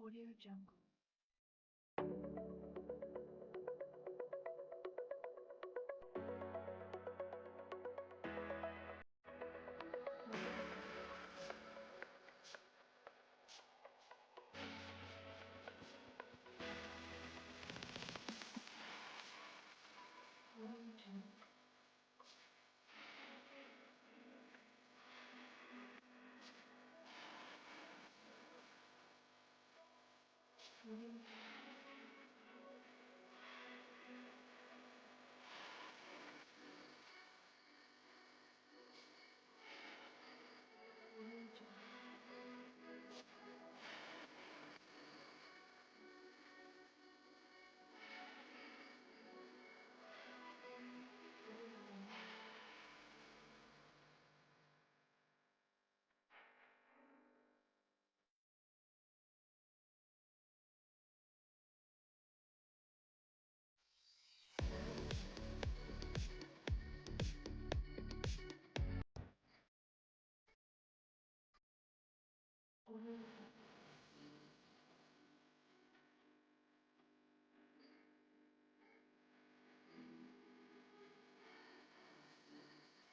Audio Jungle.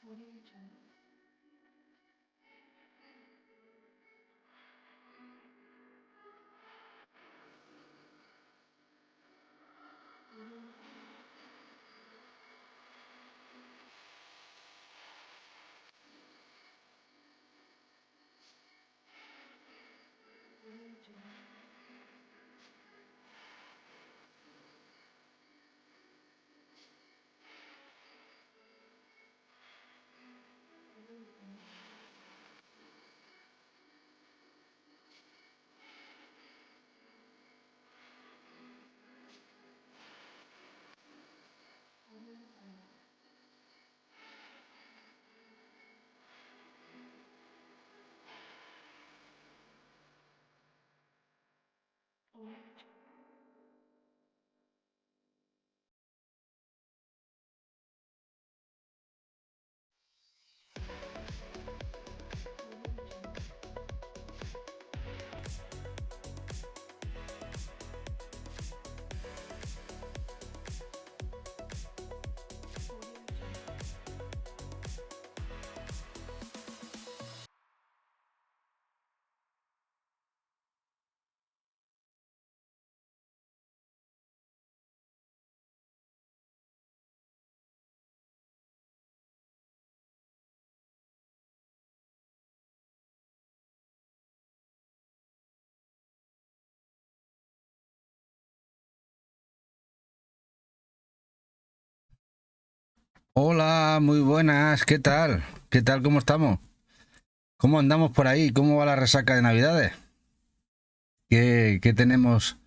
Audio Jungle. Audio Jungle. Hola, muy buenas, ¿qué tal? ¿Qué tal? ¿Cómo estamos? ¿Cómo andamos por ahí? ¿Cómo va la resaca de Navidades? ¿Qué tenemos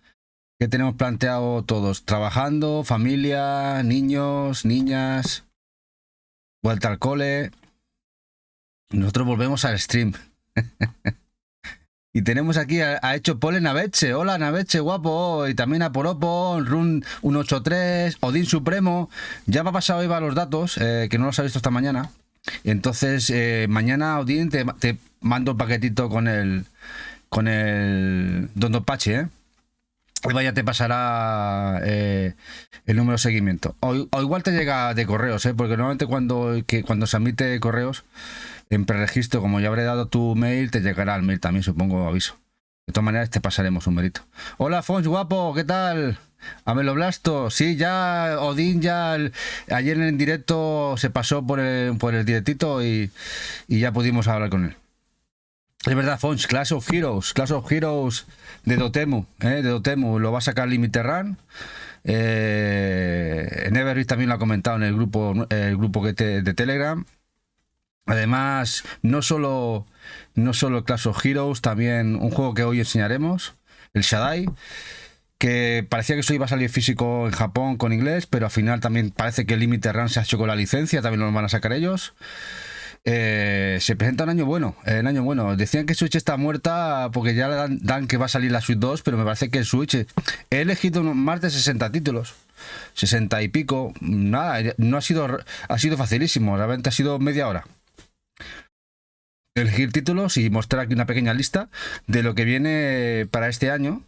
planteado todos? ¿Trabajando? ¿Familia? ¿Niños? ¿Niñas? ¿Vuelta al cole? Nosotros volvemos al stream. Y tenemos aquí a Hecho Pole Naveche. Hola Naveche, guapo. Y también a Poropo, Run 183, Odín Supremo. Ya me ha pasado Eva los datos, que no los ha visto esta mañana. Entonces, mañana, Odín, te mando un paquetito con el Don Pache, ¿eh? Eva ya te pasará el número de seguimiento. O igual te llega de correos, ¿eh? Porque normalmente cuando se admite correos en preregistro, como ya habré dado tu mail, te llegará al mail también, supongo, aviso. De todas maneras, te pasaremos un mérito. Hola, Fons, guapo, ¿qué tal? Ameloblasto, sí, ya Odín ayer en directo se pasó por el directito y ya pudimos hablar con él. Es verdad, Fons, Clash of Heroes de Dotemu, lo va a sacar Limiterran. Neverbeat también lo ha comentado en el grupo de Telegram. Además, no solo Clash of Heroes, también un juego que hoy enseñaremos, el Shadai, que parecía que eso iba a salir físico en Japón con inglés, pero al final también parece que el Limited Run se ha hecho con la licencia, también lo van a sacar ellos. Se presenta un año bueno, el año bueno. Decían que Switch está muerta porque ya le dan que va a salir la Switch 2, pero me parece que el Switch... He elegido más de 60 títulos, 60 y pico, nada, no ha sido facilísimo, realmente ha sido media hora. Elegir títulos y mostrar aquí una pequeña lista de lo que viene para este año.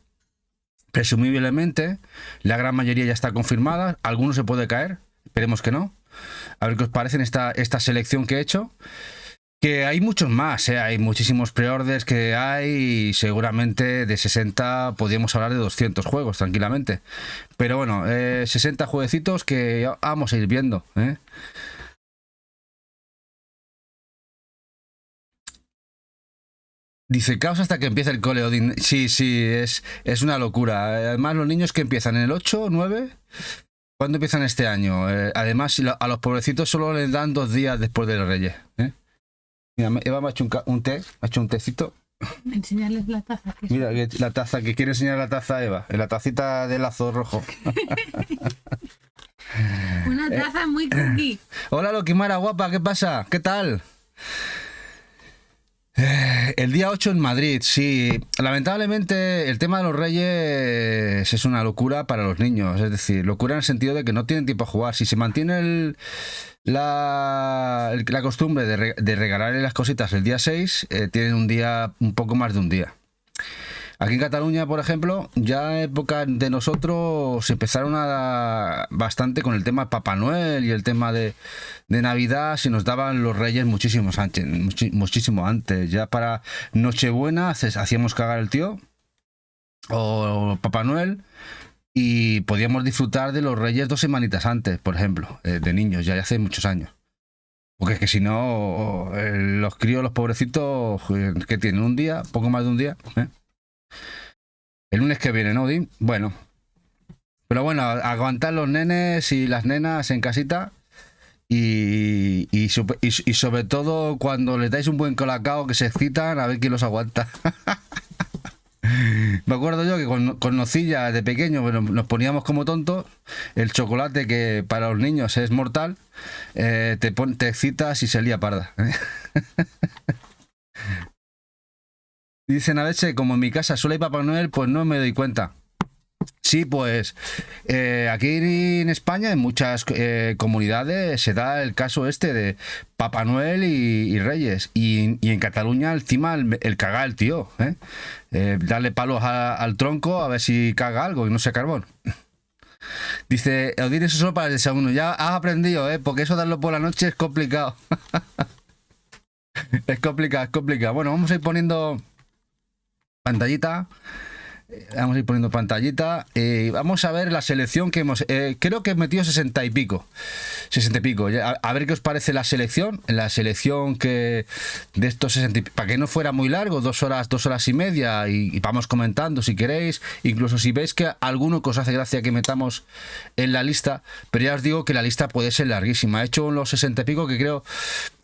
Presumiblemente, la gran mayoría ya está confirmada, algunos se puede caer, esperemos que no. A ver qué os parece esta selección que he hecho. Que hay muchos más, hay muchísimos preorders que hay y seguramente de 60 podríamos hablar de 200 juegos tranquilamente. Pero bueno, 60 jueguecitos que vamos a ir viendo. Dice caos hasta que empieza el cole, Odin. Sí, es una locura. Además, los niños que empiezan en el 8, 9... ¿Cuándo empiezan este año? Además, a los pobrecitos solo les dan 2 días después de los Reyes. Mira, Eva me ha hecho un té, me ha hecho un tecito. Enseñarles la taza. Mira, la taza, que quiere enseñar la taza a Eva, la tacita de lazo rojo. Una taza muy cookie. Hola, Loquimara, guapa, ¿qué pasa? ¿Qué tal? El día 8 en Madrid, sí. Lamentablemente el tema de los Reyes es una locura para los niños. Es decir, locura en el sentido de que no tienen tiempo a jugar. Si se mantiene la costumbre de regalarle las cositas el día 6, tienen un poco más de un día. Aquí en Cataluña, por ejemplo, ya en época de nosotros se empezaron bastante con el tema Papá Noel y el tema de Navidad. Se nos daban los Reyes muchísimo antes. Ya para Nochebuena hacíamos cagar el tío o Papá Noel y podíamos disfrutar de los Reyes 2 semanitas antes, por ejemplo, de niños, ya hace muchos años. Porque es que si no, los críos, los pobrecitos, que tienen un día, poco más de un día, el lunes que viene, ¿no, Odín? Bueno. Pero bueno, aguantar los nenes y las nenas en casita. Y sobre todo cuando les dais un buen colacao que se excitan, a ver quién los aguanta. Me acuerdo yo que con Nocilla de pequeño, bueno, nos poníamos como tontos. El chocolate, que para los niños es mortal, te excitas y se lía parda. Dicen a veces, como en mi casa solo hay Papá Noel, pues no me doy cuenta. Sí, pues aquí en España, en muchas comunidades, se da el caso este de Papá Noel y Reyes. Y en Cataluña, encima, el cagar al tío. Darle palos al tronco a ver si caga algo y no sea carbón. Dice, Odín, eso solo para el desayuno. Ya has aprendido, porque eso darlo por la noche es complicado. Es complicado. Bueno, vamos a ir poniendo pantallita. Vamos a ir poniendo pantallita. Vamos a ver la selección que hemos... creo que he metido 60 y pico. 60 y pico. A ver qué os parece la selección. La selección que de estos 60 y pico, para que no fuera muy largo, 2 horas y media. Y vamos comentando si queréis. Incluso si veis que alguno que os hace gracia que metamos en la lista. Pero ya os digo que la lista puede ser larguísima. He hecho los 60 y pico que creo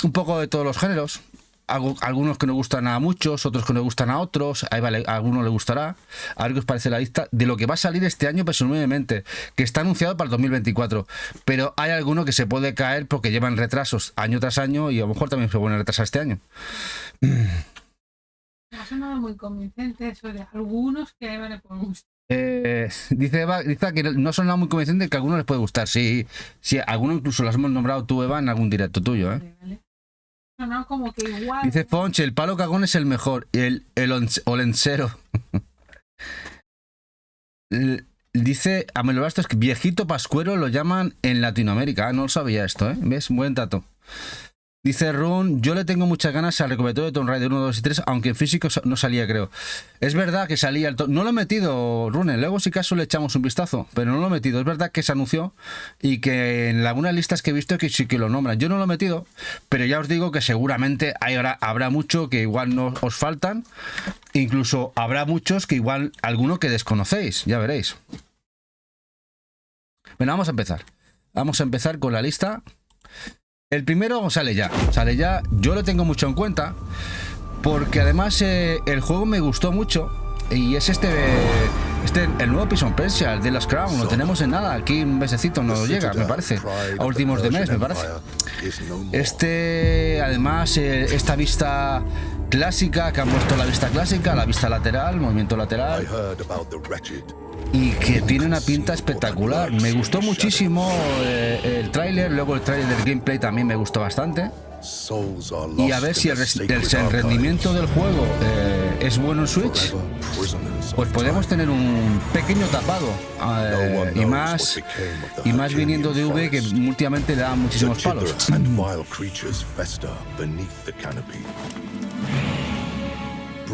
un poco de todos los géneros. Algunos que nos gustan a muchos, otros que nos gustan a otros. Ahí vale, a alguno le gustará. A ver qué os parece la lista de lo que va a salir este año, presumiblemente, que está anunciado para el 2024. Pero hay alguno que se puede caer porque llevan retrasos año tras año y a lo mejor también se pueden retrasar este año. Ha sonado muy convincente eso de algunos que a Eva le pueden gustar. Dice Eva, dice que no son nada muy convincente, que a algunos les puede gustar. Sí, algunos incluso los hemos nombrado tú, Eva, en algún directo tuyo, Vale. No, como que igual. Dice Fonche, el palo cagón es el mejor. El olencero. Dice Amelo Bastos que viejito pascuero lo llaman en Latinoamérica. No lo sabía esto, ¿Ves? Buen dato. Dice Run, yo le tengo muchas ganas al recopilatorio de Tomb Raider 1, 2 y 3, aunque en físico no salía, creo. Es verdad que salía no lo he metido, Rune, luego si caso le echamos un vistazo, pero no lo he metido. Es verdad que se anunció y que en algunas listas que he visto que sí que lo nombran. Yo no lo he metido, pero ya os digo que seguramente habrá mucho que igual no os faltan. Incluso habrá muchos que igual alguno que desconocéis, ya veréis. Bueno, vamos a empezar. Vamos a empezar con la lista. El primero sale ya. Yo lo tengo mucho en cuenta porque además el juego me gustó mucho y es el nuevo Prince of Persia, el de Last Crown. Lo tenemos en nada, aquí un mesecito nos llega, me parece, a últimos de mes, me parece. Además, esta vista clásica, que han puesto la vista clásica, la vista lateral, movimiento lateral, y que tiene una pinta espectacular. Me gustó muchísimo el tráiler, luego el tráiler del gameplay también me gustó bastante. Y a ver si el rendimiento del juego es bueno en Switch, pues podemos tener un pequeño tapado, y más viniendo de V, que últimamente le da muchísimos palos.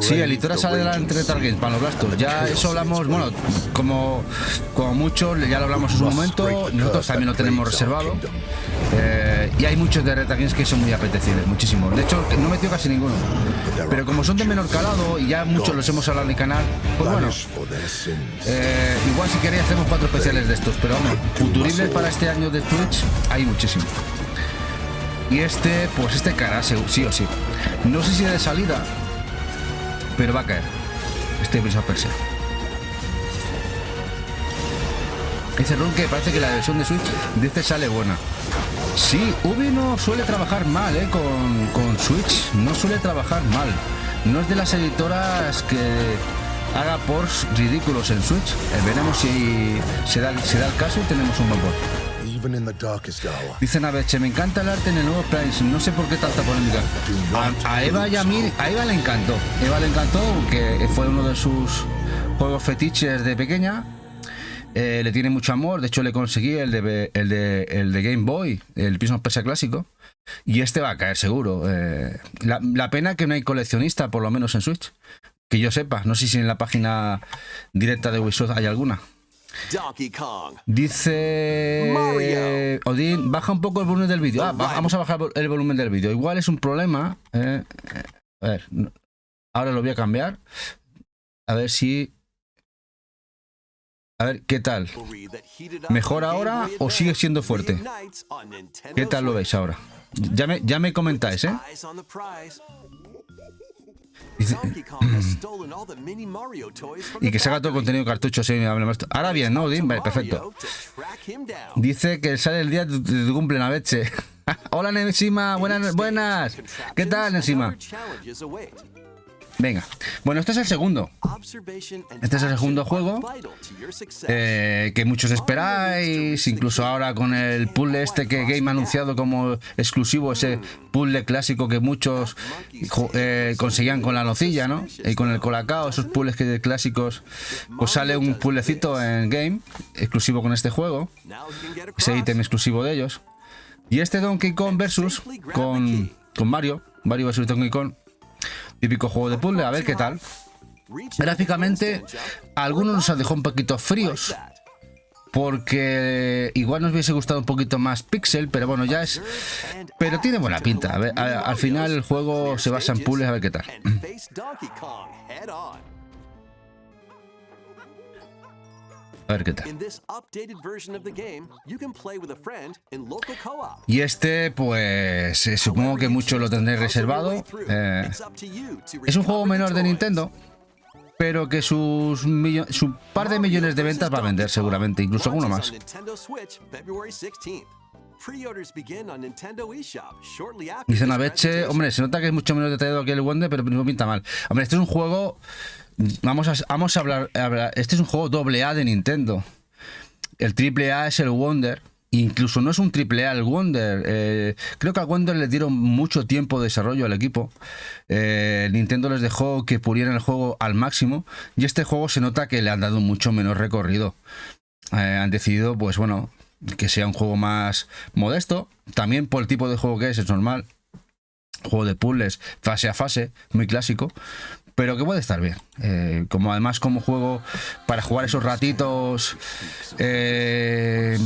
Sí, el Editora sale de la entre Target para los Blastos. Ya eso hablamos, bueno, como muchos, ya lo hablamos en su momento. Nosotros también lo tenemos reservado. Y hay muchos de Retro Games que son muy apetecibles, muchísimos. De hecho, no he metido casi ninguno. Pero como son de menor calado y ya muchos los hemos hablado en el canal, pues bueno, igual si queréis hacemos 4 especiales de estos. Pero vamos, futuribles para este año de Twitch hay muchísimos. Y pues este caerá sí o sí. No sé si de salida, pero va a caer este Prince of Persia. Dice Ron que parece que la versión de Switch de este sale buena. Sí, Ubi no suele trabajar mal con Switch, no suele trabajar mal. No es de las editoras que haga ports ridículos en Switch. Veremos si se da el caso y tenemos un buen port. Dice Naveche, me encanta el arte en el nuevo Prince, no sé por qué tanta polémica. A Eva y a mí, a Eva le encantó, que fue uno de sus juegos fetiches de pequeña. Le tiene mucho amor, de hecho le conseguí el de Game Boy, el Prince of Persia clásico, y este va a caer seguro. La pena que no hay coleccionista, por lo menos en Switch, que yo sepa. No sé si en la página directa de Ubisoft hay alguna. Dice Odín, baja un poco el volumen del vídeo. Vamos a bajar el volumen del vídeo. Igual es un problema. A ver, ahora lo voy a cambiar. A ver qué tal. ¿Mejor ahora o sigue siendo fuerte? ¿Qué tal lo veis ahora? Ya me comentáis, ¿eh? Dice, y que se haga todo el contenido cartucho. Sí, ahora bien, ¿no, Odín? Vale, perfecto. Dice que sale el día de tu cumple, Naveche. Hola, Nensima, buenas. ¿Qué tal, Nensima? Venga, bueno, este es el segundo. Este es el segundo juego que muchos esperáis, incluso ahora con el puzzle que Game ha anunciado como exclusivo, ese puzzle clásico que muchos conseguían con la nocilla, ¿no? Y con el colacao, esos puzzles clásicos, pues sale un puzzlecito en Game exclusivo con este juego, ese ítem exclusivo de ellos. Y este Donkey Kong versus con Mario versus Donkey Kong. Típico juego de puzzle, a ver qué tal. Gráficamente, algunos nos dejó un poquito fríos, porque igual nos hubiese gustado un poquito más pixel, pero bueno, pero tiene buena pinta. A ver, al final el juego se basa en puzzles, a ver qué tal. A ver qué tal. Y pues supongo que muchos lo tendréis reservado. Es un juego menor de Nintendo, pero que su par de millones de ventas va a vender seguramente, incluso alguno más. Dice Naveche, hombre, se nota que es mucho menos detallado que el Wonder, pero no pinta mal. Hombre, este es un juego... Vamos a hablar. Este es un juego AA de Nintendo. El AAA es el Wonder. Incluso no es un AAA el Wonder. Creo que al Wonder le dieron mucho tiempo de desarrollo al equipo. Nintendo les dejó que pulieran el juego al máximo. Y este juego se nota que le han dado mucho menos recorrido. Han decidido, pues bueno, que sea un juego más modesto. También por el tipo de juego que es normal. Juego de puzzles, fase a fase, muy clásico. Pero que puede estar bien. Además como juego para jugar esos ratitos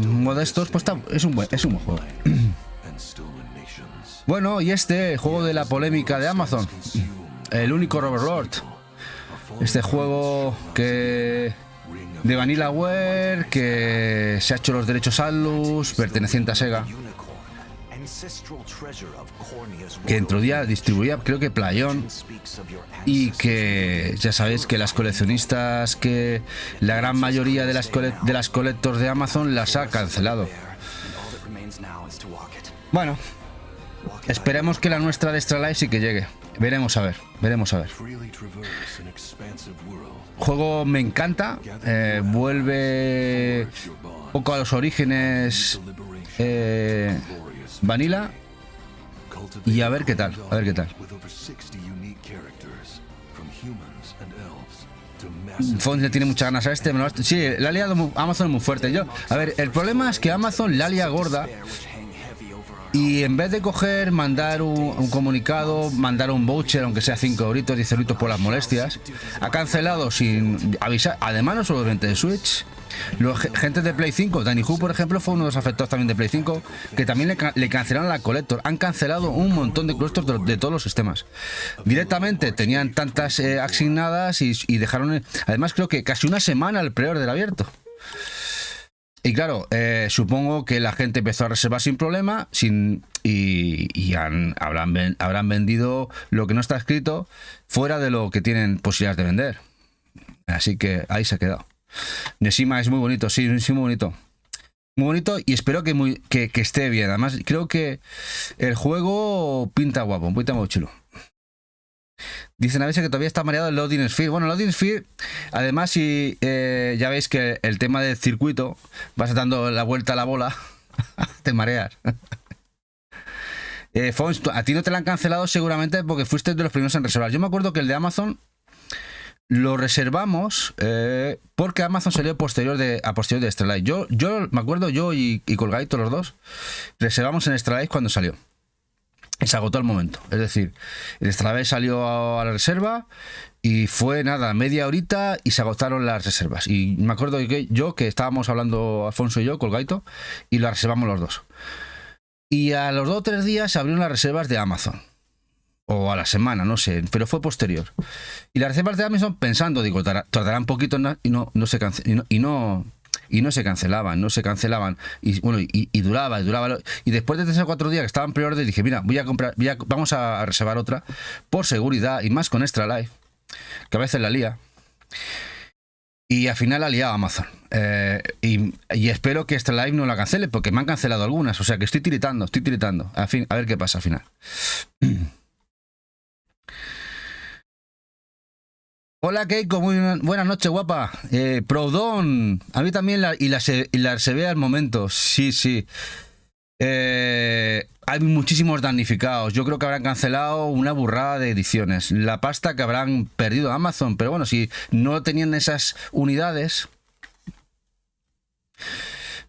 modestos, pues es un buen juego. Bueno, y el juego de la polémica de Amazon, el único Overlord. Este juego de Vanillaware, que se ha hecho los derechos Atlus, perteneciente a Sega. que distribuía, creo que Playón, y que ya sabéis que las coleccionistas, que la gran mayoría de las collectors de Amazon las ha cancelado. Bueno, esperemos que la nuestra de Extra Life sí que llegue. Veremos a ver, veremos a ver. Juego me encanta, vuelve un poco a los orígenes Vanilla, y a ver qué tal, a ver qué tal. Fons le tiene muchas ganas a este. Sí, le ha liado Amazon muy fuerte. A ver, el problema es que Amazon la lia gorda. Y en vez de coger, mandar un comunicado, mandar un voucher, aunque sea 5 euritos, 10 euritos por las molestias, ha cancelado sin avisar. Además, no solamente de Switch, gente de Play 5, Danny Hu, por ejemplo, fue uno de los afectados también de Play 5, que también le cancelaron la Collector. Han cancelado un montón de Collectors de todos los sistemas. Directamente tenían tantas asignadas y dejaron. Además, creo que casi una semana el pre-order abierto. Y claro, supongo que la gente empezó a reservar sin problema habrán vendido lo que no está escrito fuera de lo que tienen posibilidades de vender. Así que ahí se ha quedado. Neshima es muy bonito, sí, muy bonito. Muy bonito y espero que esté bien. Además, creo que el juego pinta guapo, pinta muy chulo. Dicen a veces que todavía está mareado el Loading Sphere. Bueno, el Loading Sphere, además, si ya veis que el tema del circuito, vas dando la vuelta a la bola, te mareas. Fons, a ti no te la han cancelado seguramente porque fuiste de los primeros en reservar. Yo me acuerdo que el de Amazon lo reservamos porque Amazon salió a posterior de Extra Life. Yo me acuerdo, yo y Colgaito, los dos, reservamos en Extra Life cuando salió. Y se agotó al momento. Es decir, el Extra Life salió a la reserva y fue nada, media horita y se agotaron las reservas. Y me acuerdo que estábamos hablando Alfonso y yo, Colgaito, y lo reservamos los dos. Y a los 2 o 3 días se abrieron las reservas de Amazon. O a la semana, no sé, pero fue posterior. Y las reservas de Amazon pensando, digo, tardarán un poquito y no se cancelaban. Y no se cancelaban, y bueno, y duraba, y después de 3 o 4 días que estaban pre-order, dije, mira, vamos a reservar otra, por seguridad, y más con Extra Life, que a veces la lía, y al final la liado Amazon, y espero que Extra Life no la cancele, porque me han cancelado algunas, o sea que estoy tiritando, a ver qué pasa al final. Hola Keiko, muy buenas noches, guapa. Proudhon, a mí también la reservé al momento. Sí. Hay muchísimos damnificados. Yo creo que habrán cancelado una burrada de ediciones. La pasta que habrán perdido a Amazon. Pero bueno, si no tenían esas unidades.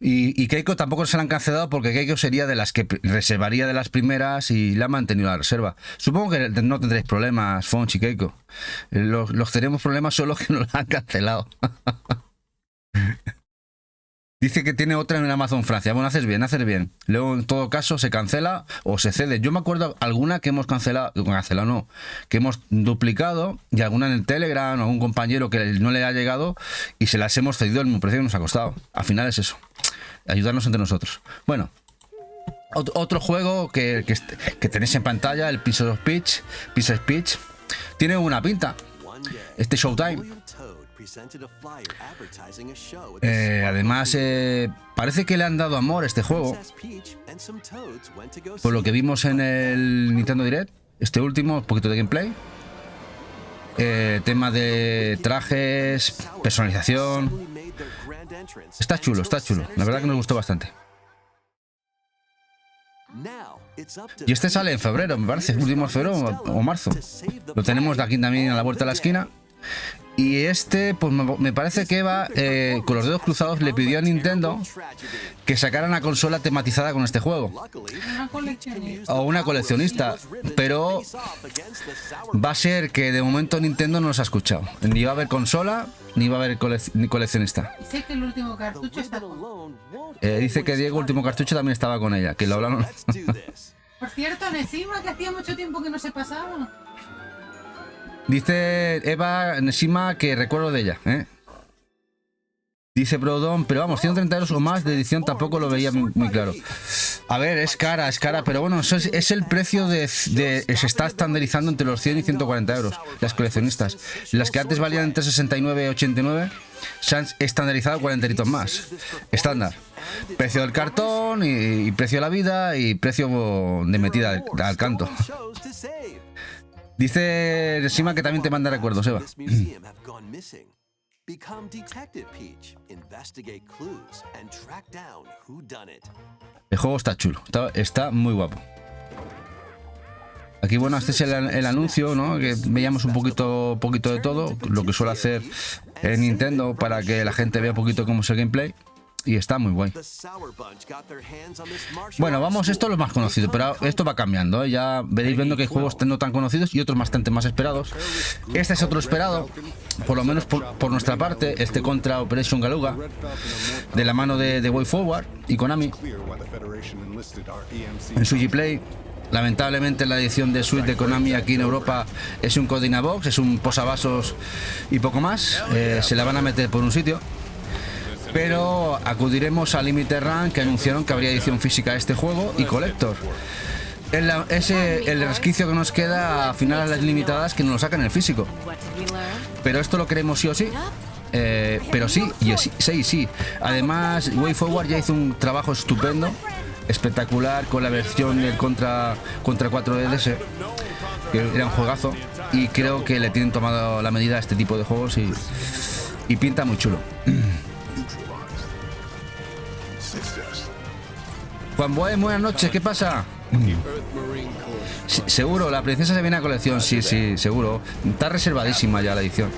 Y Keiko tampoco se la han cancelado porque Keiko sería de las que reservaría de las primeras y la ha mantenido la reserva. Supongo que no tendréis problemas, Fons y Keiko. Los tenemos problemas solo que nos la han cancelado. Dice que tiene otra en Amazon Francia. Bueno, haces bien. Luego, en todo caso, se cancela o se cede. Yo me acuerdo alguna que hemos cancelado no, que hemos duplicado, y alguna en el Telegram o algún compañero que no le ha llegado y se las hemos cedido al mismo precio que nos ha costado. Al final es eso. Ayudarnos entre nosotros. Bueno, otro juego que tenéis en pantalla, el Piece of Peach, tiene una pinta. Este Showtime. Además, parece que le han dado amor a este juego. Por lo que vimos en el Nintendo Direct, este último, un poquito de gameplay. Tema de trajes, personalización. Está chulo. La verdad que nos gustó bastante. Y este sale en febrero, me parece, último febrero o marzo. Lo tenemos de aquí también a la vuelta de la esquina. Y este, pues me parece que Eva, con los dedos cruzados, le pidió a Nintendo que sacara una consola tematizada con este juego. O una coleccionista. Pero va a ser que de momento Nintendo no nos ha escuchado. Ni va a haber consola, ni va a haber ni coleccionista. Dice que el último cartucho está con... Dice que Diego, último cartucho, también estaba con ella. Que lo hablaron. Por cierto, Neshima, que hacía mucho tiempo que no se pasaba. Dice Eva Neshima que recuerdo de ella, Dice Brodon, pero vamos, 130 euros o más de edición tampoco lo veía muy claro. A ver, es cara, pero bueno, eso es el precio se está estandarizando entre los 100 y 140 euros, las coleccionistas. Las que antes valían entre 69 y 89 se han estandarizado 40 euritos más. Estándar. Precio del cartón y precio de la vida y precio de metida al canto. Dice Resima que también te manda recuerdos, Eva. Become Detective Peach, investigate clues, and track down who done it. El juego está chulo, está muy guapo. Aquí, bueno, este es el anuncio, ¿no? Que veíamos un poquito de todo, lo que suele hacer Nintendo para que la gente vea un poquito cómo es el gameplay. Y está muy guay. Bueno, vamos, esto es lo más conocido, pero esto va cambiando, ¿eh? Ya veréis viendo que hay juegos no tan conocidos y otros bastante más esperados. Este es otro esperado, por lo menos por nuestra parte, este Contra Operation Galuga, de la mano de WayForward y Konami, en su G-Play. Lamentablemente la edición de Switch de Konami aquí en Europa es un Codinabox, es un posavasos y poco más. Se la van a meter por un sitio. Pero acudiremos a Limited Run, que anunciaron que habría edición física de este juego y Collector. El resquicio que nos queda a final a las limitadas que nos lo sacan en el físico. Pero esto lo queremos sí o sí. Pero sí. Además, WayForward ya hizo un trabajo estupendo, espectacular, con la versión del Contra 4DS, que era un juegazo. Y creo que le tienen tomado la medida a este tipo de juegos y pinta muy chulo. Juan Boy, buenas noches, ¿qué pasa? Sí, seguro, la princesa se viene a colección, sí, seguro. Está reservadísima ya la edición.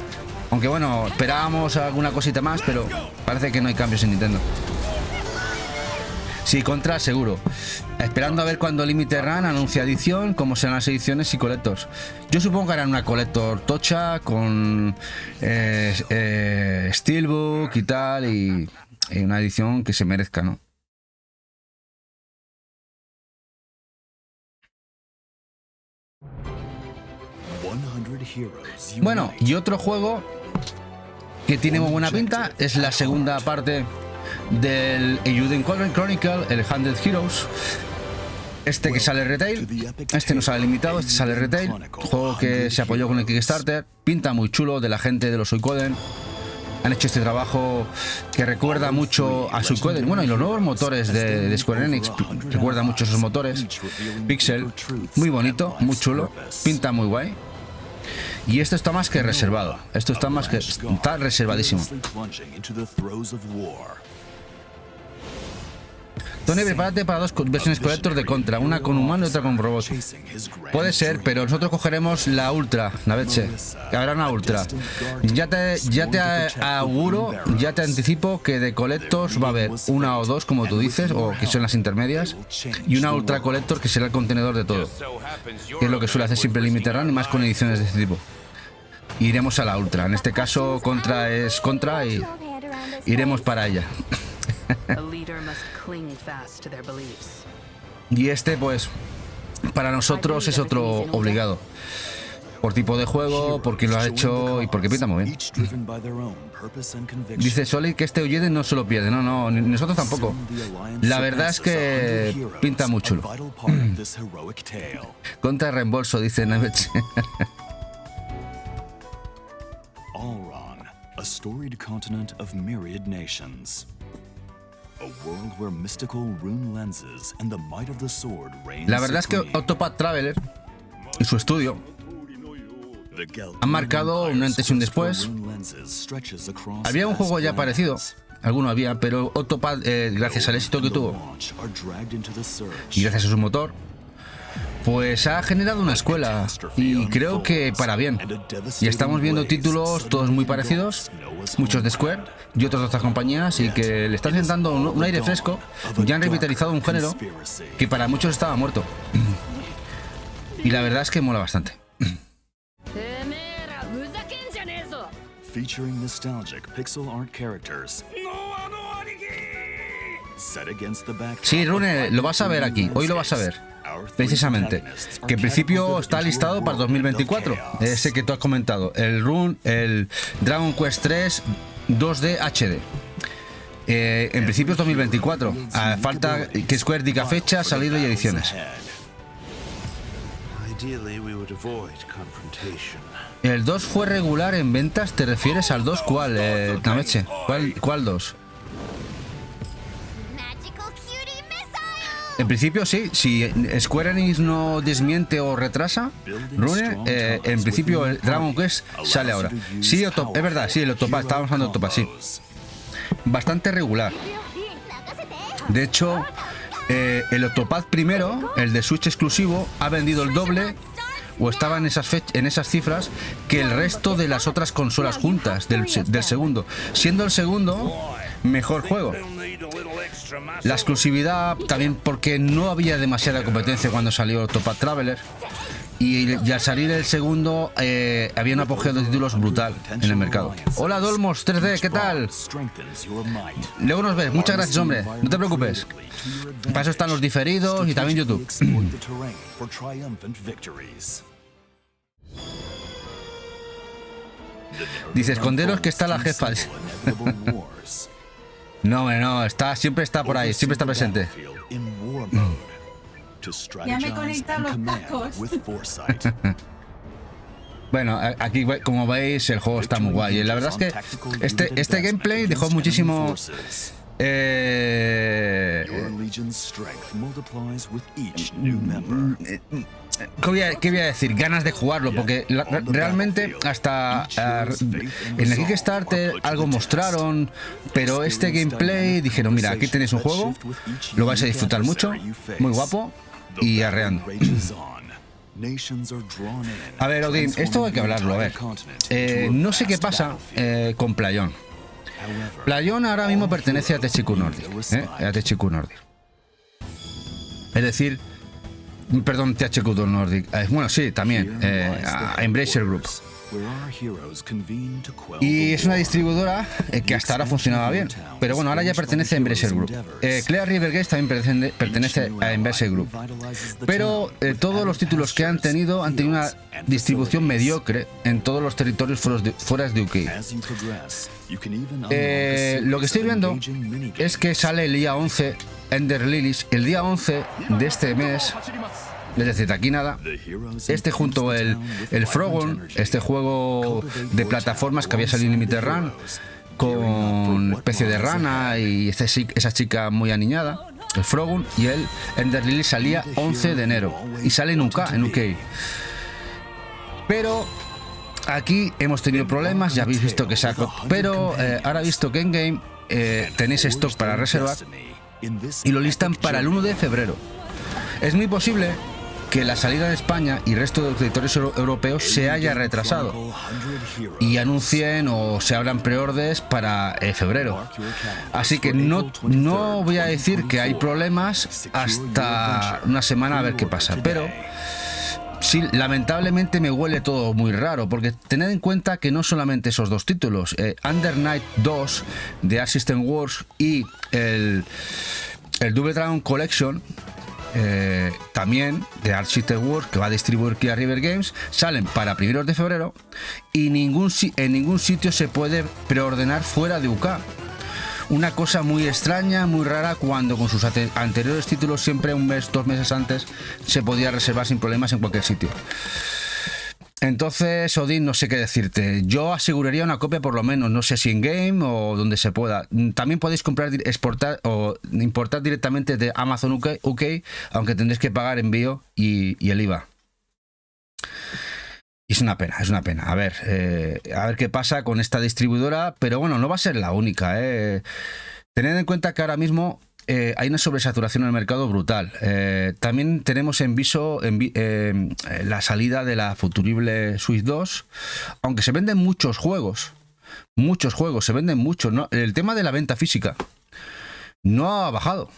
Aunque bueno, esperábamos alguna cosita más, pero parece que no hay cambios en Nintendo. Sí, Contra, seguro. Esperando a ver cuando Limited Run anuncia edición, cómo serán las ediciones y Collectors. Yo supongo que harán una Collector tocha con Steelbook y tal, y una edición que se merezca, ¿no? Bueno, y otro juego que tiene muy buena pinta es la segunda parte del Eiyuden Chronicle, el 100 Heroes. Este que sale retail, este no sale limitado, este sale retail. Juego que se apoyó con el Kickstarter, pinta muy chulo, de la gente de los Suicoden. Han hecho este trabajo que recuerda mucho a Suicoden. Bueno, y los nuevos motores de Square Enix recuerda mucho a esos motores. Pixel, muy bonito, muy chulo, pinta muy guay. Y esto está más que reservado. Esto está reservadísimo. Tony, prepárate para dos versiones Collector de Contra, una con humano y otra con robot. Puede ser, pero nosotros cogeremos la Ultra, Naveche, que habrá una Ultra. Ya te auguro, ya te anticipo que de Collectors va a haber una o dos, como tú dices, o que son las intermedias, y una Ultra Collector que será el contenedor de todo, que es lo que suele hacer siempre Limited Run y más con ediciones de este tipo. Iremos a la Ultra, en este caso Contra es Contra y iremos para ella. Y este, pues, para nosotros es otro obligado. Por tipo de juego, por quien lo ha hecho y porque pinta muy bien. Dice Solid que este Eiyuden no se lo pierde. No, ni nosotros tampoco. La verdad es que pinta muy chulo. Contra reembolso, dice Naveche. A storied continent of myriad nations. La verdad es que Octopath Traveler y su estudio han marcado un antes y un después. Había un juego ya parecido, alguno había, pero Octopath, gracias al éxito que tuvo y gracias a su motor, pues ha generado una escuela y creo que para bien. Y estamos viendo títulos todos muy parecidos, muchos de Square y otros de otras compañías, y que le están dando un aire fresco. Ya han revitalizado un género que para muchos estaba muerto. Y la verdad es que mola bastante. Featuring nostalgic pixel art characters. Sí, Rune, lo vas a ver aquí, hoy lo vas a ver. Precisamente, que en principio está listado para 2024, ese que tú has comentado, el Dragon Quest 3 2D HD. En principio es 2024. Falta que Square diga fecha, salida y ediciones. Ideally, we would avoid confrontation. ¿El 2 fue regular en ventas? ¿Te refieres al 2? ¿Cuál, Nameche? ¿Cuál 2? En principio sí, si Square Enix no desmiente o retrasa Rune, en principio el Dragon Quest sale ahora. Sí, es verdad, sí, el Octopath, estábamos hablando de Octopath, sí. Bastante regular. De hecho, el Octopath primero, el de Switch exclusivo, ha vendido el doble, o estaba en esas cifras, que el resto de las otras consolas juntas del segundo, siendo el segundo mejor juego. La exclusividad también porque no había demasiada competencia cuando salió Octopath Traveler, y al salir el segundo había un apogeo de títulos brutal en el mercado. Hola Dolmos 3D, ¿qué tal? Luego nos ves, muchas gracias, hombre, no te preocupes. Para eso están los diferidos y también YouTube. Dice, esconderos que está la jefa. No, hombre, no, siempre está por ahí, siempre está presente. Ya me conectan los tacos. Bueno, aquí como veis el juego está muy guay. La verdad es que este gameplay dejó muchísimo... ¿Qué voy a decir? Ganas de jugarlo, porque realmente hasta en el Kickstarter algo mostraron, pero este gameplay dijeron, mira, aquí tenéis un juego, lo vais a disfrutar mucho, muy guapo y arreando. A ver, Odin, esto hay que hablarlo, a ver. No sé qué pasa con PlayOn. PlayOn ahora mismo pertenece a THQ Nordic, a THQ Nordic. Es decir, perdón, THQ Nordic. Bueno, sí, también a Embracer Group. Y es una distribuidora que hasta ahora funcionaba bien, pero bueno, ahora ya pertenece a Embracer Group. Clear River Games también pertenece a Embracer Group, pero todos los títulos que han tenido una distribución mediocre en todos los territorios fuera de UK. Lo que estoy viendo es que sale el día 11 Ender Lilies, el día 11 de este mes. Es decir, aquí nada. Este junto el Frogun, este juego de plataformas que había salido en Limited Run, con especie de rana y esa chica muy aniñada, el Frogun, y el Ender Lily salía 11 de enero y sale en UK. Pero aquí hemos tenido problemas, ya habéis visto que saco, pero ahora he visto que en Game tenéis stock para reservar y lo listan para el 1 de febrero. Es muy posible que la salida de España y resto de los territorios europeos se haya retrasado y anuncien o se abran preorders para febrero. Así que no voy a decir que hay problemas hasta una semana a ver qué pasa, pero sí, lamentablemente me huele todo muy raro, porque tened en cuenta que no solamente esos dos títulos, Under Night 2 de Arc System Works y el Double Dragon Collection, también de Arc System Works, que va a distribuir Clear River Games, salen para primeros de febrero y en ningún sitio se puede preordenar fuera de UK. Una cosa muy extraña, muy rara, cuando con sus anteriores títulos siempre un mes, 2 meses antes se podía reservar sin problemas en cualquier sitio. Entonces, Odin, no sé qué decirte. Yo aseguraría una copia por lo menos, no sé si en Game o donde se pueda. También podéis comprar, exportar o importar directamente de Amazon UK, aunque tendréis que pagar envío y el IVA. Y es una pena, A ver qué pasa con esta distribuidora, pero bueno, no va a ser la única. Tened en cuenta que ahora mismo hay una sobresaturación en el mercado brutal. También tenemos en viso la salida de la futurible Switch 2, aunque se venden muchos juegos, se venden muchos, ¿no? El tema de la venta física no ha bajado.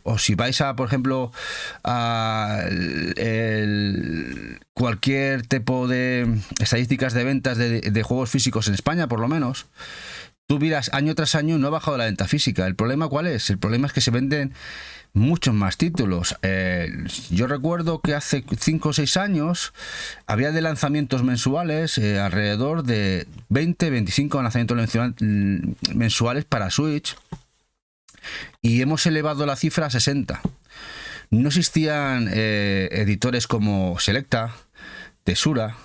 O si vais a, por ejemplo, a cualquier tipo de estadísticas de ventas de juegos físicos en España, por lo menos, tú miras año tras año, no ha bajado la venta física. ¿El problema cuál es? El problema es que se venden muchos más títulos. Yo recuerdo que hace 5 o 6 años había de lanzamientos mensuales alrededor de 20-25 lanzamientos mensuales para Switch, y hemos elevado la cifra a 60. No existían editores como Selecta, Tesura,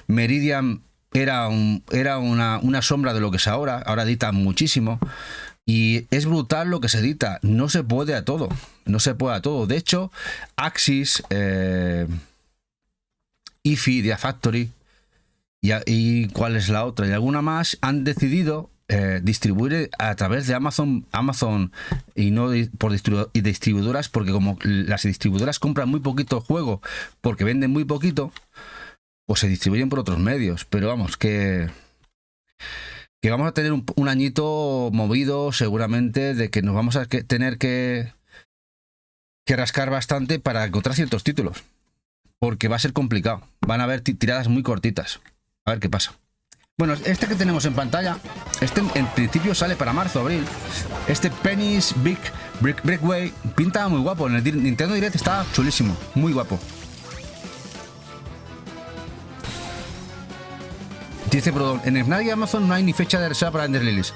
Meridian era una sombra de lo que es ahora. Ahora editan muchísimo. Y es brutal lo que se edita. No se puede a todo. No se puede a todo. De hecho, Axis, IFI, Dia Factory y ¿cuál es la otra? Y alguna más han decidido distribuir a través de Amazon y no por distribuidoras, porque como las distribuidoras compran muy poquito juego porque venden muy poquito, pues se distribuyen por otros medios. Pero vamos, que vamos a tener un añito movido seguramente, de que nos vamos a tener que rascar bastante para encontrar ciertos títulos, porque va a ser complicado. Van a haber tiradas muy cortitas. A ver qué pasa. Bueno, este que tenemos en pantalla, este en principio sale para marzo, abril. Este Penny's Big Breakaway pinta muy guapo. En el Nintendo Direct está chulísimo, muy guapo. Dice Prodón, en Fnac y Amazon no hay ni fecha de reserva para Ender Lilies.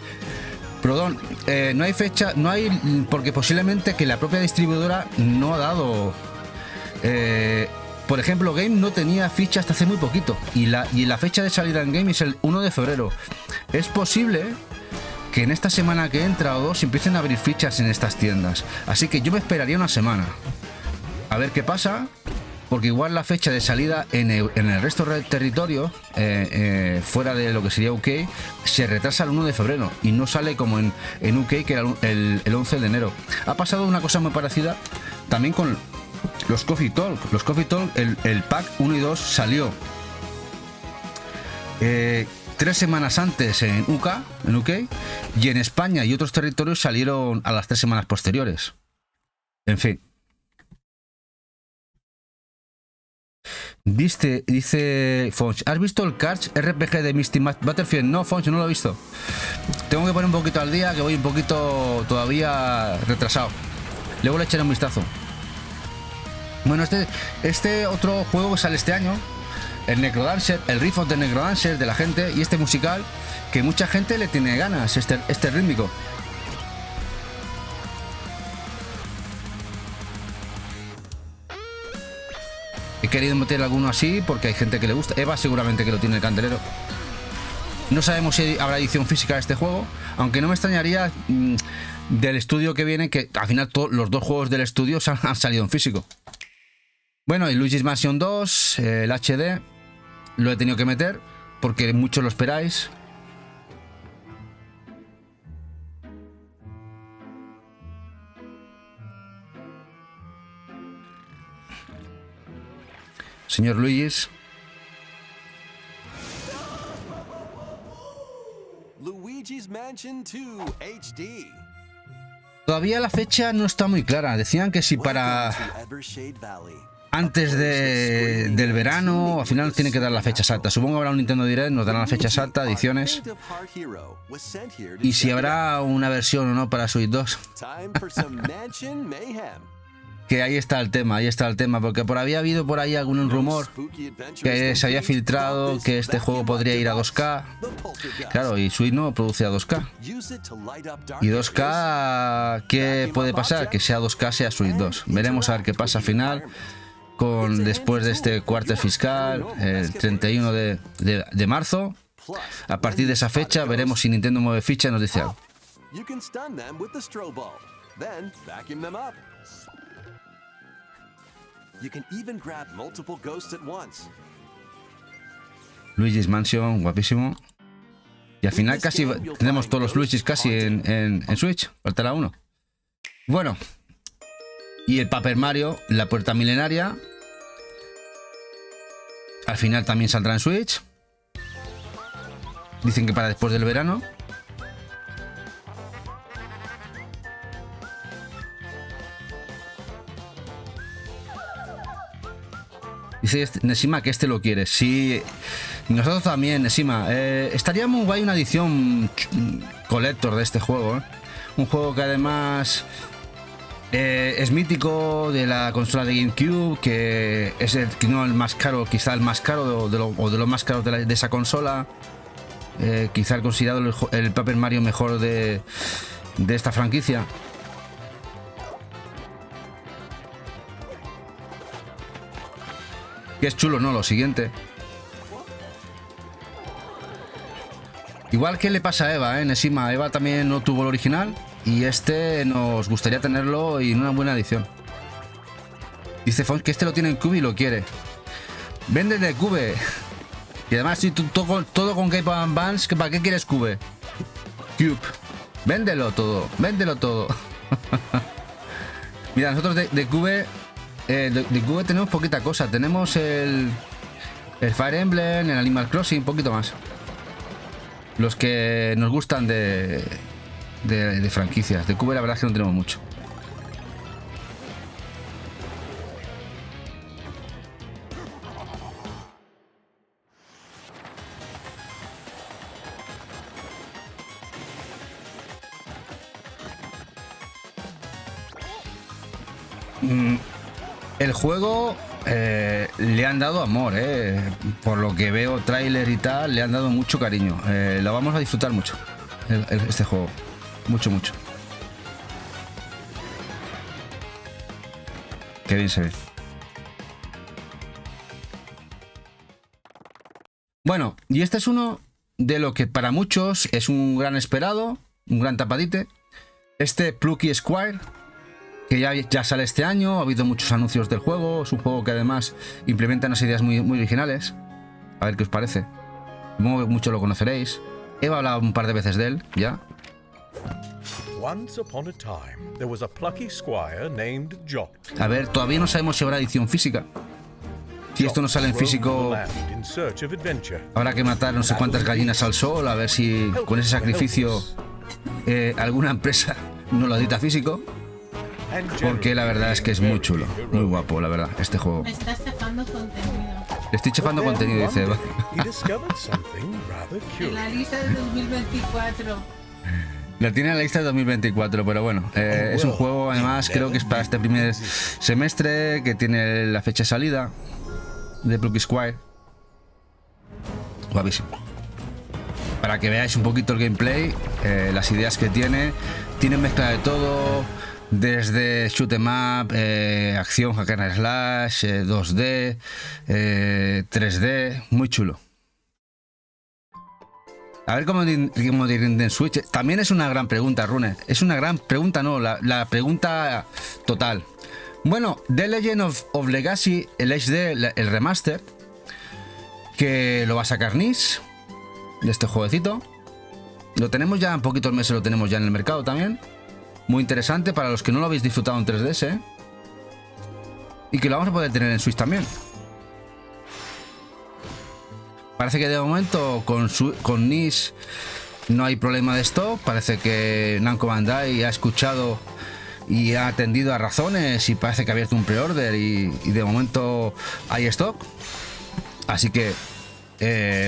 Prodón, no hay fecha, no hay, porque posiblemente que la propia distribuidora no ha dado. Por ejemplo, Game no tenía ficha hasta hace muy poquito, y la fecha de salida en Game es el 1 de febrero. Es posible que en esta semana que entra o dos empiecen a abrir fichas en estas tiendas, así que yo me esperaría una semana a ver qué pasa, porque igual la fecha de salida en el resto del territorio, fuera de lo que sería UK, se retrasa el 1 de febrero y no sale como en UK, que era el 11 de enero. Ha pasado una cosa muy parecida también con los Coffee Talk. Los Coffee Talk, el pack 1 y 2 salió 3 semanas antes en UK, y en España y otros territorios salieron a las 3 semanas posteriores. En fin. Dice Fonch, ¿has visto el Cards RPG de Misty Battlefield? No, Fonch, no lo he visto. Tengo que poner un poquito al día, que voy un poquito todavía retrasado. Luego le echaré un vistazo. Bueno, este otro juego que sale este año, el Necrodancer, el riff of the Necrodancer de la gente, y este musical que mucha gente le tiene ganas, este rítmico. He querido meter alguno así porque hay gente que le gusta. Eva seguramente que lo tiene el candelero. No sabemos si habrá edición física de este juego, aunque no me extrañaría del estudio que viene, que al final los dos juegos del estudio han salido en físico. Bueno, y Luigi's Mansion 2, el HD, lo he tenido que meter porque muchos lo esperáis. Señor Luigi's. Luigi's Mansion 2 HD. Todavía la fecha no está muy clara. Decían que si para antes del verano, al final tiene que dar la fecha exacta. Supongo que habrá un Nintendo Direct, nos darán la fecha exacta, ediciones. Y si habrá una versión o no para Switch 2. Que ahí está el tema, porque había habido por ahí algún rumor que se había filtrado que este juego podría ir a 2K. Claro, y Switch no produce a 2K. Y 2K, ¿qué puede pasar? Que sea 2K, sea Switch 2. Veremos a ver qué pasa al final, después de este cuarto fiscal, el 31 de marzo. A partir de esa fecha veremos si Nintendo mueve ficha y nos dice algo. Luigi's Mansion, guapísimo. Y al final casi tenemos todos los Luigi's casi en Switch. Faltará uno. Bueno. Y el Paper Mario, la puerta milenaria. Al final también saldrá en Switch. Dicen que para después del verano. Dice Nesima que este lo quiere. Sí, nosotros también, Nesima. Estaría muy guay una edición collector de este juego, ¿eh? Un juego que además Es mítico de la consola de GameCube, que es el más caro, quizá el más caro o de los más caros de esa consola. Quizá el considerado el Paper Mario mejor de esta franquicia. Que es chulo, ¿no? Lo siguiente. Igual que le pasa a Eva, Nesima. Eva también no tuvo el original. Y este nos gustaría tenerlo y en una buena edición. Dice Fons que este lo tiene en Cube y lo quiere. Véndele Cube. Y además, si todo con Game Boy Advance, ¿para qué quieres Cube? Cube. Véndelo todo. Véndelo todo. Mira, nosotros de Cube... de Cube tenemos poquita cosa. Tenemos el Fire Emblem, el Animal Crossing, un poquito más. Los que nos gustan de franquicias. De Cube la verdad es que no tenemos mucho. El juego le han dado amor, por lo que veo tráiler y tal, le han dado mucho cariño. Lo vamos a disfrutar mucho, este juego. Mucho, mucho. Qué bien se ve. Bueno, y este es uno de lo que para muchos es un gran esperado, un gran tapadite. Este Plucky Squire, que ya sale este año, ha habido muchos anuncios del juego. Es un juego que además implementa unas ideas muy originales. A ver qué os parece. Muchos lo conoceréis. He hablado un par de veces de él ya. Once upon a time, there was a plucky squire named Jock. A ver, todavía no sabemos si habrá edición física. Si esto no sale en físico, habrá que matar no sé cuántas gallinas al sol, a ver si con ese sacrificio alguna empresa no lo edita físico. Porque la verdad es que es muy chulo, muy guapo, la verdad, este juego. Me estás chafando contenido. Le estoy chafando contenido, dice Eva. En la lista de 2024. La tiene en la lista de 2024, pero bueno, es un juego, además, creo que es para este primer semestre, que tiene la fecha de salida de Plucky Squire. Guapísimo. Para que veáis un poquito el gameplay, las ideas que tiene mezcla de todo, desde shoot 'em up, acción, hack and slash, 2D, 3D, muy chulo. A ver cómo en Switch. También es una gran pregunta, Rune. Es una gran pregunta, no, la pregunta total. Bueno, The Legend of Legacy, el HD, el remaster, que lo va a sacar NIS, de este jueguecito. Lo tenemos ya, en poquitos meses lo tenemos ya en el mercado también. Muy interesante para los que no lo habéis disfrutado en 3DS. Y que lo vamos a poder tener en Switch también. Parece que de momento con NIS no hay problema de stock. Parece que Namco Bandai ha escuchado y ha atendido a razones y parece que ha abierto un pre-order y de momento hay stock. Así que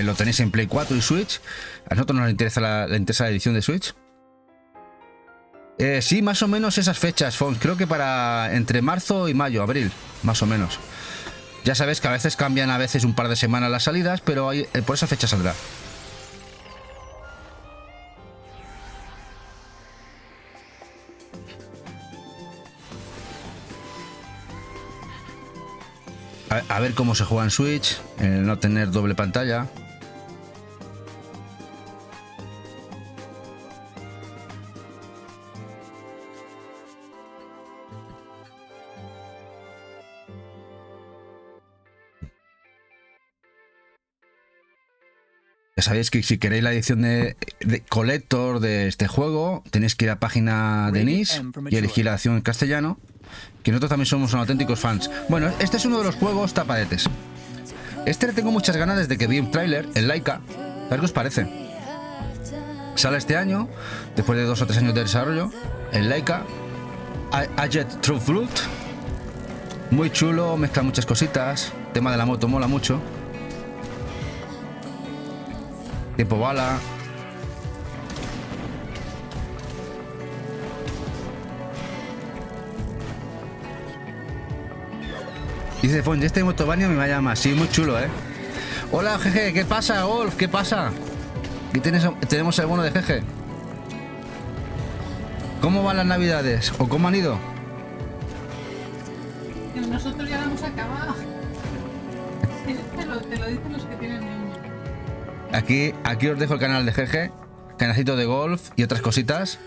lo tenéis en Play 4 y Switch. A nosotros nos interesa la edición de Switch. Sí, más o menos esas fechas, Fons. Creo que para entre marzo y mayo, abril, más o menos. Ya sabes que a veces cambian a veces un par de semanas las salidas, pero por esa fecha saldrá. A ver cómo se juega en Switch, no tener doble pantalla. Ya sabéis que si queréis la edición de Collector de este juego, tenéis que ir a la página de NIS y elegir la edición en castellano, que nosotros también somos unos auténticos fans. Bueno, este es uno de los juegos tapadetes. Este le tengo muchas ganas desde que vi un tráiler, el Laika. A ver qué os parece. Sale este año, después de 2 o 3 años de desarrollo, el Laika Aged True Blood. Muy chulo, mezcla muchas cositas. El tema de la moto mola mucho. Tiempo bala. Dice Fon, este Motovania me llama. Sí, muy chulo, ¿eh? Hola, Jeje, ¿qué pasa, Golf? ¿Qué pasa? Aquí tenemos el bono de Jeje. ¿Cómo van las navidades? ¿O cómo han ido? Nosotros ya lo hemos acabado. Te lo dicen los que tienen niños. Aquí os dejo el canal de Jeje, canalcito de golf y otras cositas,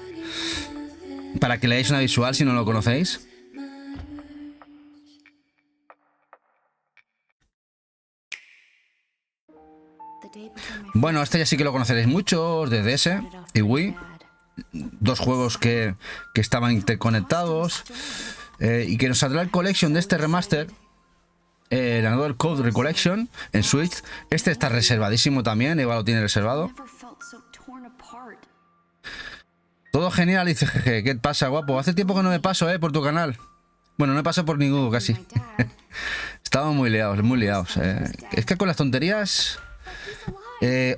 para que leáis una visual si no lo conocéis. Bueno, este ya sí que lo conoceréis muchos, de DS y Wii. Dos juegos que estaban interconectados, y que nos saldrá el collection de este remaster, el Another Code Recollection en Switch. Este está reservadísimo también, Eva lo tiene reservado. Todo genial, dice Jeje. ¿Qué pasa, guapo? Hace tiempo que no me paso, por tu canal. Bueno, no me paso por ninguno casi. Estamos muy liados, muy liados. Es que con las tonterías...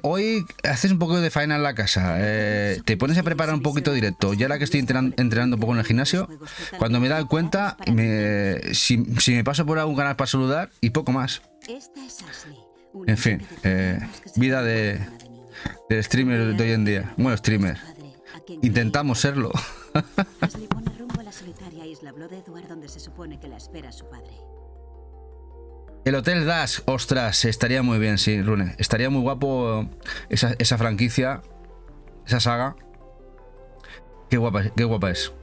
hoy haces un poco de faena en la casa, te pones a preparar un poquito directo. Ya ahora que estoy entrenando un poco en el gimnasio, cuando me da cuenta, si me paso por algún canal para saludar y poco más. En fin, vida de streamer de hoy en día. Bueno, streamer. Intentamos serlo. Ashley pone rumbo a la solitaria isla Blood-Edward, donde se supone que la espera su padre. El Hotel Dash, ostras, estaría muy bien, sí, Rune. Estaría muy guapo esa franquicia, esa saga. Qué guapa es.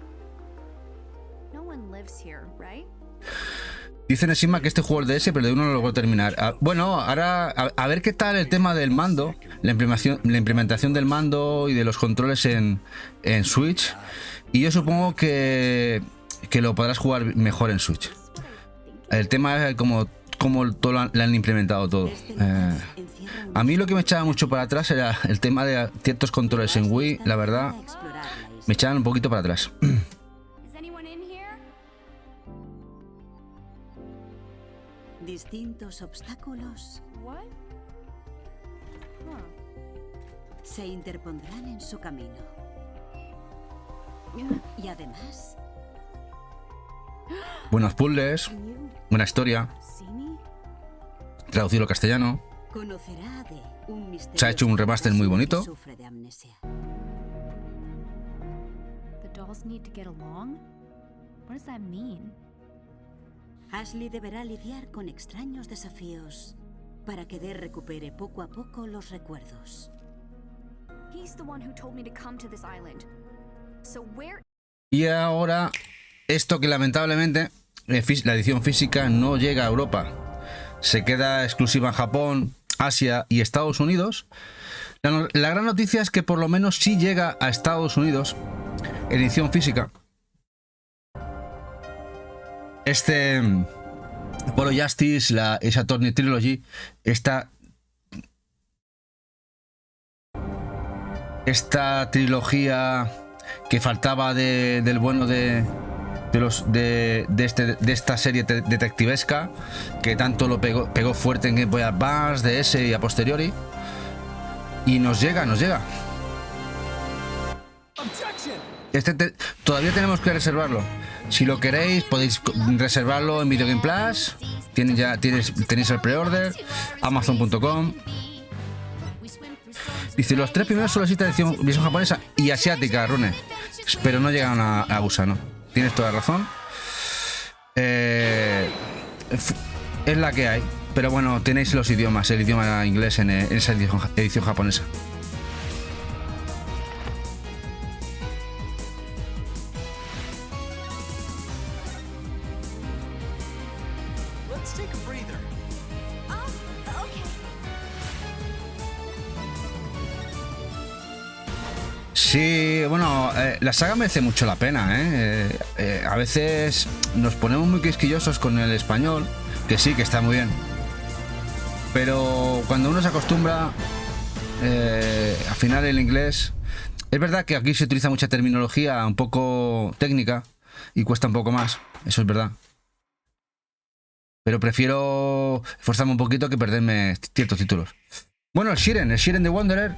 Dicen encima que este juego es de ese, pero de uno no lo logró terminar. Bueno, ahora a ver qué tal el tema del mando, la implementación del mando y de los controles en Switch. Y yo supongo que lo podrás jugar mejor en Switch. El tema es como todo lo han implementado todo. A mí lo que me echaba mucho para atrás era el tema de ciertos controles en Wii. La verdad, me echaban un poquito para atrás. Distintos obstáculos se interpondrán en su camino. Y además... buenos puzzles, buena historia, traducido al castellano. Se ha hecho un remaster muy bonito. Ashley deberá lidiar con extraños desafíos para que Dare recupere poco a poco los recuerdos. Y ahora, esto que lamentablemente la edición física no llega a Europa. Se queda exclusiva en Japón, Asia y Estados Unidos. La gran noticia es que por lo menos sí llega a Estados Unidos en edición física. Este Polo Justice, esa Attorney Trilogy, esta trilogía que faltaba del bueno de esta serie detectivesca, que tanto lo pegó fuerte en Game Boy Advance, DS y a posteriori, y nos llega. Todavía tenemos que reservarlo. Si lo queréis, podéis reservarlo en Video Game Plus. Tenéis el pre-order, Amazon.com. Dice, los tres primeros solo existe edición japonesa y asiática, Rune, pero no llegan a Gusano. Tienes toda la razón. Es la que hay. Pero bueno, tenéis los idiomas, el idioma inglés en esa edición japonesa. Sí, bueno, la saga merece mucho la pena, a veces nos ponemos muy quisquillosos con el español, que sí, que está muy bien. Pero cuando uno se acostumbra, al final el inglés... Es verdad que aquí se utiliza mucha terminología un poco técnica y cuesta un poco más, eso es verdad. Pero prefiero esforzarme un poquito que perderme ciertos títulos. Bueno, el Shiren de Wanderer,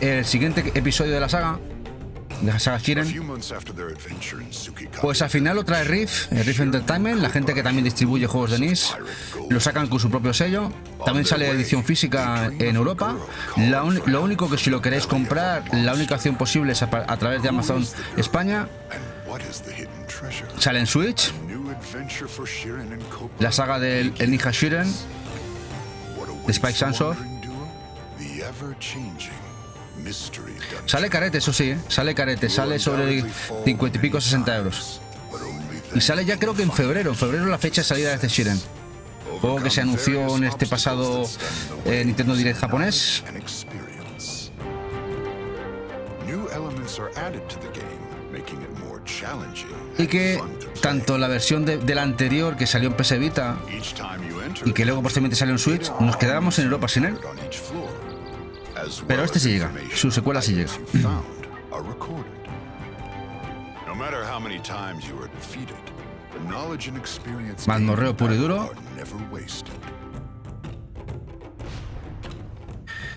el siguiente episodio de la saga, de la saga Shiren. Pues al final lo trae Riff Entertainment, la gente que también distribuye juegos de NIS. Lo sacan con su propio sello. También sale edición física en Europa. Lo único que si lo queréis comprar, la única opción posible es a través de Amazon España. Sale en Switch. La saga del Ninja Shiren de Spike Chunsoft. Sale carete, eso sí, sale carete, sale sobre 50 y pico, 60 euros. Y sale ya creo que en febrero la fecha de salida de este Shiren. Juego que se anunció en este pasado Nintendo Direct japonés. Y que tanto la versión de la anterior que salió en PS Vita y que luego posteriormente salió en Switch, nos quedábamos en Europa sin él. Pero este sí llega, su secuela sí llega. Mazmorreo puro y duro.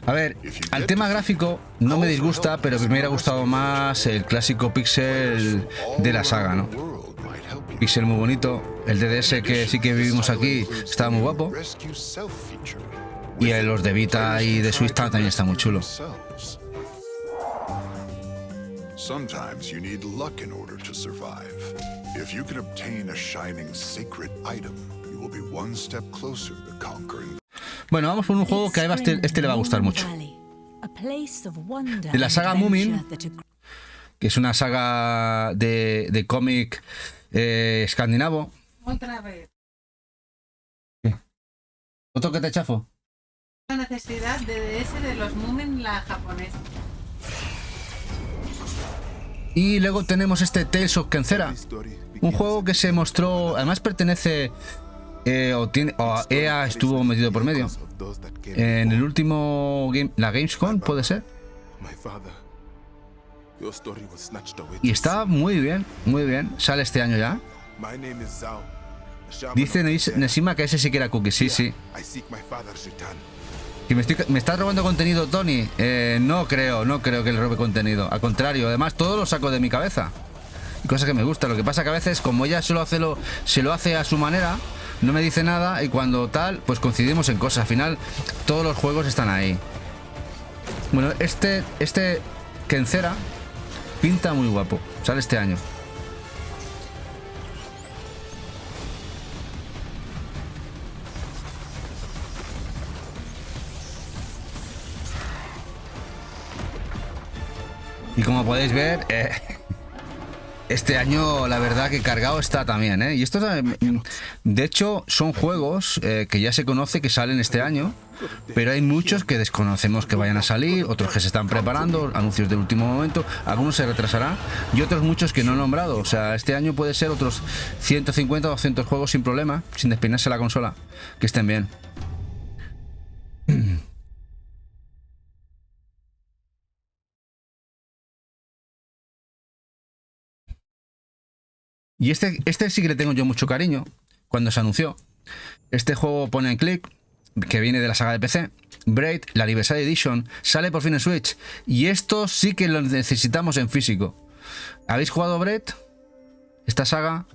A ver, al tema gráfico no me disgusta, pero me hubiera gustado más el clásico pixel de la saga, ¿no? Pixel muy bonito, el DDS que sí que vivimos aquí estaba muy guapo. Y los de Vita y de Switch también está muy chulo. Sometimes you need luck in order to survive. If you can obtain a shining sacred item, you will be one step closer to conquering. Bueno, vamos con un juego que a Eva este le va a gustar mucho. De la saga Moomin, que es una saga de cómic escandinavo. Otra vez. ¿Qué? ¿Otro que te chafo? La necesidad de DS de los Moomin, la japonesa. Y luego tenemos este Tales of Kenzera, un juego que se mostró, además pertenece o EA estuvo metido por medio en el último la Gamescom, puede ser, y está muy bien, sale este año ya. Dice Nesima que ese sí que era cookie, sí. ¿Que me estás robando contenido, Tony? No creo que le robe contenido. Al contrario, además todo lo saco de mi cabeza. Cosa que me gusta. Lo que pasa que a veces, como ella se lo hace a su manera, no me dice nada y cuando tal, pues coincidimos en cosas. Al final, todos los juegos están ahí. Bueno, este Kenzera pinta muy guapo. Sale este año. Y como podéis ver, este año la verdad que cargado está también, ¿eh? Y estos, de hecho, son juegos que ya se conoce que salen este año, pero hay muchos que desconocemos que vayan a salir, otros que se están preparando, anuncios del último momento, algunos se retrasarán y otros muchos que no he nombrado. O sea, este año puede ser otros 150 o 200 juegos sin problema, sin despeinarse la consola, que estén bien. Y este sí que le tengo yo mucho cariño. Cuando se anunció, este juego pone en clic, que viene de la saga de PC, Braid, la Anniversary Edition, sale por fin en Switch. Y esto sí que lo necesitamos en físico. ¿Habéis jugado Braid? Esta saga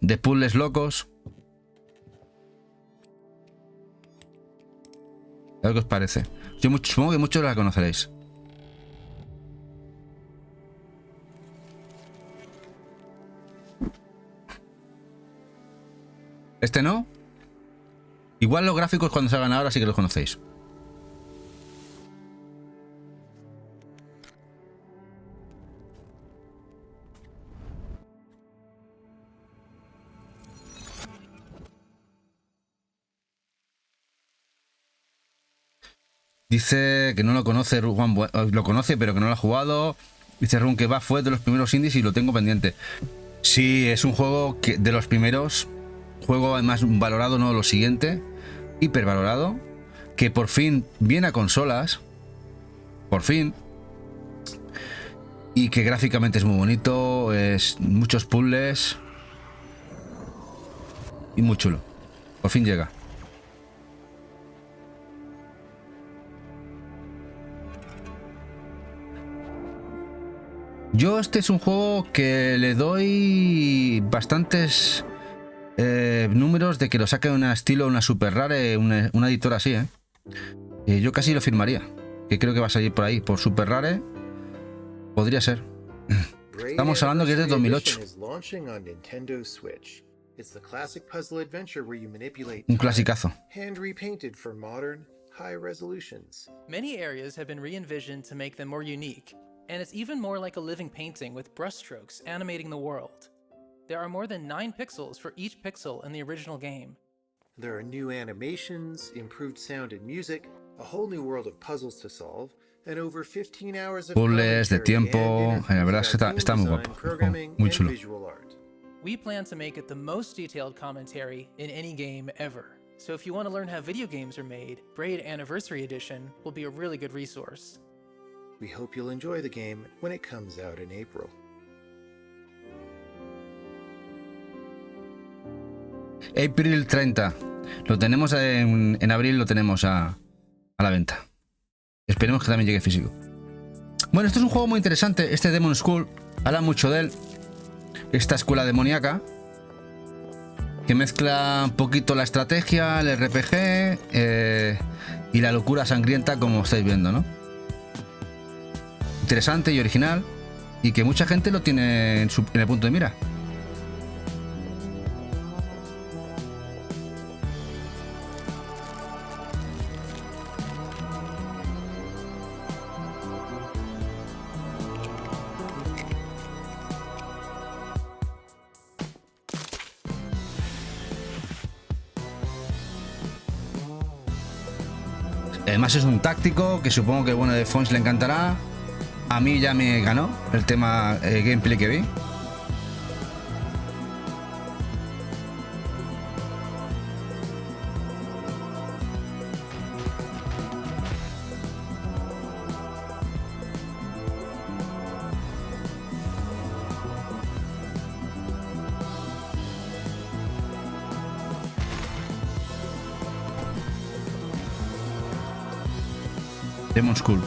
de puzzles locos. A ver qué os parece. Yo supongo que muchos la conoceréis. ¿Este no? Igual los gráficos cuando salgan ahora sí que los conocéis. Dice que no lo conoce, lo conoce pero que no lo ha jugado. Dice Run que fue de los primeros indies y lo tengo pendiente. Sí, es un juego que de los primeros. Juego además valorado, no lo siguiente, hipervalorado, que por fin viene a consolas, por fin, y que gráficamente es muy bonito, es muchos puzzles y muy chulo. Por fin llega. Yo este es un juego que le doy bastantes números de que lo saque una estilo, una Super Rare, una editora así, yo casi lo firmaría. Que creo que va a salir por ahí, por Super Rare. Podría ser. Estamos hablando que es de 2008. Un clasicazo. Many areas have been re-envisioned to make them more unique, and it's even more like a living painting with brushstrokes animating the world. There are more than 9 pixels for each pixel in the original game. There are new animations, improved sound and music, a whole new world of puzzles to solve, and over 15 hours of puzzles de tiempo. La verdad es que está muy guapo, muy chulo. We plan to make it the most detailed commentary in any game ever. So if you want to learn how video games are made, Braid Anniversary Edition will be a really good resource. We hope you'll enjoy the game when it comes out in April. April 30. Lo tenemos en abril, lo tenemos a la venta. Esperemos que también llegue físico. Bueno, esto es un juego muy interesante. Este Demon School, habla mucho de él. Esta escuela demoníaca que mezcla un poquito la estrategia, el RPG y la locura sangrienta, como estáis viendo, ¿no? Interesante y original, y que mucha gente lo tiene en el punto de mira. Además es un táctico que supongo que bueno de Fons le encantará. A mí ya me ganó el tema gameplay que vi. Demon School.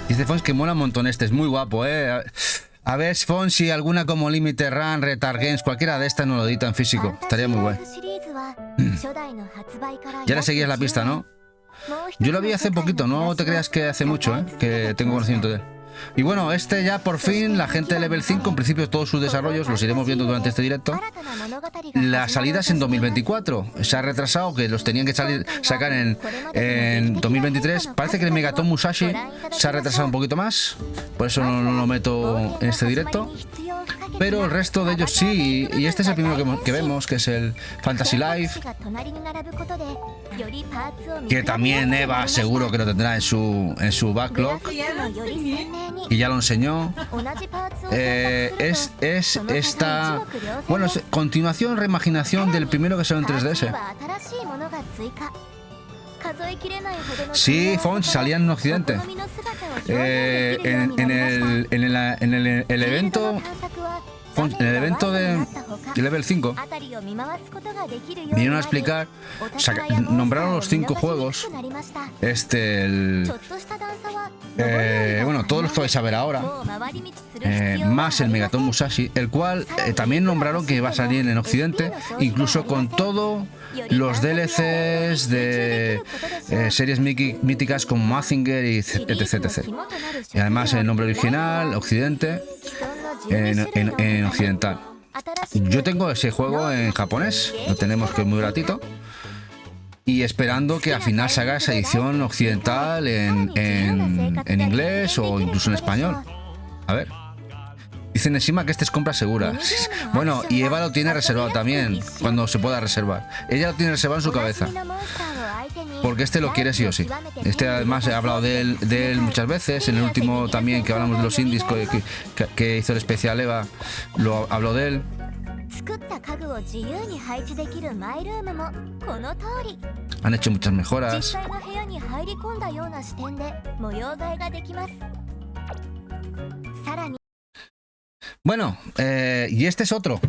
Dice Fons que mola un montón este, es muy guapo, A ver, Fons, si alguna como Limited Run, Retard Games, cualquiera de estas no lo edita en físico, estaría muy guay. Ya le seguías la pista, ¿no? Yo lo vi hace poquito, no te creas que hace mucho, que tengo conocimiento de él. Y bueno, este ya por fin, la gente de Level 5, en principio todos sus desarrollos los iremos viendo durante este directo. La salida es en 2024, se ha retrasado, que los tenían que sacar en 2023. Parece que el Megaton Musashi se ha retrasado un poquito más, por eso no lo meto en este directo. Pero el resto de ellos sí, y este es el primero que vemos, que es el Fantasy Life, que también Eva seguro que lo tendrá en su backlog, y ya lo enseñó. Es esta, bueno, es continuación, reimaginación del primero que salió en 3DS. Sí, Fons salía en Occidente. En el evento de Level 5 vinieron a explicar, nombraron los 5 juegos. Bueno, todos los que vais a ver ahora, más el Megaton Musashi, el cual también nombraron que va a salir en Occidente, incluso con todo los DLCs de series míticas como Mazinger y etc. Y además el nombre original, Occidente, en occidental. Yo tengo ese juego en japonés, lo tenemos, que es muy gratito, y esperando que al final se haga esa edición occidental en inglés o incluso en español. A ver. Dice Neshima que este es compra segura. Bueno, y Eva lo tiene reservado también, cuando se pueda reservar. Ella lo tiene reservado en su cabeza, porque este lo quiere sí o sí. Este además he hablado de él muchas veces. En el último también que hablamos de los indies que hizo el especial Eva, lo habló de él. Han hecho muchas mejoras. Bueno, y este es otro.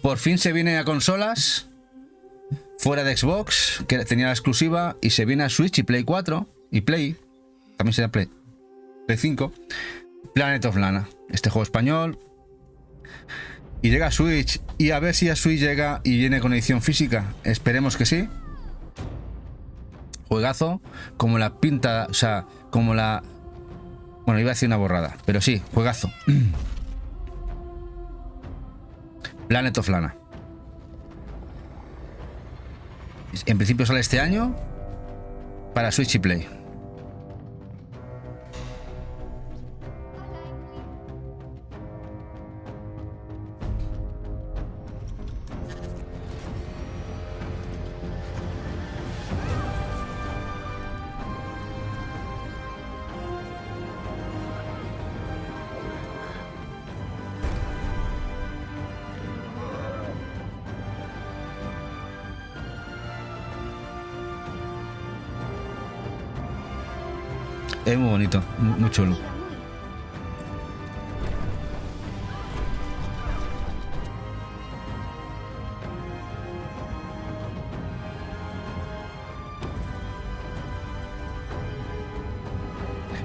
Por fin se viene a consolas. fuera de Xbox, que tenía la exclusiva, y se viene a Switch y Play 4 y Play, también será Play 5, Planet of Lana, este juego español, y llega a Switch, y a ver si a Switch llega y viene con edición física, esperemos que sí. Juegazo, como la pinta, o sea, como la... Bueno, iba a decir una borrada, pero sí, juegazo. Planet of Lana. En principio sale este año para Switch y Play. Es muy bonito, muy chulo.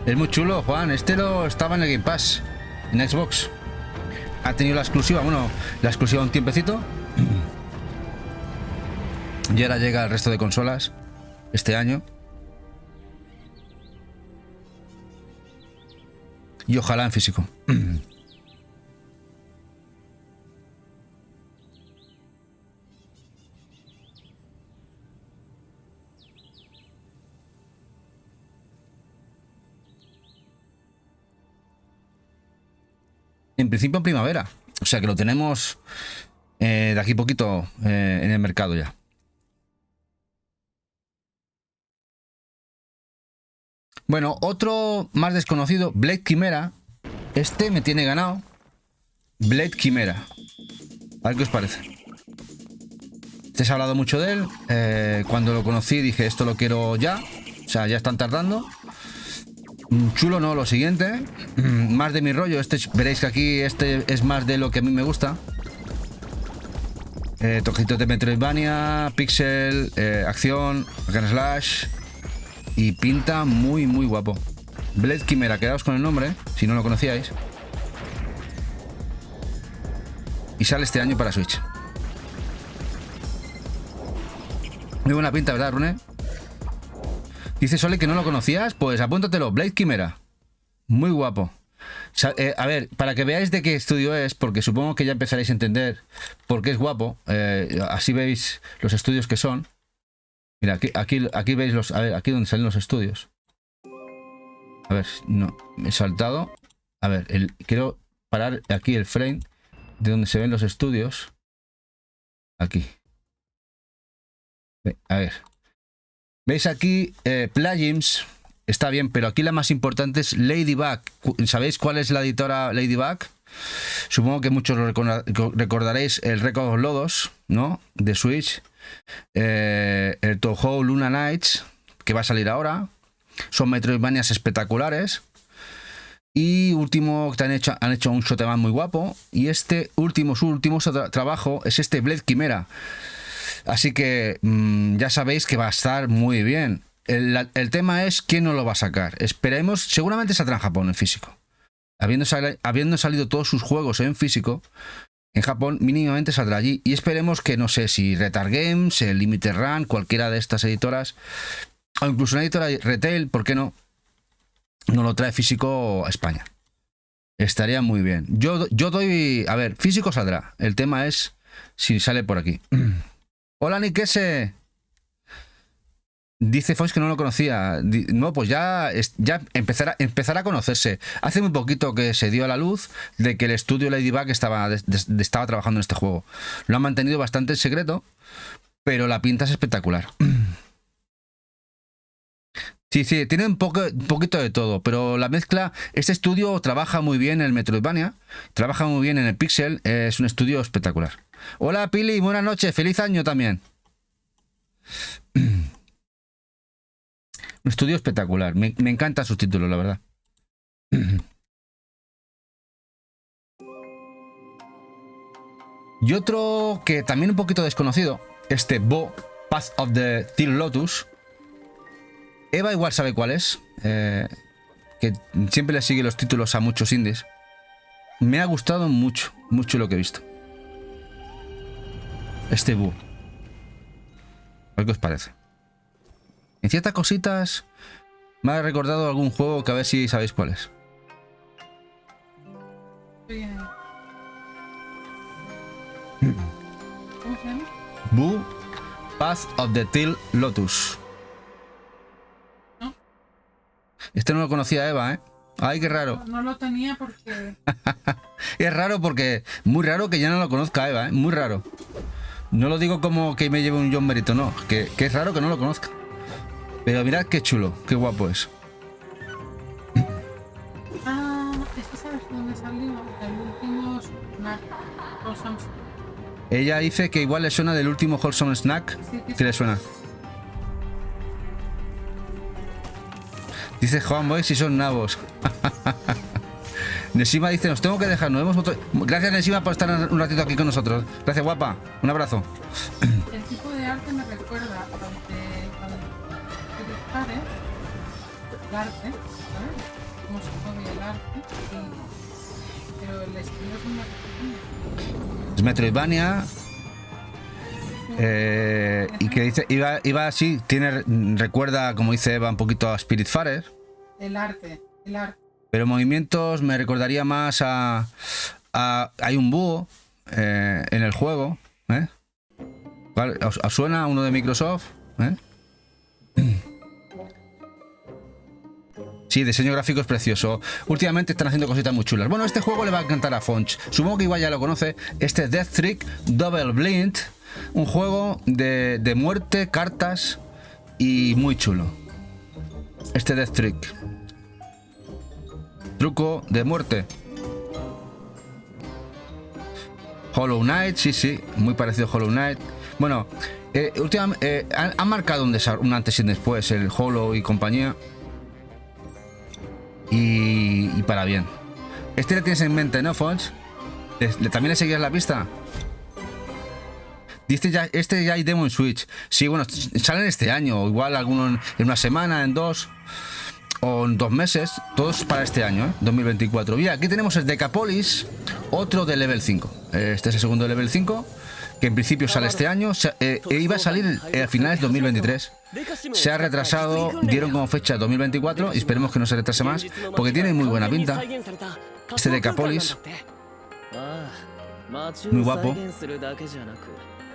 Es muy chulo, Juan. Este lo estaba en el Game Pass, en Xbox. Ha tenido la exclusiva, bueno, la exclusiva un tiempecito. Y ahora llega al resto de consolas este año. Y ojalá en físico. En principio en primavera. O sea que lo tenemos de aquí poquito en el mercado ya. Bueno, otro más desconocido, Blade Chimera. Este me tiene ganado. Blade Chimera. A ver qué os parece. Este se ha hablado mucho de él. Cuando lo conocí dije, esto lo quiero ya. O sea, ya están tardando. Chulo no, lo siguiente. Más de mi rollo. Este, veréis que aquí este es más de lo que a mí me gusta. Toquecitos de Metroidvania, pixel, acción, hack and slash. Y pinta muy muy guapo. Blade Chimera, quedaos con el nombre, si no lo conocíais. Y sale este año para Switch. Muy buena pinta, ¿verdad, Rune? Dice Sole que no lo conocías, pues apúntatelo, Blade Chimera. Muy guapo. A ver, para que veáis de qué estudio es, porque supongo que ya empezaréis a entender por qué es guapo. Así veis los estudios que son. Mira, aquí veis los... A ver, aquí donde salen los estudios. A ver, no, me he saltado. A ver, quiero parar aquí el frame de donde se ven los estudios. Aquí. A ver. ¿Veis aquí? Plugins. Está bien, pero aquí la más importante es Ladybug. ¿Sabéis cuál es la editora Ladybug? Supongo que muchos lo recordaréis, el Record of Lodos, ¿no? De Switch. El Touhou Luna Nights, que va a salir ahora. Son Metroidvanias espectaculares. Y último, que han hecho un shotgun muy guapo. Y su último trabajo es este Blade Chimera. Así que ya sabéis que va a estar muy bien. El tema es quién no lo va a sacar. Esperemos, seguramente saldrá en Japón en físico. Habiendo salido todos sus juegos en físico, en Japón mínimamente saldrá allí. Y esperemos que, no sé, si Retard Games, el Limited Run, cualquiera de estas editoras, o incluso una editora retail, ¿por qué no? No lo trae físico a España. Estaría muy bien. Yo doy... A ver, físico saldrá. El tema es si sale por aquí. Hola, Nikese. Dice Fox que no lo conocía. No, pues ya empezará a conocerse. Hace muy poquito que se dio a la luz de que el estudio Ladybug estaba trabajando en este juego. Lo han mantenido bastante en secreto, pero la pinta es espectacular. Sí, tiene un poquito de todo, pero la mezcla... Este estudio trabaja muy bien en el Metroidvania, trabaja muy bien en el Pixel, es un estudio espectacular. Hola, Pili, buenas noches, feliz año también. Un estudio espectacular, me encantan sus títulos, la verdad. Y otro que también un poquito desconocido, este Bo, Path of the Teal Lotus. Eva igual sabe cuál es, que siempre le sigue los títulos a muchos indies. Me ha gustado mucho, mucho lo que he visto. Este búho. A ver qué os parece. En ciertas cositas me ha recordado algún juego que a ver si sabéis cuál es. Bien. ¿Cómo se llama? Boo, Path of the Teal Lotus. ¿No? Este no lo conocía Eva, ¿eh? Ay, qué raro. No lo tenía porque... Es raro porque... Muy raro que ya no lo conozca Eva, ¿eh? Muy raro. No lo digo como que me lleve un John mérito, no. Que es raro que no lo conozca. Pero mirad qué chulo, qué guapo es. ¿Este sabes dónde salió? El último Snack. Wholesome. Ella dice que igual le suena del último Wholesome Snack. Sí, ¿Qué le suena? Dice Juan Boy si son nabos. Nesima dice, nos tengo que dejar, nos vemos otro... Gracias Nesima por estar un ratito aquí con nosotros. Gracias guapa, un abrazo. El tipo de arte me recuerda al de Pare, el arte, ¿sabes? Cómo se mueve el arte, pero el estilo es muy pequeño. Es Metroidvania. Y que dice, iba así, recuerda, como dice Eva, un poquito a Spiritfarer. El arte. Pero movimientos me recordaría más a hay un búho en el juego, ¿eh? ¿Vale? ¿Os suena uno de Microsoft? ¿Eh? Sí, diseño gráfico es precioso. Últimamente están haciendo cositas muy chulas. Bueno, este juego le va a encantar a Fonch. Supongo que igual ya lo conoce. Este Death Trick Double Blind. Un juego de muerte, cartas y muy chulo. Este Death Trick. Truco de muerte. Hollow Knight, sí, muy parecido a Hollow Knight. Bueno, últimamente han marcado un antes y un después el Hollow y compañía. Y para bien. Este le tienes en mente, ¿no, Fonch? ¿También le seguías la pista? Dice ya, este ya hay demo en Switch. Sí, bueno, salen este año. O igual alguno en una semana, en 2 o en 2 meses. Todos para este año, 2024. Mira, aquí tenemos el Decapolis, otro de Level 5. Este es el segundo de Level 5, que en principio sale este año. Iba a salir a finales de 2023. Se ha retrasado, dieron como fecha 2024 y esperemos que no se retrase más, porque tiene muy buena pinta. Este Decapolis, muy guapo.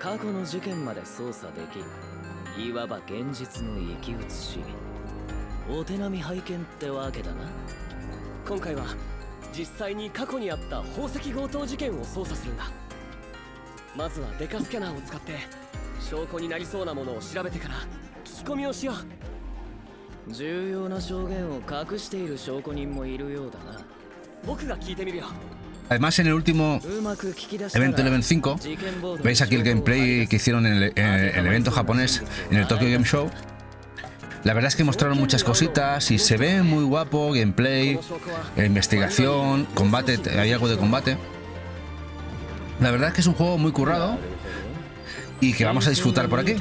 過去の事件まで操作できる。いわば現実の生き写し。お手並み拝見ってわけだな。今回は実際に過去にあった宝石強盗事件を捜査するんだ。まずはデカスキャナーを使って証拠になりそうなものを調べてから聞き込みをしよう。重要な証言を隠している証拠人もいるようだな。僕が聞いてみるよ。 Además, en el último evento Level 5, veis aquí el gameplay que hicieron en el evento japonés, en el Tokyo Game Show. La verdad es que mostraron muchas cositas y se ve muy guapo, gameplay, investigación, combate, hay algo de combate. La verdad es que es un juego muy currado y que vamos a disfrutar por aquí.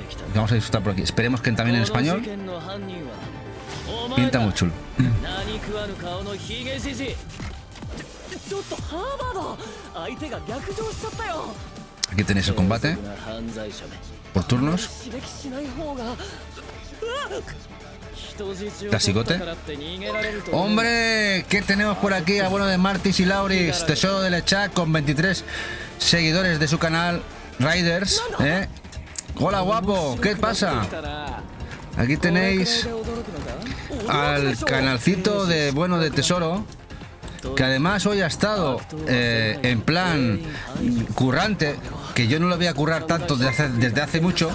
Esperemos que también en español. Pinta muy chulo. Aquí tenéis el combate por turnos. Clasicote. ¡Hombre! ¿Qué tenemos por aquí? Bueno de Martis y Lauris, Tesoro del Chat con 23 seguidores de su canal Riders, ¿eh? Hola guapo, ¿qué pasa? Aquí tenéis al canalcito de Tesoro, que además hoy ha estado en plan currante, que yo no lo voy a currar tanto desde hace mucho.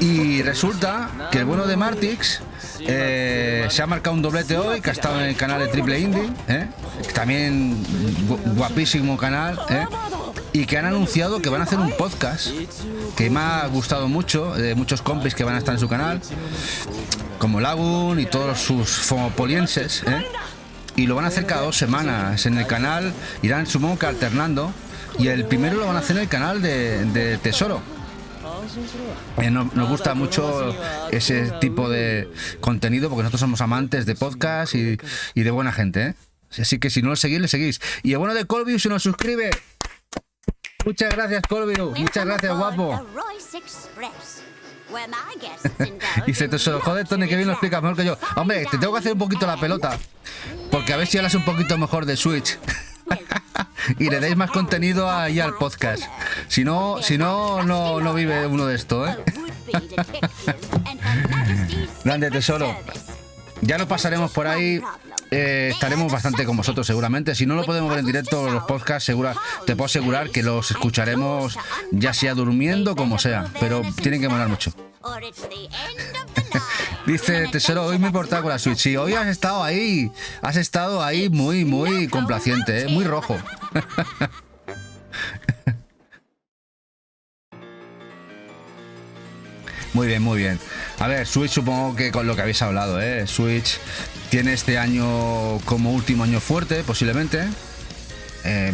Y resulta que el bueno de Martix se ha marcado un doblete hoy, que ha estado en el canal de Triple Indie, también guapísimo canal, y que han anunciado que van a hacer un podcast que me ha gustado mucho, de muchos compis que van a estar en su canal, como Lagun y todos sus fomopolienses, y lo van a hacer cada 2 semanas en el canal, irán supongo que alternando, y el primero lo van a hacer en el canal de Tesoro. Nos gusta mucho ese tipo de contenido porque nosotros somos amantes de podcast y de buena gente, ¿eh? Así que si no lo seguís, le seguís. Y el bueno de Colby se nos suscribe. Muchas gracias, Colby. Muchas gracias, guapo. Dice Tesoro, joder, Tony, que bien lo explicas mejor que yo. Hombre, te tengo que hacer un poquito la pelota. Porque a ver si hablas un poquito mejor de Switch. Y le dais más contenido ahí al podcast. Si no, no vive uno de esto, ¿eh? Grande, Tesoro. Ya nos pasaremos por ahí. Estaremos bastante con vosotros seguramente. Si no lo podemos ver en directo los podcasts, te puedo asegurar que los escucharemos ya sea durmiendo como sea, pero tienen que molar mucho. Dice Tesoro, hoy me he portado con la Switch. Sí, hoy has estado ahí muy complaciente, muy rojo. Muy bien, muy bien. A ver, Switch supongo que con lo que habéis hablado, Switch tiene este año como último año fuerte, posiblemente.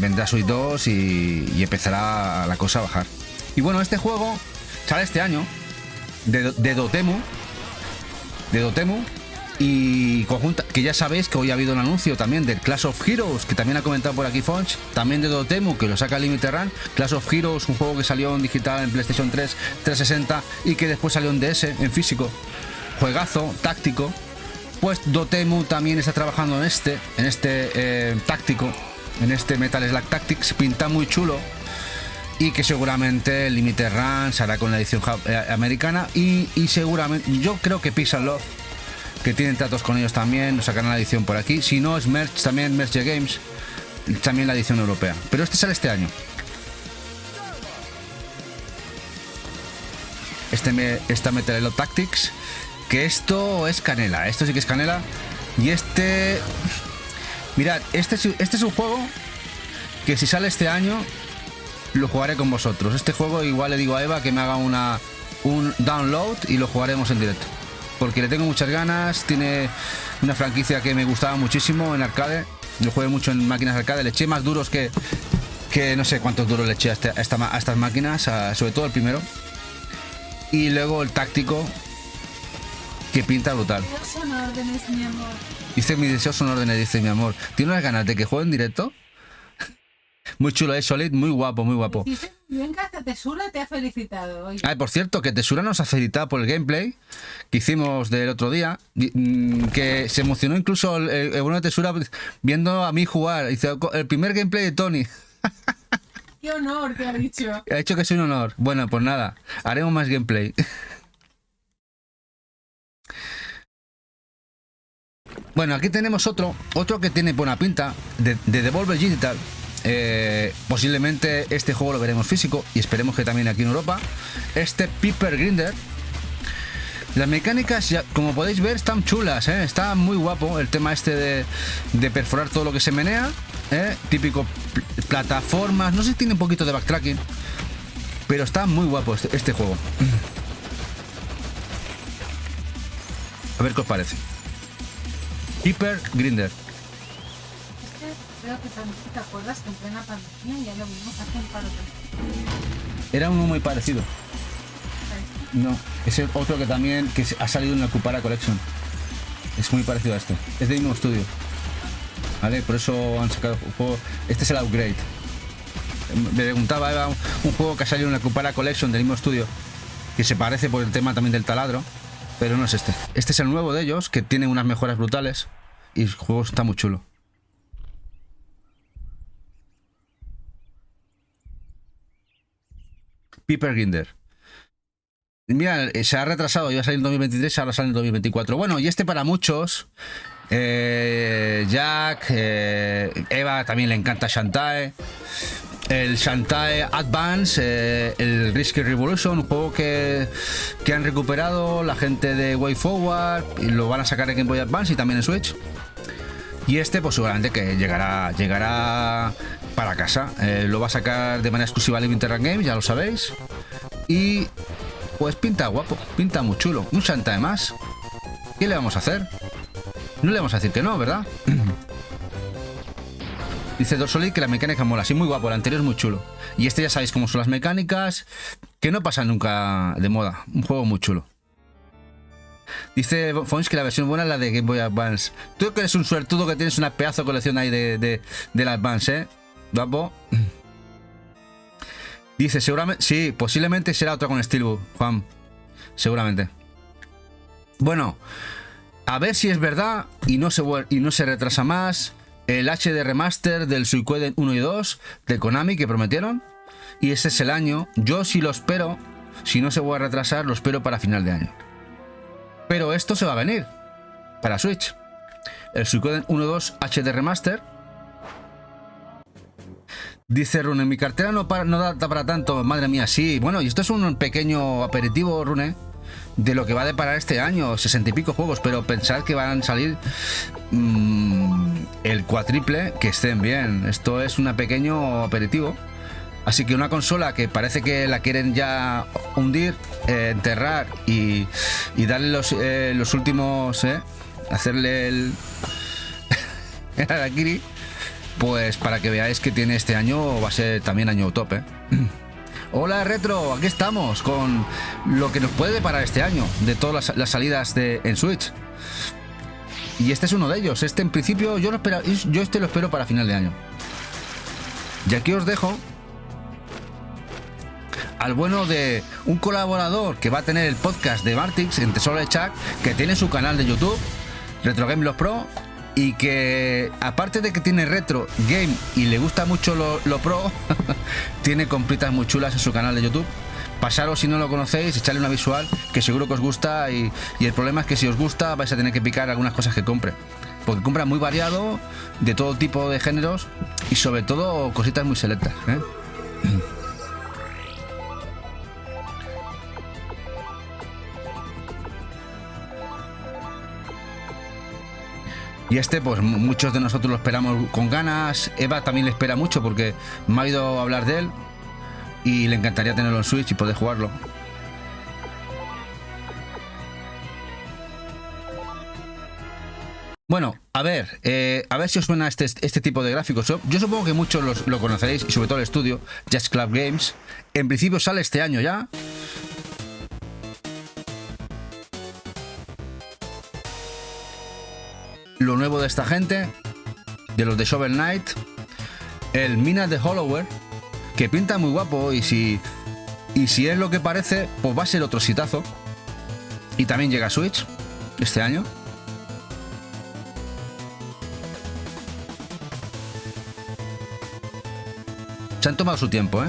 Vendrá Switch 2 y empezará la cosa a bajar. Y bueno, este juego sale este año de Dotemu. Y conjunta, que ya sabéis que hoy ha habido un anuncio también del Clash of Heroes, que también ha comentado por aquí Fonch, también de Dotemu, que lo saca Limited Run. Clash of Heroes, un juego que salió en digital en PlayStation 3, 360 y que después salió en DS, en físico. Juegazo, táctico. Pues Dotemu también está trabajando en este táctico, en este Metal Slug Tactics, pinta muy chulo. Y que seguramente el Limited Run se hará con la edición americana y seguramente, yo creo que Peace and Love, que tienen tratos con ellos también, nos sacarán la edición por aquí. Si no es Merch, también Merch Games, también la edición europea. Pero este sale este año. Esta Metal Slug Tactics, que esto es canela, esto sí que es canela. Y mirad, este es un juego que si sale este año lo jugaré con vosotros. Este juego igual le digo a Eva que me haga un download y lo jugaremos en directo, porque le tengo muchas ganas. Tiene una franquicia que me gustaba muchísimo en arcade. Lo jugué mucho en máquinas arcade. Le eché más duros que no sé cuántos duros le eché a estas máquinas, sobre todo el primero. Y luego el táctico, que pinta brutal. Son órdenes, mi amor. Dice, mis deseos son órdenes, dice mi amor. ¿Tiene unas ganas de que juegue en directo? Muy chulo, Solid, muy guapo, muy guapo. Dice bien que hasta Tesura te ha felicitado hoy. Por cierto, que Tesura nos ha felicitado por el gameplay que hicimos del otro día, que se emocionó incluso el bueno de Tesura viendo a mí jugar. Dice, el primer gameplay de Tony. Qué honor, te ha dicho. Ha dicho que es un honor. Bueno, pues nada, haremos más gameplay. Bueno, aquí tenemos otro que tiene buena pinta, de Devolver Digital. Posiblemente este juego lo veremos físico y esperemos que también aquí en Europa. Este Piper Grinder. Las mecánicas, ya, como podéis ver, están chulas, está muy guapo el tema este de perforar todo lo que se menea, típico plataformas. No sé si tiene un poquito de backtracking, pero está muy guapo este juego. A ver qué os parece. Piper Grinder. Creo que también te acuerdas que en plena pandemia ya lo vimos hace un par de años. Era uno muy parecido. No, es el otro que también ha salido en la Cupara Collection. Es muy parecido a este. Es del mismo estudio. ¿Vale? Por eso han sacado un juego. Este es el upgrade. Me preguntaba Eva un juego que ha salido en la Cupara Collection del mismo estudio, que se parece por el tema también del taladro, pero no es este. Este es el nuevo de ellos, que tiene unas mejoras brutales y el juego está muy chulo. Piper Grinder. Mira, se ha retrasado, iba a salir en 2023, ahora sale en 2024. Bueno, y este para muchos, Jack, Eva también le encanta Shantae. El Shantae Advance, el Risky Revolution, un juego que han recuperado la gente de Way Forward y lo van a sacar en Game Boy Advance y también en Switch. Y este pues seguramente que llegará para casa. Lo va a sacar de manera exclusiva Limited Run Games, ya lo sabéis. Y pues pinta guapo, pinta muy chulo. Un Shantae más. ¿Qué le vamos a hacer? No le vamos a decir que no, ¿verdad? Dice Dorsolid que la mecánica mola. Sí, muy guapo, el anterior es muy chulo. Y este ya sabéis cómo son las mecánicas. que no pasa nunca de moda. Un juego muy chulo. Dice Fons que la versión buena es la de Game Boy Advance. Tú que eres un suertudo que tienes una pedazo de colección ahí de la Advance, ¿eh? Guapo. Dice, seguramente... Sí, posiblemente será otra con Steelbook, Juan. Seguramente. Bueno, a ver si es verdad y no se retrasa más el HD Remaster del Suikoden 1 y 2 de Konami que prometieron. Y ese es el año. Yo sí lo espero. Si no se va a retrasar, lo espero para final de año. Pero esto se va a venir para Switch. El Suikoden 1.2 HD Remaster. Dice Rune, mi cartera no da para tanto. Madre mía, sí. Bueno, y esto es un pequeño aperitivo, Rune, de lo que va a deparar este año. 60 y pico juegos, pero pensad que van a salir el cuatriple que estén bien. Esto es un pequeño aperitivo. Así que una consola que parece que la quieren ya hundir, enterrar y darle los últimos, hacerle el harakiri, pues para que veáis que tiene este año, va a ser también año top, Hola Retro, aquí estamos con lo que nos puede deparar este año, de todas las salidas en Switch. Y este es uno de ellos. Este en principio yo lo espero para final de año. Y aquí os dejo al bueno de un colaborador que va a tener el podcast de Martix en Tesoro de Chuck, que tiene su canal de YouTube, Retro Game Los Pro, y que aparte de que tiene Retro Game y le gusta mucho lo pro, tiene compritas muy chulas en su canal de YouTube. Pasaros si no lo conocéis, echarle una visual que seguro que os gusta, y el problema es que si os gusta vais a tener que picar algunas cosas que compre, porque compra muy variado, de todo tipo de géneros y sobre todo cositas muy selectas, Y pues muchos de nosotros lo esperamos con ganas. Eva también le espera mucho porque me ha oído hablar de él y le encantaría tenerlo en Switch y poder jugarlo. Bueno, a ver si os suena este tipo de gráficos. Yo supongo que muchos lo conoceréis, y sobre todo el estudio Jazz Club Games. En principio sale este año ya. Lo nuevo de esta gente, de los de Shovel Knight, el Mina de Hollower, que pinta muy guapo, y si es lo que parece, pues va a ser otro sitazo. Y también llega a Switch este año. Se han tomado su tiempo,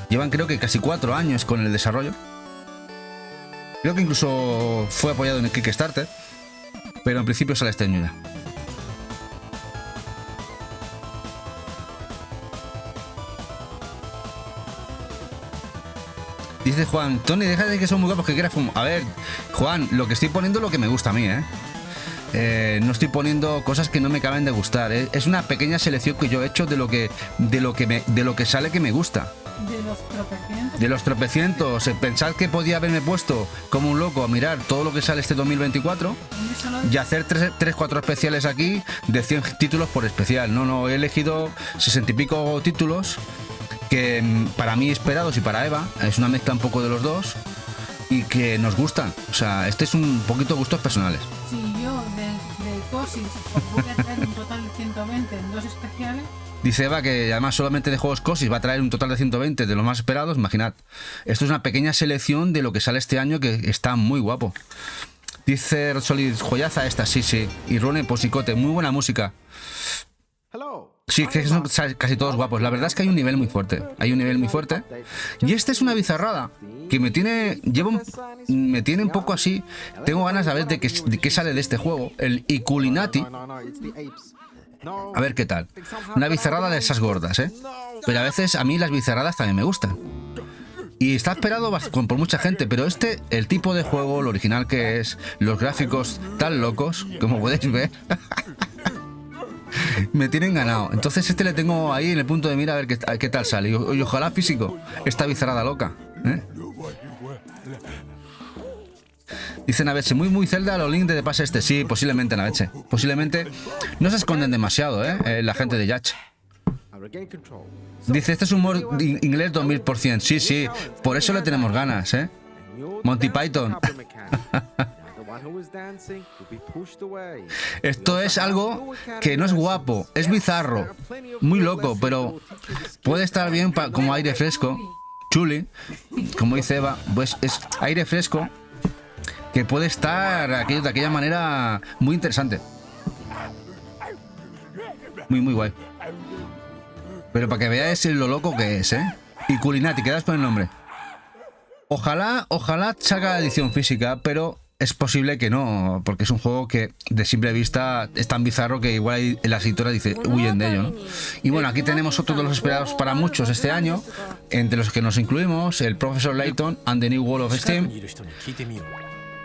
Llevan creo que casi 4 años con el desarrollo. Creo que incluso fue apoyado en el Kickstarter. Pero en principio sale este año ya. Dice Juan, Tony, deja de que son muy guapos que quieras fumar. A ver, Juan, lo que estoy poniendo es lo que me gusta a mí, no estoy poniendo cosas que no me acaben de gustar, Es una pequeña selección que yo he hecho de lo que sale que me gusta. De los tropecientos. Pensad que podía haberme puesto como un loco a mirar todo lo que sale este 2024 y hacer 3-4 especiales aquí de 100 títulos por especial. No, he elegido 60 y pico títulos que para mí esperados, y para Eva es una mezcla un poco de los dos y que nos gustan. O sea, este es un poquito gustos personales. Sí, yo de Cosis voy a traer un total de 120 en 2 especiales. Dice Eva que además solamente de juegos Cosis va a traer un total de 120 de los más esperados. Imaginad, esto es una pequeña selección de lo que sale este año, que está muy guapo. Dice Solid, joyaza esta, sí. Y Rune Posicote, muy buena música. Sí, es que son casi todos guapos. La verdad es que hay un nivel muy fuerte. Y esta es una bizarrada que me tiene un poco así. Tengo ganas de ver de qué sale de este juego. El Iculinati. A ver qué tal. Una bizarrada de esas gordas, Pero a veces a mí las bizarradas también me gustan. Y está esperado por mucha gente, pero el tipo de juego, lo original que es, los gráficos tan locos, como podéis ver, me tienen ganado. Entonces le tengo ahí en el punto de mira a ver qué tal sale. Y ojalá físico, esta bizarrada loca, Dice Naveche, muy Zelda los links de pase este. Sí, posiblemente, Naveche. Posiblemente. No se esconden demasiado, la gente de Yatch. Dice, este es humor inglés 2000%. Sí, sí, por eso le tenemos ganas, ¿eh? Monty Python. Esto es algo que no es guapo, es bizarro, muy loco, pero puede estar bien como aire fresco. Chuli, como dice Eva, pues es aire fresco que puede estar de aquella manera muy interesante. Muy guay. Pero para que veáis lo loco que es, ¿eh? Y Culinati, quedas con el nombre. Ojalá salga la edición física, pero es posible que no, porque es un juego que de simple vista es tan bizarro que igual las editoras dicen, huyen de ello, ¿no? Y bueno, aquí tenemos otro de los esperados para muchos este año, entre los que nos incluimos, el Professor Layton and the New World of Steam,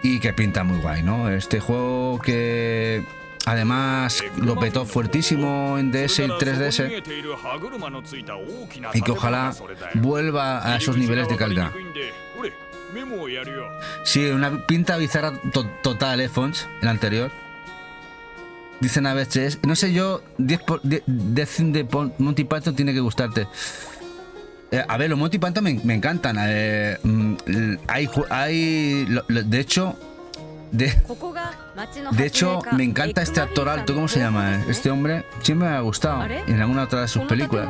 y que pinta muy guay, ¿no? Este juego que además lo petó fuertísimo en DS y 3DS, y que ojalá vuelva a esos niveles de calidad. Sí, una pinta bizarra total, Fons, el anterior. Dicen a veces, no sé yo, 10 de Monty Python tiene que gustarte. A ver, los Monty Python me encantan. De hecho, me encanta este actor alto, ¿cómo se llama? Este hombre siempre me ha gustado en alguna otra de sus películas.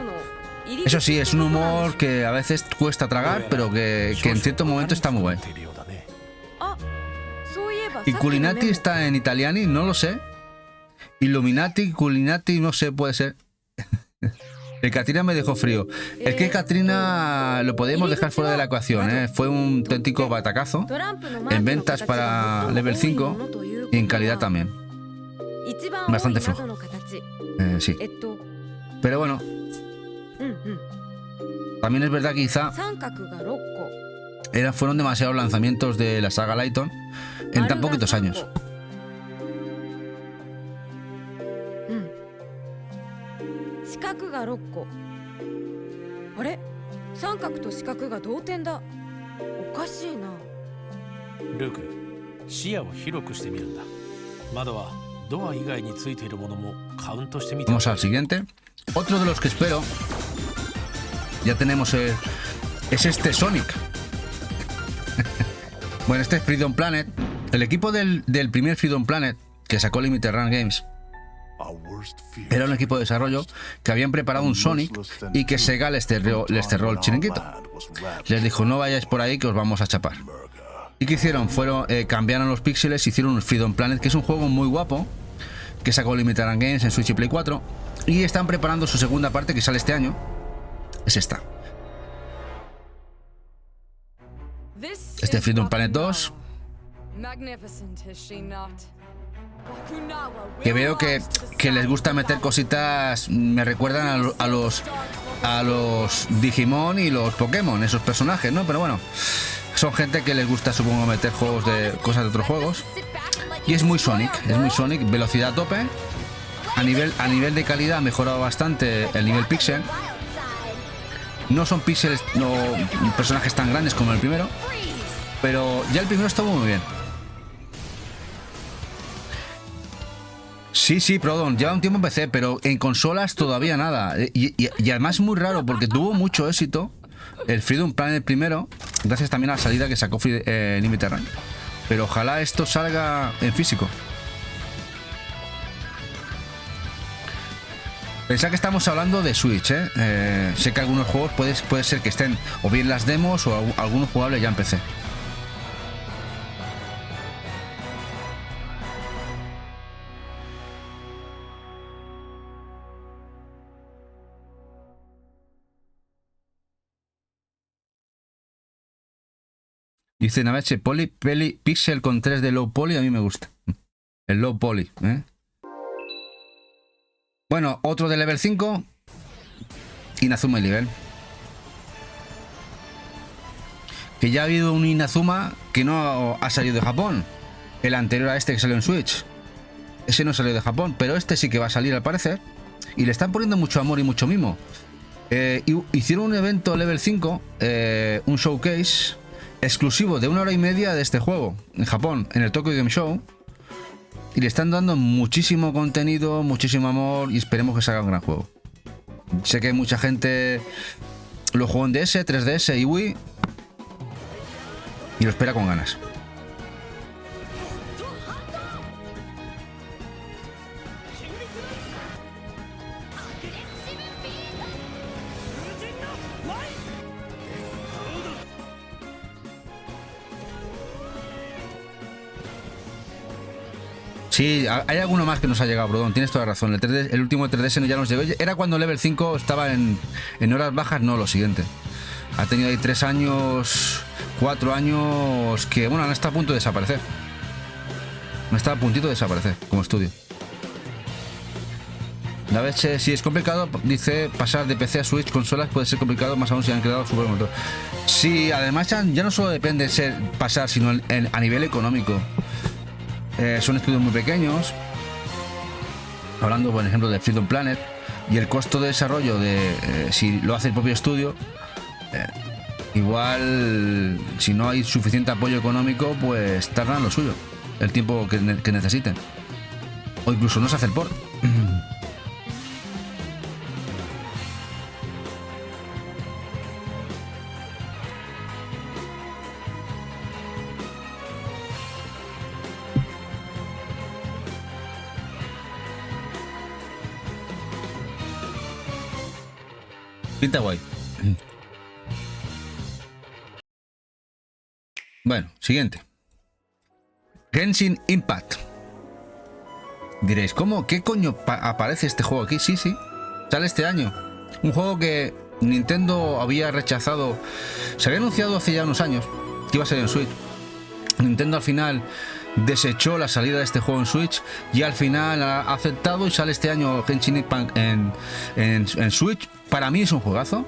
Eso sí, es un humor que a veces cuesta tragar, pero que en cierto momento está muy guay. Y Culinati está en Italiani, no lo sé. Illuminati, Culinati, no sé, puede ser. El Katrina me dejó frío. Es que Katrina lo podemos dejar fuera de la ecuación, ¿eh? Fue un auténtico batacazo en ventas para Level 5 y en calidad también. Bastante flojo. Sí. Pero bueno, también es verdad que quizá fueron demasiados lanzamientos de la saga Layton en tan poquitos años. Vamos al siguiente. Otro de los que espero, ya tenemos, es este Sonic. Bueno, este es Freedom Planet. El equipo del primer Freedom Planet que sacó Limited Run Games era un equipo de desarrollo que habían preparado un Sonic y que Sega les cerró el chiringuito. Les dijo, no vayáis por ahí que os vamos a chapar. ¿Y qué hicieron? Cambiaron los píxeles, hicieron un Freedom Planet, que es un juego muy guapo, que sacó Limited Run Games en Switch y Play 4, y están preparando su segunda parte que sale este año. Es esta. Este Freedom Planet 2, que veo que les gusta meter cositas, me recuerdan a los Digimon y los Pokémon, esos personajes, ¿no? Pero bueno, son gente que les gusta, supongo, meter juegos de cosas de otros juegos. Y es muy Sonic, velocidad a tope. A nivel de calidad ha mejorado bastante el nivel pixel. No son píxeles, no personajes tan grandes como el primero, pero ya el primero estuvo muy bien. Sí, perdón, lleva un tiempo en PC, pero en consolas todavía nada. Y además es muy raro porque tuvo mucho éxito el Freedom Planet primero, gracias también a la salida que sacó Limited Run. Pero ojalá esto salga en físico. Pensad que estamos hablando de Switch, ¿eh? Sé que algunos juegos puede ser que estén o bien las demos o algunos jugables ya en PC. Dice Navache, Pixel con 3 de low poly, a mí me gusta. El low poly, ¿eh? Bueno, otro de Level 5. Inazuma Eleven. Que ya ha habido un Inazuma que no ha salido de Japón. El anterior a este que salió en Switch. Ese no salió de Japón, pero este sí que va a salir al parecer. Y le están poniendo mucho amor y mucho mimo. Hicieron un evento Level 5, un showcase exclusivo de 1 hora y media de este juego en Japón, en el Tokyo Game Show, y le están dando muchísimo contenido, muchísimo amor, y esperemos que salga un gran juego. Sé que mucha gente lo jugó en DS, 3DS y Wii y lo espera con ganas. Sí, hay alguno más que nos ha llegado, Brodón, tienes toda la razón. El último de 3DS ya nos llegó. Era cuando Level 5 estaba en horas bajas, no, lo siguiente. Ha tenido ahí 3 años, 4 años que, bueno, han estado a punto de desaparecer. Han estado a puntito de desaparecer como estudio. A veces, si es complicado, dice, pasar de PC a Switch, consolas puede ser complicado, más aún si han creado supermotor. Sí, además ya no solo depende de pasar, sino a nivel económico. Son estudios muy pequeños, hablando por ejemplo de Freedom Planet, y el costo de desarrollo si lo hace el propio estudio, igual si no hay suficiente apoyo económico, pues tardan lo suyo, el tiempo que necesiten, o incluso no se hace el port. Pinta guay. Bueno, siguiente. Genshin Impact. Diréis, ¿cómo? ¿Qué coño aparece este juego aquí? Sí, sí. Sale este año. Un juego que Nintendo había rechazado. Se había anunciado hace ya unos años que iba a salir en Switch. Nintendo al final desechó la salida de este juego en Switch y al final ha aceptado y sale este año Genshin Impact en Switch. Para mí es un juegazo,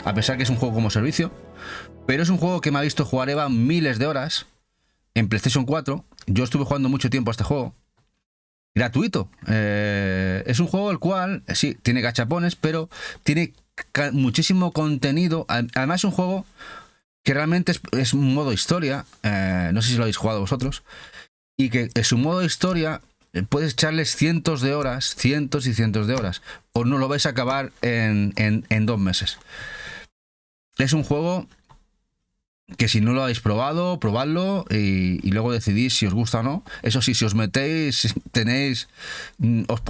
a pesar que es un juego como servicio, pero es un juego que me ha visto jugar Eva miles de horas en PlayStation 4. Yo estuve jugando mucho tiempo a este juego, gratuito. Es un juego el cual, sí, tiene gachapones, pero tiene muchísimo contenido. Además es un juego que realmente es un modo historia, no sé si lo habéis jugado vosotros, y que es un modo historia. Puedes echarles cientos y cientos de horas, o no lo vais a acabar en 2 meses. Es un juego que si no lo habéis probado, probadlo y luego decidís si os gusta o no. Eso sí, si os metéis,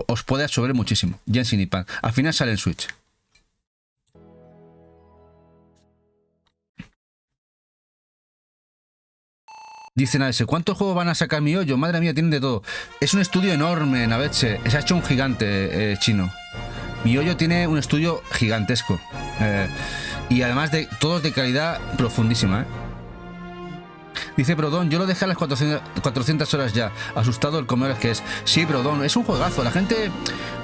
os puede absorber muchísimo. Genshin Impact. Al final sale en Switch. Dice Naveche, ¿cuántos juegos van a sacar MiHoYo? Madre mía, tienen de todo. Es un estudio enorme, Naveche. Se ha hecho un gigante chino. MiHoYo tiene un estudio gigantesco. Y además de todos de calidad profundísima. Dice Brodón, yo lo dejé a las 400 horas ya. Asustado el comedor que es. Sí, Brodón, es un juegazo.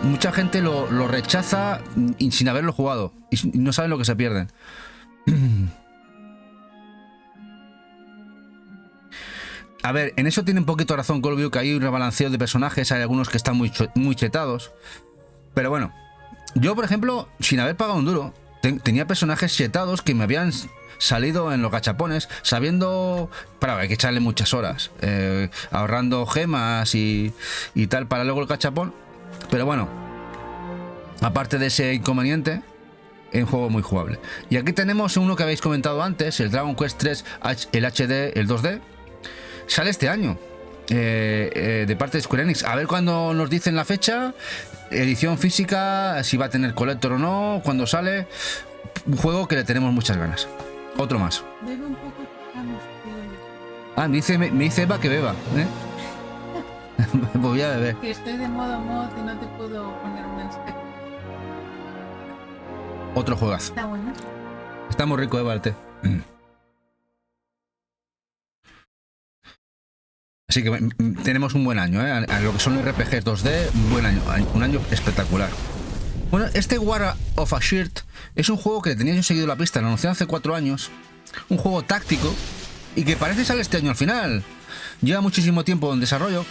Mucha gente lo rechaza sin haberlo jugado. Y no saben lo que se pierden. A ver, en eso tiene un poquito razón Colview, que hay un rebalanceo de personajes, hay algunos que están muy chetados. Pero bueno, yo por ejemplo, sin haber pagado un duro, tenía personajes chetados que me habían salido en los gachapones, sabiendo... Hay que echarle muchas horas, ahorrando gemas y tal para luego el gachapón. Pero bueno, aparte de ese inconveniente, es un juego muy jugable. Y aquí tenemos uno que habéis comentado antes, el Dragon Quest 3, el HD, el 2D. Sale este año, de parte de Square Enix. A ver cuándo nos dicen la fecha, edición física, si va a tener Collector o no, cuando sale. Un juego que le tenemos muchas ganas. Otro más. Bebe un poco. Me dice Eva que beba, ¿eh? Pues voy a beber. Que estoy de modo mod y no te puedo poner un mensaje. Otro juegazo. Está bueno. Está muy rico, Eva, el té. Así que tenemos un buen año, ¿eh? A lo que son RPGs 2D, un año espectacular. Bueno, este War of Ashirt es un juego que tenía yo seguido la pista, lo anunciaron hace 4 años. Un juego táctico y que parece sale este año al final. Lleva muchísimo tiempo en desarrollo.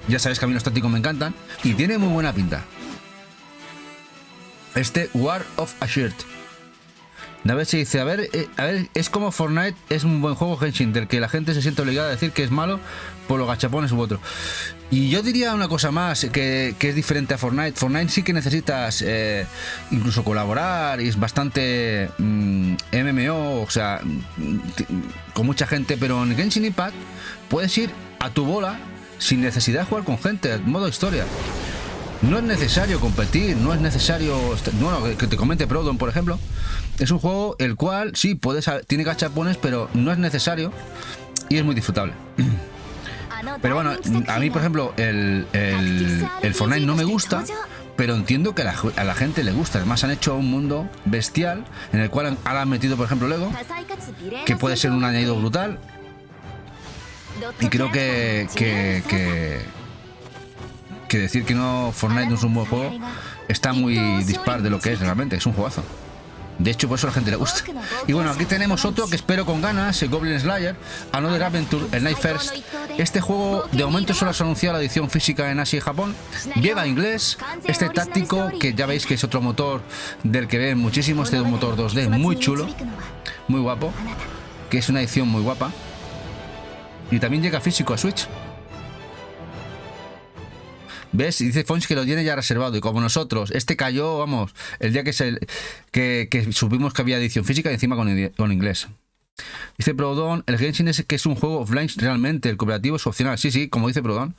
Ya sabéis que a mí los tácticos me encantan y tiene muy buena pinta. Este War of Ashirt. David se dice, a ver, es como Fortnite, es un buen juego Genshin, del que la gente se siente obligada a decir que es malo por los gachapones u otro. Y yo diría una cosa más que es diferente a Fortnite. Fortnite sí que necesitas incluso colaborar y es bastante MMO, o sea, con mucha gente, pero en Genshin Impact puedes ir a tu bola sin necesidad de jugar con gente, modo historia. No es necesario competir, no es necesario... Bueno, que te comente Proudhon, por ejemplo. Es un juego el cual sí, tiene gachapones, pero no es necesario y es muy disfrutable. Pero bueno, a mí, por ejemplo, el Fortnite no me gusta, pero entiendo que a la gente le gusta. Además, han hecho un mundo bestial en el cual ahora han metido, por ejemplo, Lego, que puede ser un añadido brutal. Y creo que decir que no, Fortnite no es un buen juego, está muy dispar de lo que es realmente. Es un juegazo. De hecho, por eso a la gente le gusta. Y bueno, aquí tenemos otro que espero con ganas, el Goblin Slayer, Another Adventure, el Night First. Este juego, de momento, solo se ha anunciado la edición física en Asia y Japón. Lleva inglés. Este táctico, que ya veis que es otro motor del que ven muchísimo. Este es un motor 2D muy chulo, muy guapo, que es una edición muy guapa. Y también llega físico a Switch. ¿Ves? Y dice Fons que lo tiene ya reservado. Y como nosotros, este cayó, vamos, el día que supimos que había edición física y encima con inglés. Dice Proudhon, el Genshin es que es un juego offline realmente, el cooperativo es opcional. Sí, como dice Proudhon.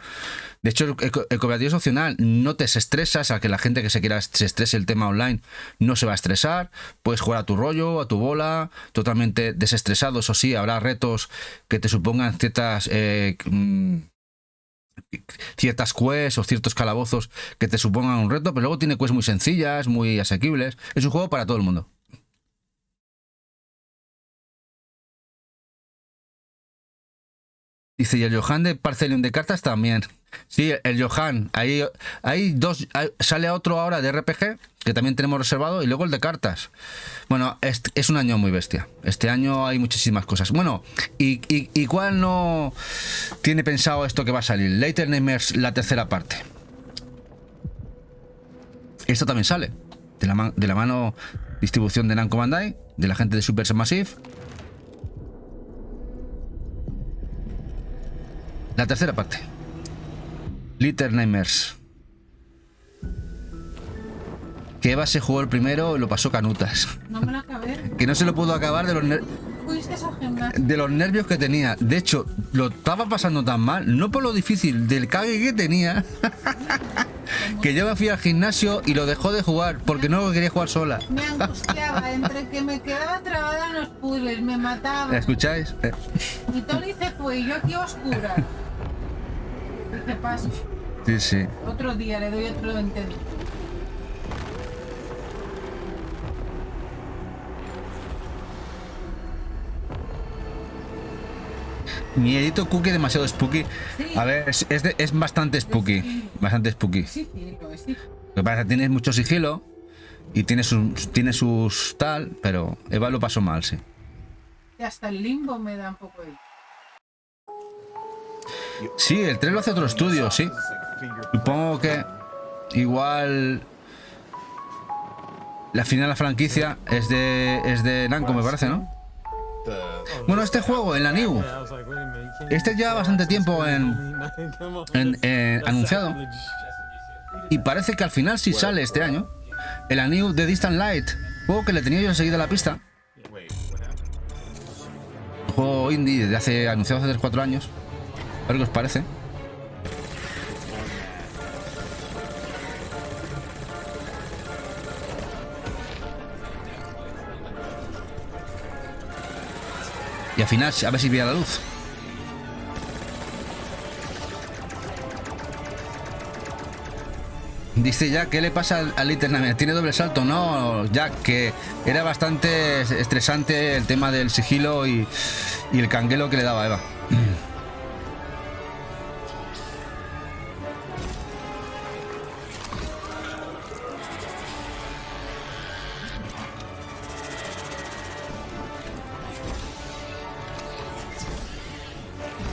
De hecho, el cooperativo es opcional, no te estresas, a que la gente que se estrese el tema online no se va a estresar. Puedes jugar a tu rollo, a tu bola, totalmente desestresado. Eso sí, habrá retos que te supongan ciertas quests o ciertos calabozos que te supongan un reto, pero luego tiene quests muy sencillas, muy asequibles. Es un juego para todo el mundo. Dice, y el Johan de Parcelion de cartas también. Sí, el Johan, hay dos, sale otro ahora de RPG que también tenemos reservado, y luego el de cartas. Bueno, es un año muy bestia. Este año hay muchísimas cosas. Bueno, ¿y cuál no tiene pensado esto que va a salir? Later Nightmares, la tercera parte. Esto también sale de la mano distribución de Namco Bandai, de la gente de Supermassive. La tercera parte. Little Nightmares. Que Eva se jugó el primero y lo pasó canutas. No me lo acabé. Que no se lo pudo acabar de los nervios que tenía. De hecho, lo estaba pasando tan mal, no por lo difícil, del cague que tenía, que yo me fui al gimnasio y lo dejó de jugar porque no quería jugar sola. Me angustiaba, entre que me quedaba trabada en los puzzles, me mataba. ¿Escucháis? Y Tony se fue y yo aquí a oscuras. ¿Qué pasa? Sí. Otro día le doy otro entero. Miedito Cookie, demasiado spooky. Sí. A ver, es bastante spooky. Sí. Bastante spooky. Sí, lo es. Sí. Lo que pasa es que tienes mucho sigilo y tiene sus tal, pero Eva lo pasó mal, sí. Y hasta el limbo me da un poco de... Sí, el 3 lo hace otro estudio, sí. Supongo que igual la final de la franquicia es de Namco, me parece, ¿no? Bueno, este juego, en la New, este lleva bastante tiempo anunciado y parece que al final sí sale este año. El A New de Distant Light, juego que le tenía yo enseguida la pista. Un juego indie anunciado hace 3-4 años. A ver qué os parece. Y al final, a ver si veía la luz. Dice Jack, ¿qué le pasa al Little Nightmares? ¿Tiene doble salto? No, Jack, que era bastante estresante el tema del sigilo y el canguelo que le daba a Eva.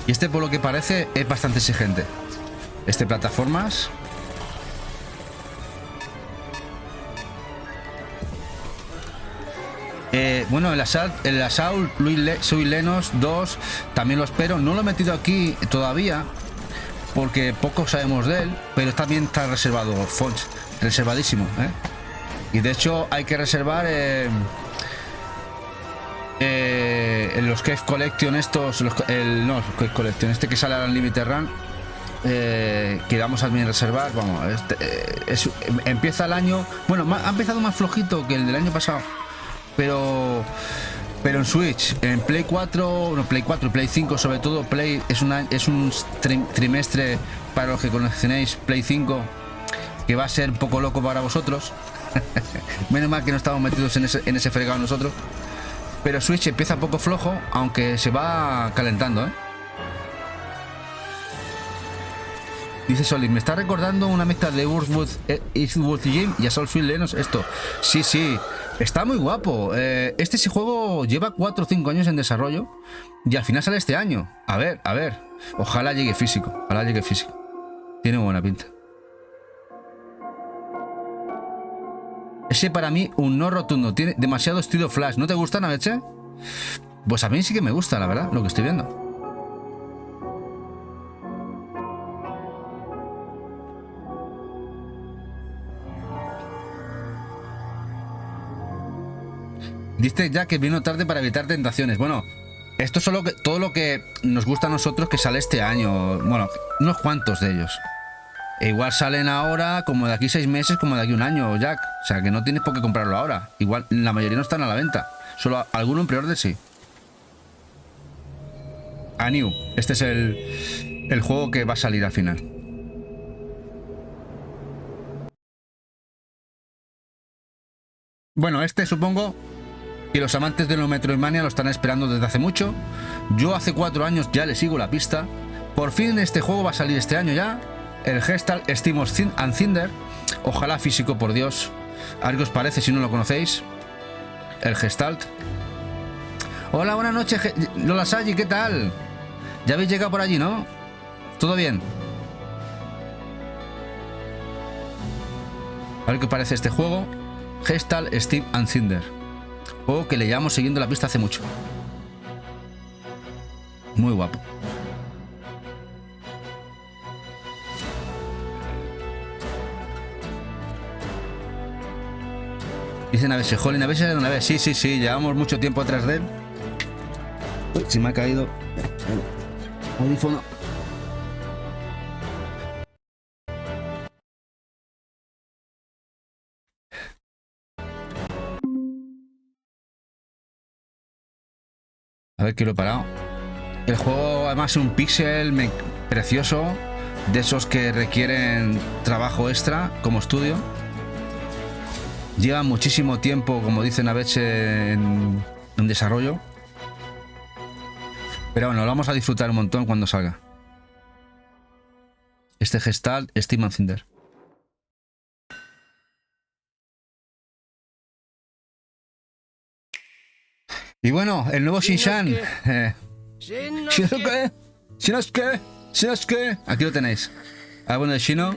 Y este, por lo que parece, es bastante exigente. Este plataformas. Bueno, el Assault Soy Lenos 2 también lo espero. No lo he metido aquí todavía porque poco sabemos de él, pero también está reservado, Fonts, reservadísimo, ¿eh? Y de hecho hay que reservar en los Cave Collection estos, no, Cave Collection, este que sale al Unlimited Run, que vamos a también reservar. Vamos, empieza el año, bueno, ha empezado más flojito que el del año pasado, pero en Switch, en Play 4, no, Play 4 y Play 5 sobre todo, Play es un trimestre para los que coleccionéis Play 5 que va a ser un poco loco para vosotros. Menos mal que no estamos metidos en ese fregado nosotros. Pero Switch empieza un poco flojo, aunque se va calentando, ¿eh? Dice Solid, me está recordando una mezcla de Earthwood Jim y Assault Field Lenos. Esto, sí, está muy guapo. Este juego lleva 4 o 5 años en desarrollo y al final sale este año. A ver, ojalá llegue físico, tiene buena pinta. Ese para mí un no rotundo, tiene demasiado estilo Flash. ¿No te gusta, Naveche? Pues a mí sí que me gusta, la verdad, lo que estoy viendo. Dice ya que vino tarde para evitar tentaciones. Bueno, esto es solo todo lo que nos gusta a nosotros que sale este año. Bueno, unos cuantos de ellos. E igual salen ahora, como de aquí 6 meses, como de aquí 1 año, Jack. O sea, que no tienes por qué comprarlo ahora. Igual la mayoría no están a la venta. Solo alguno en pre-order sí. A New. Este es el juego que va a salir al final. Bueno, este supongo que los amantes de los Metroidvania lo están esperando desde hace mucho. Yo hace 4 años ya le sigo la pista. Por fin este juego va a salir este año ya. El Gestalt Steam and Cinder. Ojalá físico, por Dios. A ver qué os parece si no lo conocéis. El Gestalt. Hola, buenas noches, Lola Saji, ¿qué tal? Ya habéis llegado por allí, ¿no? ¿Todo bien? A ver qué parece este juego. Gestalt Steam and Cinder. Juego que le llevamos siguiendo la pista hace mucho. Muy guapo. Dice Naves, Jolín, ¿habéis llegado una vez? Sí, llevamos mucho tiempo atrás de él. Uy, se me ha caído el audífono. A ver que lo he parado. El juego además es un pixel precioso, de esos que requieren trabajo extra como estudio. Lleva muchísimo tiempo, como dice Naveche, en desarrollo. Pero bueno, lo vamos a disfrutar un montón cuando salga. Este Gestalt Steam and Cinder. Y bueno, el nuevo Shinshan. Shinosuke. Aquí lo tenéis. Bueno, de Shino.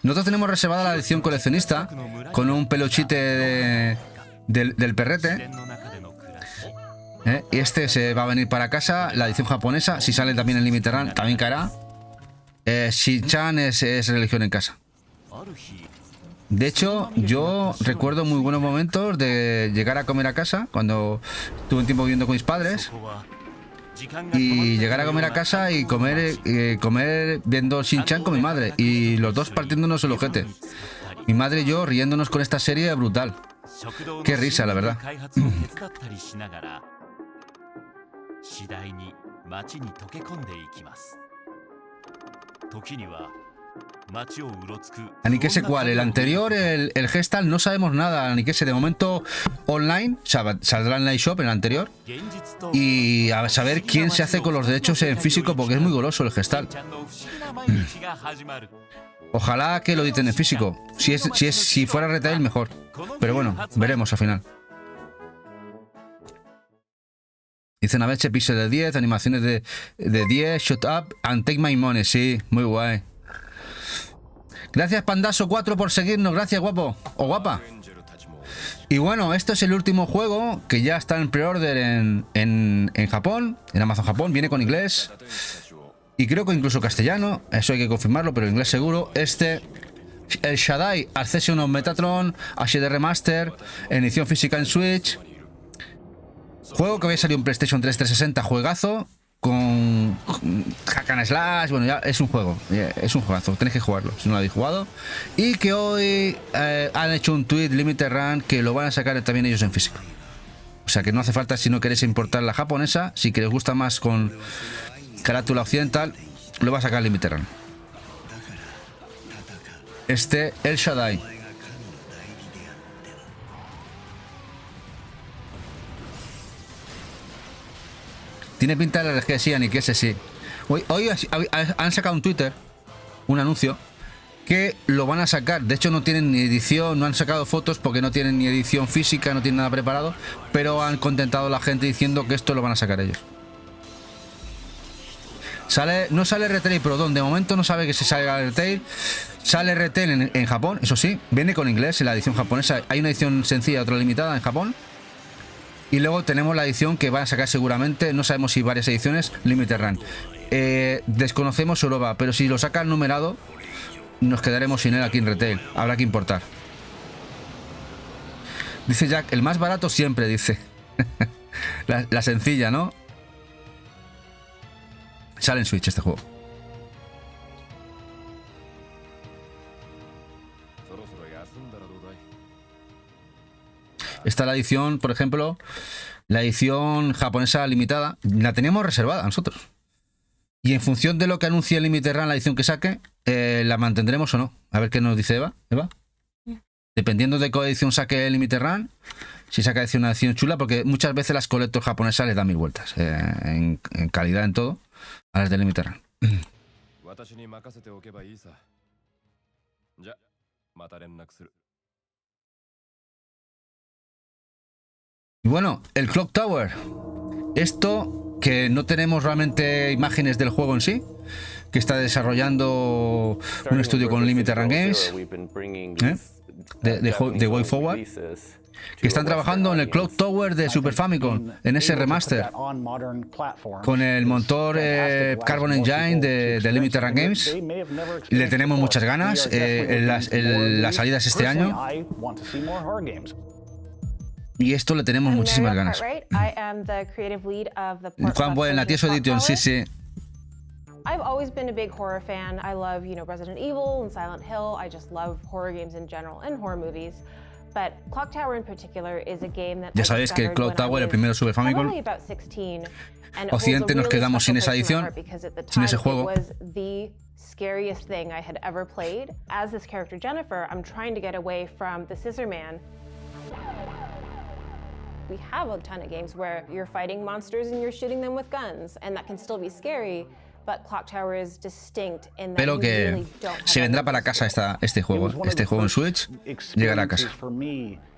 Nosotros tenemos reservada la edición coleccionista con un peluchite del perrete. Y este se va a venir para casa. La edición japonesa, si sale también en Limited Run, también caerá. Shinchan es religión en casa. De hecho, yo recuerdo muy buenos momentos de llegar a comer a casa cuando estuve un tiempo viviendo con mis padres. Y llegar a comer a casa y comer viendo Shin-Chan con mi madre. Y los dos partiéndonos el ojete. Mi madre y yo riéndonos con esta serie brutal. Qué risa, la verdad. Anikese, ¿cuál? El anterior, el Gestalt, no sabemos nada. Anikese, de momento online, saldrá en la eShop, en el anterior. Y a saber quién se hace con los derechos en físico, porque es muy goloso el Gestalt. Ojalá que lo editen en físico. Si fuera retail, mejor. Pero bueno, veremos al final. Dice Naveche, pixel de 10, animaciones de 10, shut up and take my money. Sí, muy guay. Gracias Pandaso 4 por seguirnos, gracias guapo o guapa. Y bueno, esto es el último juego que ya está en pre-order en Japón, en Amazon Japón, viene con inglés. y creo que incluso castellano, eso hay que confirmarlo, pero inglés seguro. El Shaddai Accession of Metatron HD Remaster, en edición física en Switch. Juego que había salido en PlayStation 3 360, juegazo, con hack and slash, bueno, ya es un juego, es un juegazo, tenéis que jugarlo si no lo habéis jugado. Y que hoy han hecho un tweet Limited Run que lo van a sacar también ellos en físico. O sea que no hace falta, si no queréis importar la japonesa, si que les gusta más con carátula occidental, lo va a sacar Limited Run. El Shaddai. Tiene pinta de RG, sí, Ani, que ese sí. Hoy han sacado un Twitter, un anuncio, que lo van a sacar. De hecho, no tienen ni edición, no han sacado fotos porque no tienen ni edición física, no tienen nada preparado, pero han contentado a la gente diciendo que esto lo van a sacar ellos. No sale Retail Pro, de momento no sabe que se salga Retail. Sale Retail en Japón, eso sí, viene con inglés en la edición japonesa. Hay una edición sencilla, otra limitada en Japón. Y luego tenemos la edición que van a sacar seguramente, no sabemos si varias ediciones, Limited Run. Desconocemos Europa, pero si lo sacan numerado, nos quedaremos sin él aquí en Retail. Habrá que importar. Dice Jack, el más barato siempre, dice. la sencilla, ¿no? Sale en Switch este juego. Está la edición, por ejemplo, la edición japonesa limitada, la teníamos reservada nosotros. Y en función de lo que anuncie el Limited Run, la edición que saque, la mantendremos o no. A ver qué nos dice Eva. Dependiendo de qué edición saque el Limited Run, si saca una edición chula, porque muchas veces las collectors japonesas les dan 1000 vueltas en calidad, en todo, a las de Limited Run. Y bueno, el Clock Tower. Esto que no tenemos realmente imágenes del juego en sí, que está desarrollando un estudio con Limited Run Games, de Way Forward, que están trabajando en el Clock Tower de Super Famicom, en ese remaster, con el motor Carbon Engine de Limited Run Games. Le tenemos muchas ganas. La salida es este año. Y esto le tenemos muchísimas ganas. Juan Buen, la Tieso Edition, sí, sí. I've always been a big horror fan. I love, Resident Evil and Silent Hill. I just love horror games in general and horror movies. But Clock Tower in particular is a game that ya sabéis que Clock Tower, el primero Super Famicom, Occidente nos quedamos sin esa edición, sin ese juego. Scariest thing I had ever played. As this character Jennifer, I'm trying to get away from the Scissor Man. We have a ton of games where you're fighting monsters and you're shooting them with guns, and that can still be scary, but Clock Tower is distinct in that pero que se vendrá para casa este juego en Switch, llegará a casa.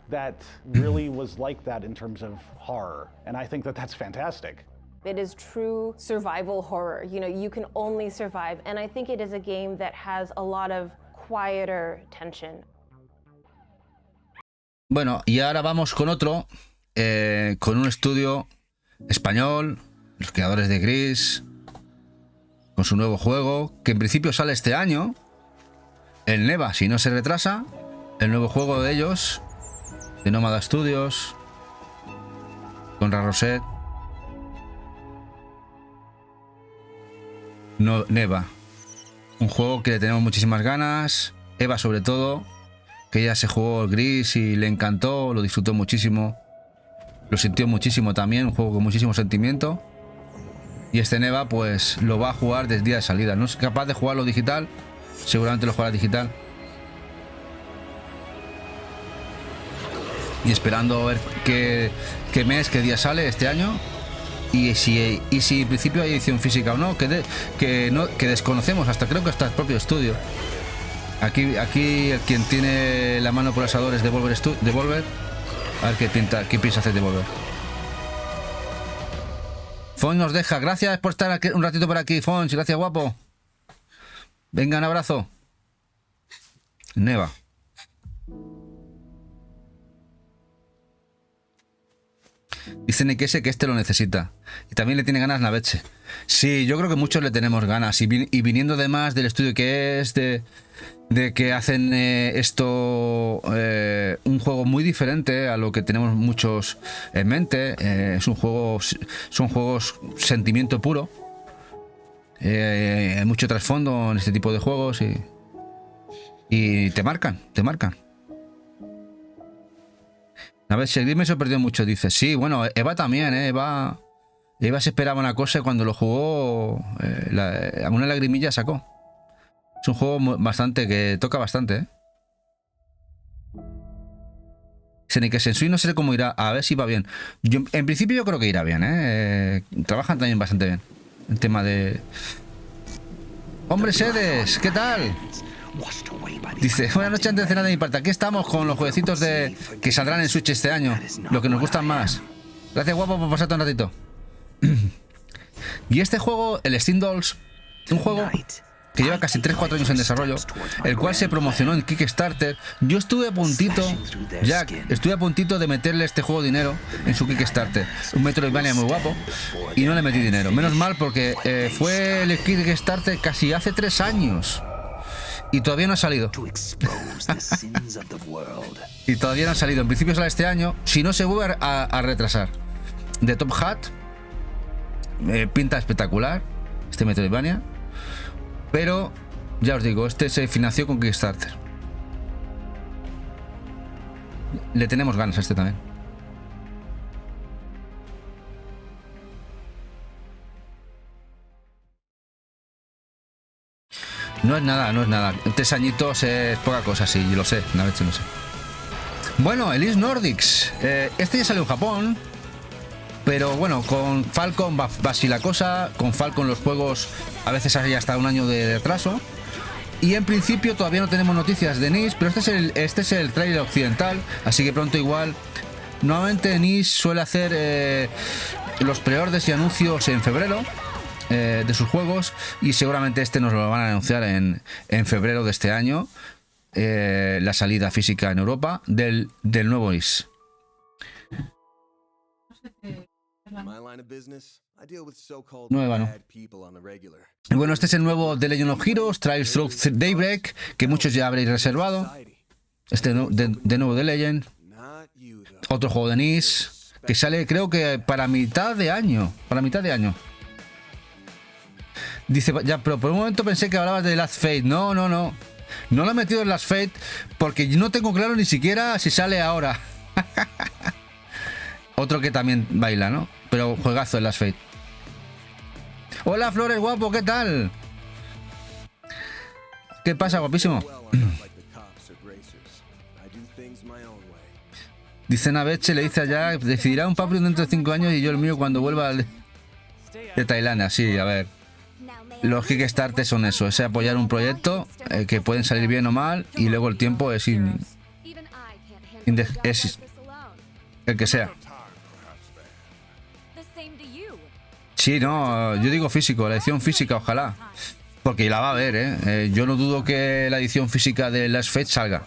That really was like that in terms of horror, and I think that that's fantastic. It is true survival horror. You can only survive, and I think it is a game that has a lot of quieter tension. Bueno, y ahora vamos con otro, con un estudio español, los creadores de Gris, con su nuevo juego, que en principio sale este año, el Neva, si no se retrasa, el nuevo juego de ellos, de Nómada Studios, con Raroset. Neva, un juego que le tenemos muchísimas ganas. Eva sobre todo, que ella se jugó el Gris y le encantó, lo disfrutó muchísimo, lo sintió muchísimo también, un juego con muchísimo sentimiento. Y este Neva pues lo va a jugar desde el día de salida. No es capaz de jugarlo digital, seguramente lo jugará digital. Y esperando a ver qué mes, qué día sale este año. Y si en principio hay edición física o no, que desconocemos, creo que hasta el propio estudio. Aquí el quien tiene la mano por los asadores de Devolver, a ver qué piensa hacer Devolver. Fon nos deja, gracias por estar aquí, un ratito por aquí, Fon, gracias guapo. Venga, un abrazo. Neva. Dice Nekese que este lo necesita. Y también le tiene ganas Naveche. Sí, yo creo que muchos le tenemos ganas. Y viniendo además del estudio que es, de que hacen esto un juego muy diferente a lo que tenemos muchos en mente. Es un juego, son juegos sentimiento puro. Hay mucho trasfondo en este tipo de juegos y te marcan, te marcan. A ver, Shaggy me sorprendió mucho, dice. Sí, bueno, Eva también, Eva se esperaba una cosa y cuando lo jugó, una lagrimilla sacó. Es un juego bastante, que toca bastante, Que Sensui no sé cómo irá, a ver si va bien. En principio yo creo que irá bien, Trabajan también bastante bien. El tema de... ¡Hombre, Sedes! ¿Qué tal? Dice, buenas noches antes de cenar de mi parte. Aquí estamos con los jueguecitos que saldrán en Switch este año. Lo que nos gustan más. Gracias, guapo, por pasarte un ratito. Y este juego, el Steam Dolls, un juego que lleva casi 3-4 años en desarrollo, el cual se promocionó en Kickstarter. Yo estuve a puntito, Jack, estuve a puntito de meterle este juego dinero en su Kickstarter. Un Metroidvania muy guapo, y no le metí dinero. Menos mal, porque fue el Kickstarter casi hace 3 años. Y todavía no ha salido. Y todavía no ha salido. En principio sale este año, si no se vuelve a retrasar. The Top Hat, pinta espectacular, este Metroidvania. Pero, ya os digo, este se financió con Kickstarter. Le tenemos ganas a este también. No es nada, no es nada. 3 añitos es poca cosa, sí, yo lo sé, una vez no sé. Bueno, Elise Nordics. Este ya salió en Japón. Pero bueno, con Falcon va así la cosa. Con Falcon los juegos a veces hay hasta un año de retraso. Y en principio todavía no tenemos noticias de NIS, pero este es el trailer occidental. Así que pronto igual. Nuevamente NIS suele hacer los preorders y anuncios en febrero de sus juegos. Y seguramente este nos lo van a anunciar en febrero de este año. La salida física en Europa del nuevo NIS. Nueva, ¿no? Bueno, este es el nuevo The Legend of Heroes, Trials Through Daybreak, que muchos ya habréis reservado. Este de nuevo The Legend. Otro juego de NIS, que sale creo que para mitad de año. Dice, ya, pero por un momento pensé que hablabas de Last Fate. No. No lo he metido en Last Fate porque no tengo claro ni siquiera si sale ahora. Otro que también baila, ¿no? Pero juegazo en Last Fate. Hola, Flores, guapo, ¿qué tal? ¿Qué pasa, guapísimo? Dice Naveche, le dice a Jack, decidirá un Patreon dentro de 5 años y yo el mío cuando vuelva de Tailandia. Sí, a ver. Los Kickstarter son eso, es apoyar un proyecto que pueden salir bien o mal y luego el tiempo es el que sea. Sí, no, yo digo físico, la edición física, ojalá. Porque la va a haber, Yo no dudo que la edición física de Last Fate salga.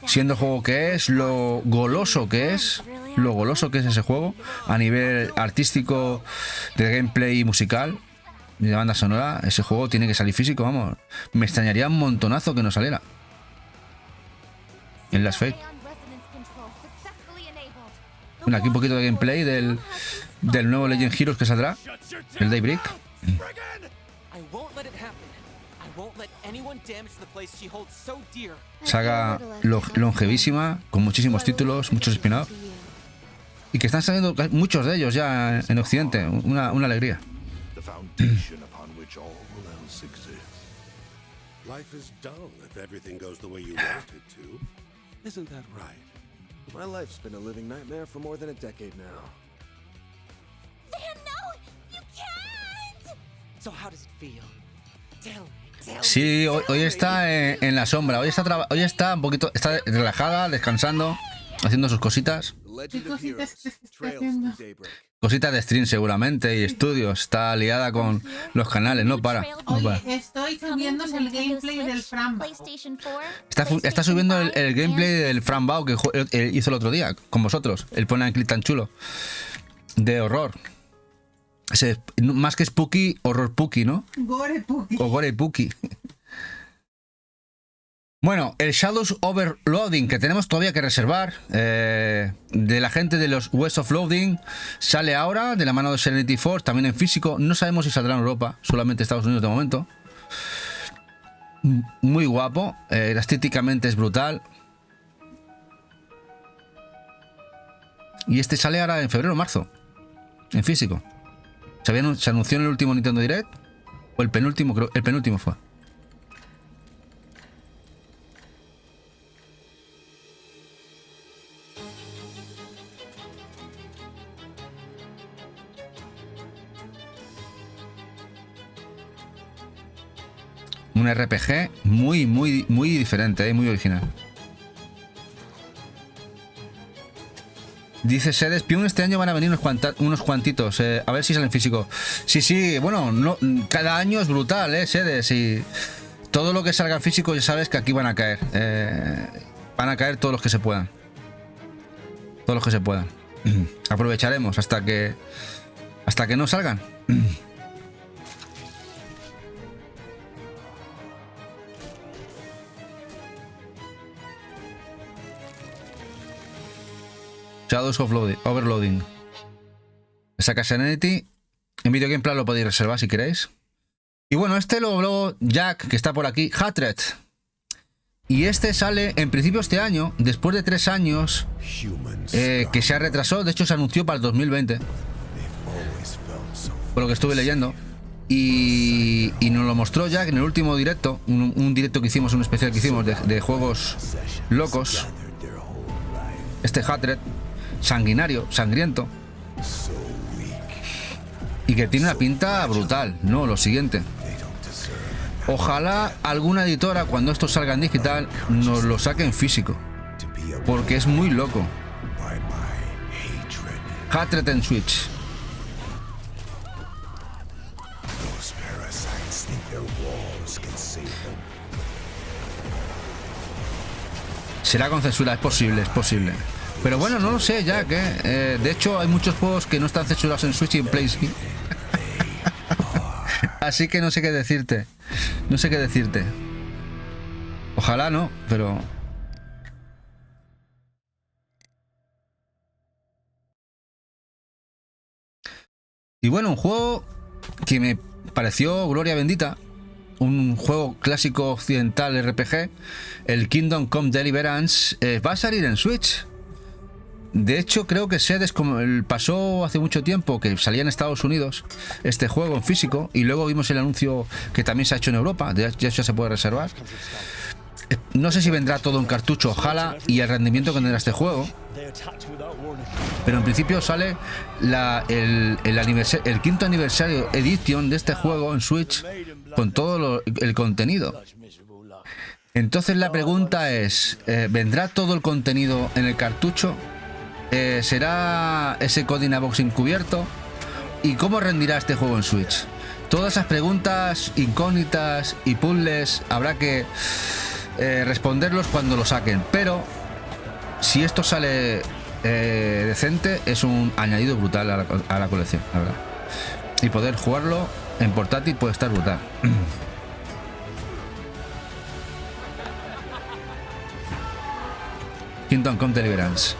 Siendo el juego que es, lo goloso que es ese juego, a nivel artístico, de gameplay y musical, de banda sonora, ese juego tiene que salir físico, vamos. Me extrañaría un montonazo que no saliera en Last Fate. Bueno, aquí un poquito de gameplay del nuevo Legend Heroes que saldrá, el Daybreak. Saga longevísima, con muchísimos títulos, muchos spin-off, y que están saliendo muchos de ellos ya en Occidente. Una alegría. My life's been a living nightmare for more than a decade now. Dan, no! You can't! So how does it feel? Tell me. Sí, hoy está en la sombra. Hoy está un poquito, está relajada, descansando, haciendo sus cositas. ¿Qué cositas que está haciendo? Cositas de stream seguramente y estudios. Está liada con los canales, no para. Oye, estoy subiendo el gameplay del Frambow. Está subiendo el gameplay del Frambow que hizo el otro día con vosotros. El pone en clip tan chulo. de horror. Más que spooky, horror pooky, ¿no? Gore Puki. O gore pooky. Bueno, el Shadows Overloading, que tenemos todavía que reservar, de la gente de los West of Loading, sale ahora de la mano de Serenity Force, también en físico. No sabemos si saldrá en Europa, solamente Estados Unidos de momento. Muy guapo, estéticamente es brutal. Y este sale ahora en febrero o marzo, en físico. Se anunció en el último Nintendo Direct, o el penúltimo, creo, el penúltimo fue. Un RPG muy diferente, muy original. Dice Sedes, Pion, este año van a venir unos cuantitos, a ver si salen físico. Sí, bueno, no, cada año es brutal, Sedes, y todo lo que salga en físico ya sabes que aquí van a caer. Van a caer todos los que se puedan. Todos los que se puedan. Aprovecharemos hasta que no salgan. Shadows of Overloading. Saca Serenity. En Video Game Plan lo podéis reservar si queréis. Y bueno, este lo habló Jack, que está por aquí. Hatred. Y este sale en principio este año, después de 3 años que se ha retrasado. De hecho, se anunció para el 2020. Por lo que estuve leyendo. Y nos lo mostró Jack en el último directo. Un directo que hicimos, un especial que hicimos de juegos locos. Este Hatred. Sanguinario, sangriento. Y que tiene una pinta brutal. No, lo siguiente. Ojalá alguna editora, cuando esto salga en digital, nos lo saque en físico. Porque es muy loco. Hatred en Switch. Será con censura, es posible. Pero bueno, no lo sé ya, que de hecho hay muchos juegos que no están censurados en Switch y en PlayStation. Así que no sé qué decirte. Ojalá no, pero... Y bueno, un juego que me pareció gloria bendita. Un juego clásico occidental RPG. El Kingdom Come Deliverance va a salir en Switch. De hecho, creo que Sedes, como pasó hace mucho tiempo que salía en Estados Unidos este juego en físico, y luego vimos el anuncio que también se ha hecho en Europa, ya se puede reservar. No sé si vendrá todo en cartucho, ojalá, y el rendimiento que tendrá este juego. Pero en principio sale el quinto aniversario edition de este juego en Switch con todo el contenido. Entonces la pregunta es, ¿vendrá todo el contenido en el cartucho? ¿Será ese Codina Box encubierto? ¿Y cómo rendirá este juego en Switch? Todas esas preguntas incógnitas y puzzles habrá que responderlos cuando lo saquen. Pero si esto sale decente, es un añadido brutal a la colección, la verdad. Y poder jugarlo en portátil puede estar brutal. Kingdom Come Deliverance.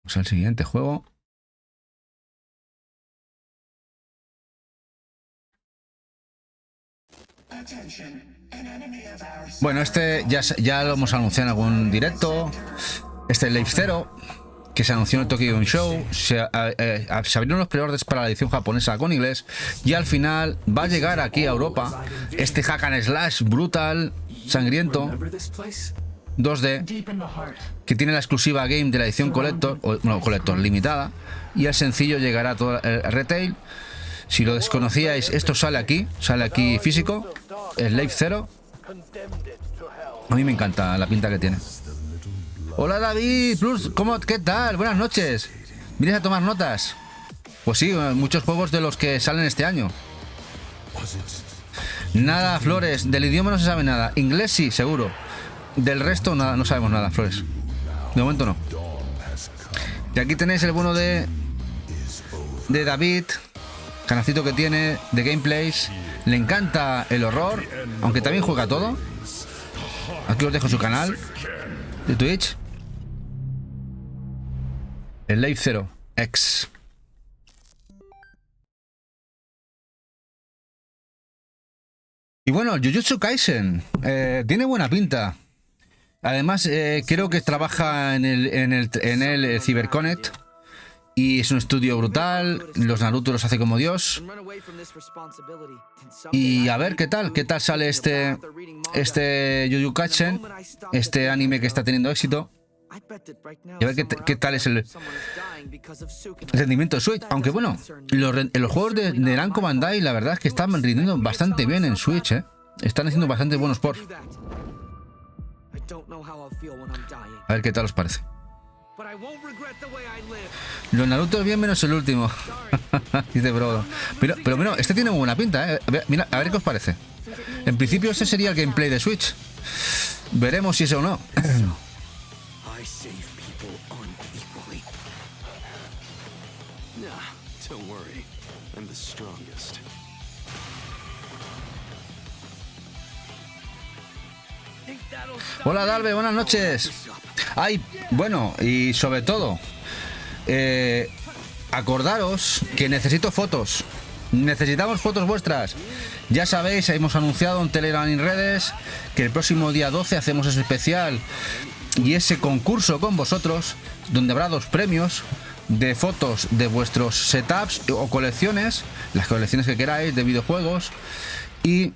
Vamos al siguiente juego. Bueno, este ya lo hemos anunciado en algún directo. Este Life Zero, que se anunció en el Tokyo Game Show. Se abrieron los preorders para la edición japonesa con inglés. Y al final va a llegar aquí a Europa este hack and slash brutal, sangriento, 2D, que tiene la exclusiva game de la edición Collector, Collector limitada. Y el sencillo llegará a todo el retail. Si lo desconocíais, esto sale aquí físico. El Life Zero. A mí me encanta la pinta que tiene. Hola David, Plus, ¿qué tal? Buenas noches. ¿Vienes a tomar notas? Pues sí, muchos juegos de los que salen este año. Nada, Flores, del idioma no se sabe nada. Inglés sí, seguro. Del resto nada, no sabemos nada, Flores. De momento no. Y aquí tenéis el bueno de David, canacito que tiene, de gameplays. Le encanta el horror, aunque también juega todo. Aquí os dejo su canal de Twitch. El Live Zero X. Y bueno, Jujutsu Kaisen tiene buena pinta. Además, creo que trabaja en el CyberConnect. Y es un estudio brutal. Los Naruto los hace como Dios. Y a ver qué tal sale este Jujutsu Kaisen, este anime que está teniendo éxito. Y a ver qué tal es el rendimiento de Switch. Aunque bueno, los juegos de Namco Bandai, la verdad es que están rindiendo bastante bien en Switch, ¿eh? Están haciendo bastante buenos ports. A ver qué tal os parece. Los Naruto bien menos el último. Dice Brodo. Pero bueno, este tiene muy buena pinta, ¿eh? Mira, a ver qué os parece. En principio ese sería el gameplay de Switch. Veremos si es o no. Hola Dalve, buenas noches. Ay, bueno, y sobre todo, acordaros que necesito fotos. Necesitamos fotos vuestras. Ya sabéis, hemos anunciado en Telegram y en redes que el próximo día 12 hacemos ese especial y ese concurso con vosotros, donde habrá 2 premios de fotos de vuestros setups o colecciones, las colecciones que queráis de videojuegos, y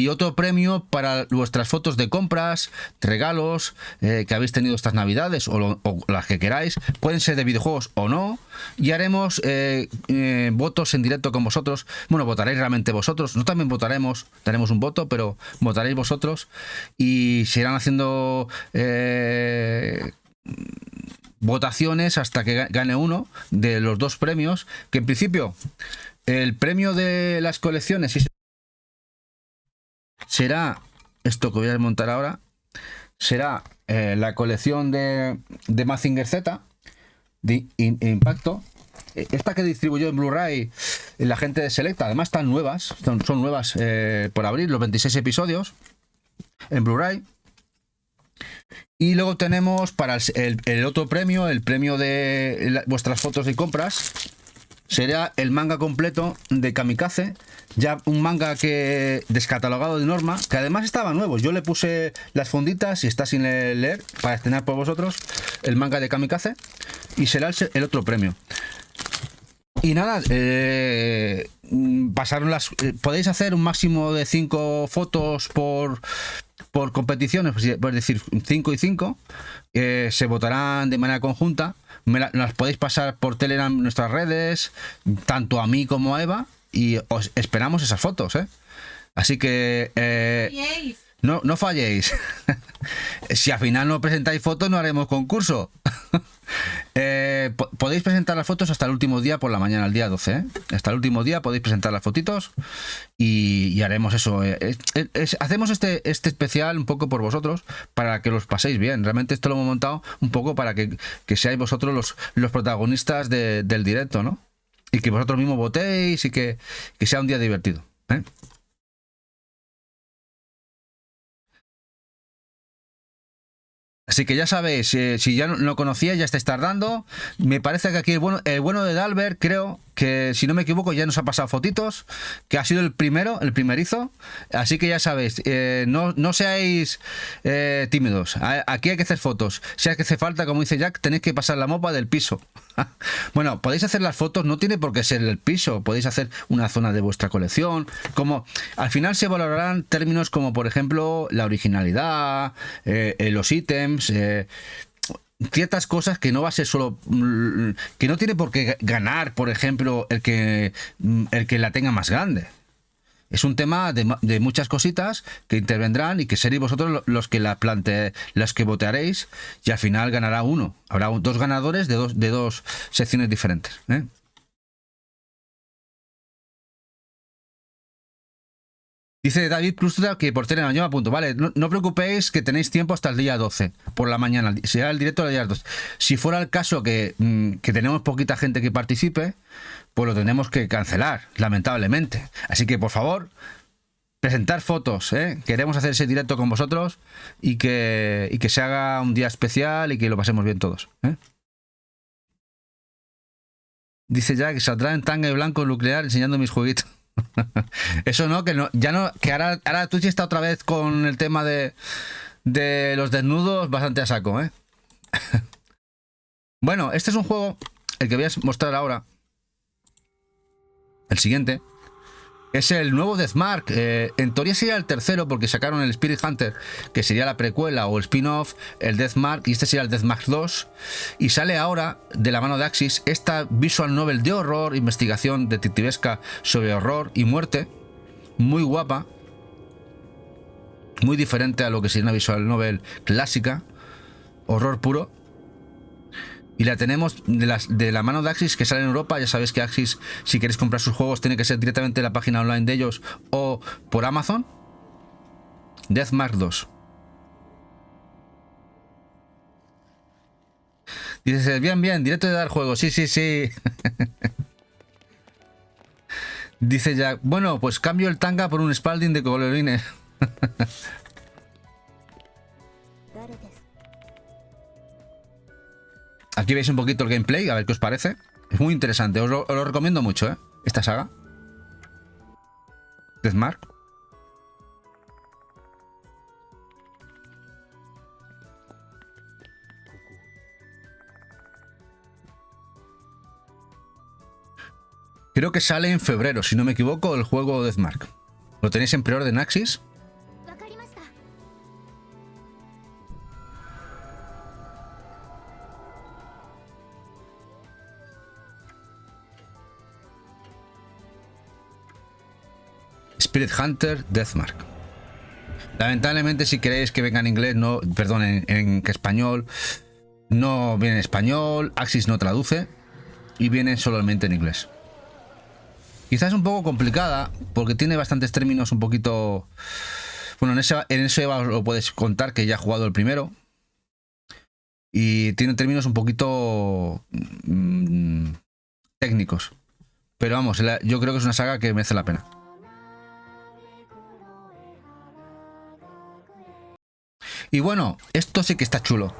otro premio para vuestras fotos de compras, regalos que habéis tenido estas navidades o las que queráis. Pueden ser de videojuegos o no. Y haremos votos en directo con vosotros. Bueno, votaréis realmente vosotros. Nosotros también votaremos, daremos un voto, pero votaréis vosotros. Y se irán haciendo votaciones hasta que gane uno de los 2 premios. Que en principio el premio de las colecciones será, esto que voy a desmontar ahora, será la colección de Mazinger Z, de Impacto. Esta que distribuyó en Blu-ray la gente de Selecta, además están nuevas, son nuevas por abrir, los 26 episodios en Blu-ray. Y luego tenemos para el otro premio, el premio de vuestras fotos de compras, será el manga completo de Kamikaze. Ya un manga que descatalogado de Norma, que además estaba nuevo. Yo le puse las funditas y está sin leer para estrenar por vosotros el manga de Kamikaze. Y será el otro premio. Y nada, pasaron podéis hacer un máximo de 5 fotos por competiciones, es decir, 5 y 5. Se votarán de manera conjunta. Las podéis pasar por Telegram en nuestras redes, tanto a mí como a Eva. Y os esperamos esas fotos, ¿eh? Así que no falléis. Si al final no presentáis fotos, no haremos concurso. Podéis presentar las fotos hasta el último día por la mañana, el día 12, ¿eh? Hasta el último día podéis presentar las fotitos y haremos eso. Hacemos este especial un poco por vosotros, para que los paséis bien. Realmente esto lo hemos montado un poco para que seáis vosotros los protagonistas del directo, ¿no? Y que vosotros mismos votéis y que sea un día divertido, ¿eh? Así que ya sabéis, si ya no lo conocíais, ya estáis tardando. Me parece que aquí el bueno de Dalbert, creo que, si no me equivoco, ya nos ha pasado fotitos, que ha sido el primerizo. Así que ya sabéis, no seáis tímidos. Aquí hay que hacer fotos. Si hay que hacer falta, como dice Jack, tenéis que pasar la mopa del piso. Bueno, podéis hacer las fotos, no tiene por qué ser el piso, podéis hacer una zona de vuestra colección. Como al final se valorarán términos como, por ejemplo, la originalidad, los ítems, ciertas cosas que no va a ser solo, que no tiene por qué ganar, por ejemplo, el que la tenga más grande. Es un tema de muchas cositas que intervendrán y que seréis vosotros los que los que votaréis, y al final ganará uno. Habrá dos ganadores de dos secciones diferentes, ¿eh? Dice David Plustra que por Telegram, yo me apunto. Vale, no preocupéis que tenéis tiempo hasta el día 12, por la mañana. Será el directo del día 12. Si fuera el caso que tenemos poquita gente que participe, pues lo tenemos que cancelar, lamentablemente. Así que, por favor, presentar fotos, ¿eh? Queremos hacer ese directo con vosotros y que se haga un día especial y que lo pasemos bien todos, ¿eh? Dice ya que saldrá en tanga y blanco nuclear enseñando mis jueguitos. Eso no, que ahora Twitch está otra vez con el tema de los desnudos bastante a saco, ¿eh? Bueno, este es un juego, el que voy a mostrar ahora, el siguiente, es el nuevo Deathmark. En teoría sería el tercero porque sacaron el Spirit Hunter, que sería la precuela o el spin-off, el Deathmark, y este sería el Deathmark 2. Y sale ahora, de la mano de Axis, esta visual novel de horror, investigación detectivesca sobre horror y muerte, muy guapa, muy diferente a lo que sería una visual novel clásica, horror puro. Y la tenemos de la mano de Axis, que sale en Europa. Ya sabéis que Axis, si queréis comprar sus juegos, tiene que ser directamente en la página online de ellos o por Amazon. Deathmark 2. Dices, bien, directo de dar juego. Sí. Dice Jack, bueno, pues cambio el tanga por un Spalding de colorines. Aquí veis un poquito el gameplay, a ver qué os parece. Es muy interesante, os lo recomiendo mucho, ¿eh? Esta saga. Deathmark. Creo que sale en febrero, si no me equivoco, el juego Deathmark. Lo tenéis en pre-order en Axis. Spirit Hunter Deathmark. Lamentablemente, si queréis que venga en inglés, no, perdón, en español, no viene en español, Axis no traduce y viene solamente en inglés. Quizás un poco complicada porque tiene bastantes términos un poquito... Bueno, en eso Eva os lo puedes contar, que ya ha jugado el primero. Y tiene términos un poquito técnicos. Pero vamos, yo creo que es una saga que merece la pena. Y bueno, esto sí que está chulo.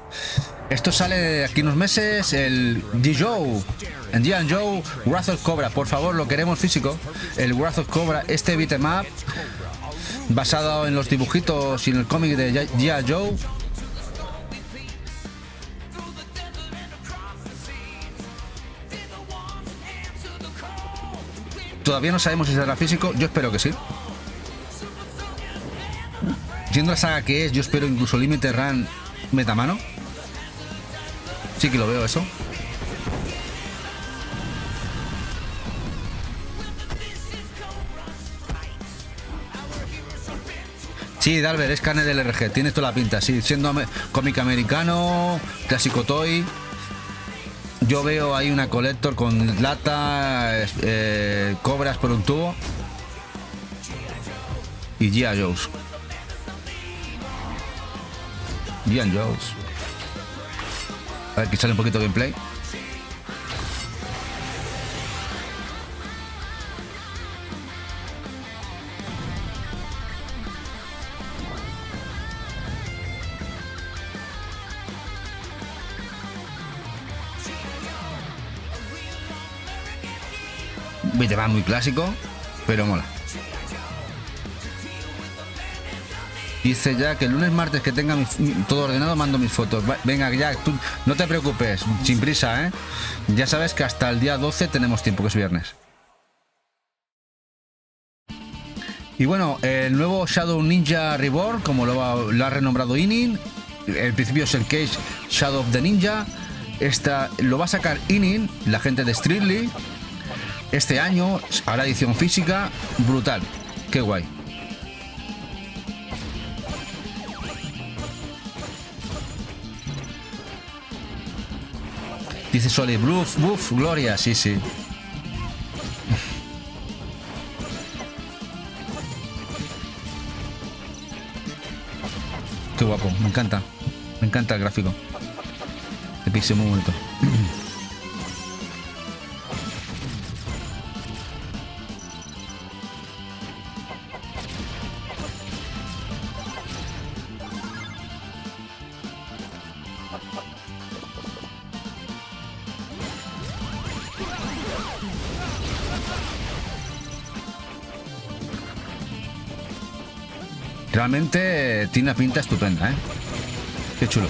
Esto sale de aquí unos meses, el G.I. Joe Wrath of Cobra. Por favor, lo queremos físico. El Wrath of Cobra, este beat'em up, basado en los dibujitos y en el cómic de G.I. Joe. Todavía no sabemos si será físico, yo espero que sí. Siendo la saga que es, yo espero incluso Limited Run metamano. Sí que lo veo eso. Sí, Dalver, es carne del RG, tienes toda la pinta. Sí, siendo cómic americano, clásico toy. Yo veo ahí una collector con lata, cobras por un tubo. Y G.I. Joe's. G.I. Joe's. A ver, que sale un poquito de gameplay. Va muy clásico, pero mola. Dice ya que el lunes, martes que tenga todo ordenado mando mis fotos. Venga, ya, tú no te preocupes, sin prisa, ¿eh? Ya sabes que hasta el día 12 tenemos tiempo, que es viernes. Y bueno, el nuevo Shadow Ninja Reborn, como lo ha renombrado Inin. El principio es el Cage Shadow of the Ninja. Esta lo va a sacar Inin, la gente de Streetly. Este año habrá edición física brutal. Qué guay. Dice Soli, buff, Gloria, sí, sí. Qué guapo, me encanta el gráfico. De Pixel muy bonito. Realmente tiene una pinta estupenda, ¿eh? Qué chulo.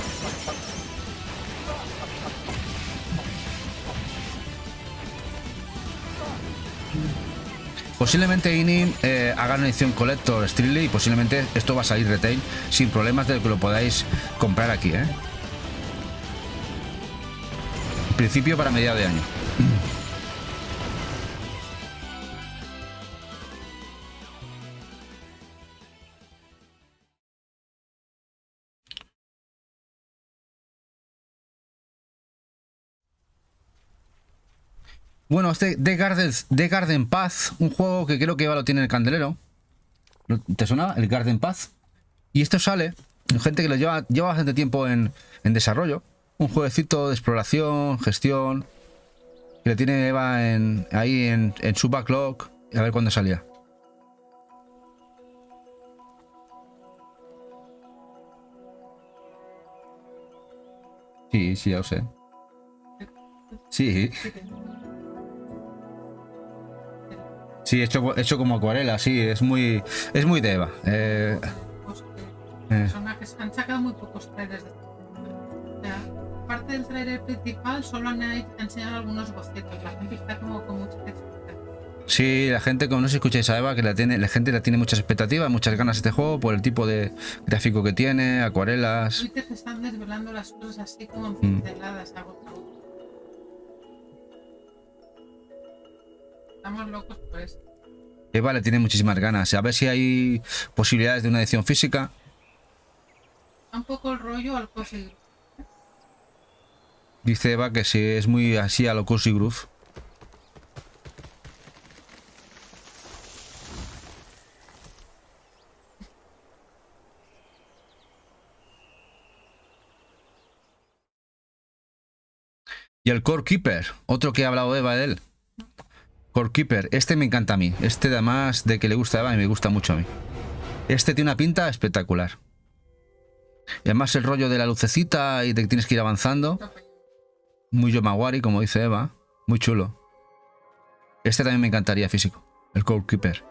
Posiblemente Inin haga una edición Collector Strictly y posiblemente esto va a salir retail sin problemas de que lo podáis comprar aquí, ¿eh? En principio para mediados de año. Bueno, este The Garden Path, un juego que creo que Eva lo tiene en el candelero. ¿Te suena? El Garden Path. Y esto sale, gente que lo lleva bastante tiempo en desarrollo. Un jueguecito de exploración, gestión, que le tiene Eva ahí en su backlog. A ver cuándo salía. Sí, ya lo sé. Sí. Sí, hecho como acuarela, sí, es muy de Eva. Personajes han sacado muy pocos trailers. O sea, aparte del trailer principal, solo han enseñado algunos bocetos. La gente está como con mucha expectativa. Sí, la gente, como no se escucháis a Eva, que la gente le tiene muchas expectativas, muchas ganas a este juego por el tipo de gráfico que tiene, acuarelas. Twitter se están desvelando las cosas así como en pinceladas, Estamos locos por eso. Eva le tiene muchísimas ganas. A ver si hay posibilidades de una edición física. Un poco el rollo al Cozy. Dice Eva que sí, es muy así a lo Cozy Groove. Y el Core Keeper, otro que ha hablado Eva de él. Core Keeper, este me encanta a mí. Este además de que le gusta a Eva y me gusta mucho a mí. Este tiene una pinta espectacular. Y además el rollo de la lucecita y de que tienes que ir avanzando. Muy Yomawari, como dice Eva. Muy chulo. Este también me encantaría físico. El Core Keeper.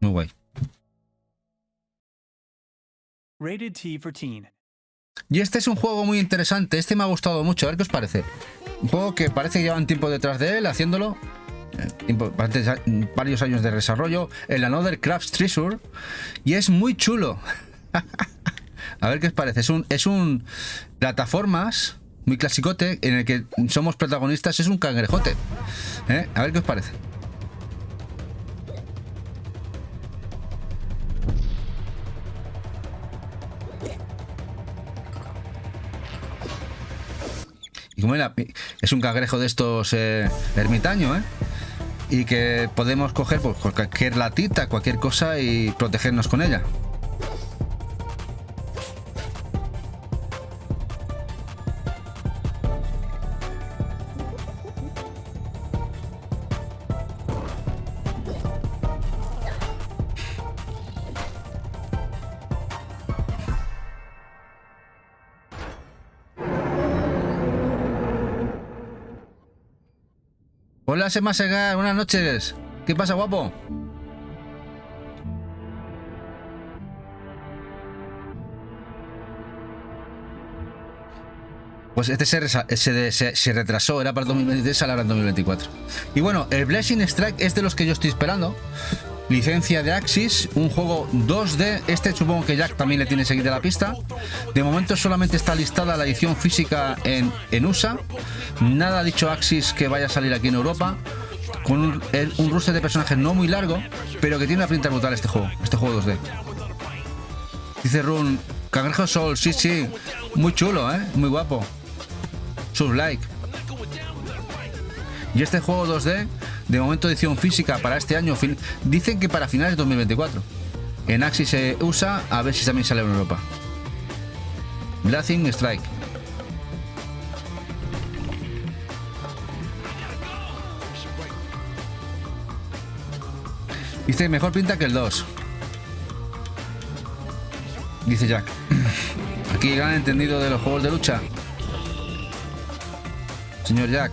Muy guay. Rated T for Teen. Y este es un juego muy interesante. Este me ha gustado mucho. A ver qué os parece. Un juego que parece que llevan tiempo detrás de él haciéndolo. Varios años de desarrollo. El Another Crafts Treasure. Y es muy chulo. A ver qué os parece. Es un plataformas muy clasicote en el que somos protagonistas. Es un cangrejote. A ver qué os parece. Y como es un cangrejo de estos ermitaño, y que podemos coger pues, cualquier latita, cualquier cosa y protegernos con ella. Hola, Semasegar, buenas noches. ¿Qué pasa, guapo? Pues este se retrasó, era para el 2023, sale ahora en 2024. Y bueno, el Blessing Strike es de los que yo estoy esperando. Licencia de Axis, un juego 2D. Este supongo que Jack también le tiene seguida la pista. De momento solamente está listada la edición física en USA. Nada ha dicho Axis que vaya a salir aquí en Europa. Con un roster de personajes no muy largo, pero que tiene una pinta brutal este juego 2D. Dice Rune, Cangrejo Soul, sí, muy chulo, muy guapo. Sub-like. Y este juego 2D, de momento edición física para este año, dicen que para finales de 2024. En Axis se usa, a ver si también sale en Europa. Blessing Strike. Dice, mejor pinta que el 2. Dice Jack. Aquí gran entendido de los juegos de lucha. Señor Jack.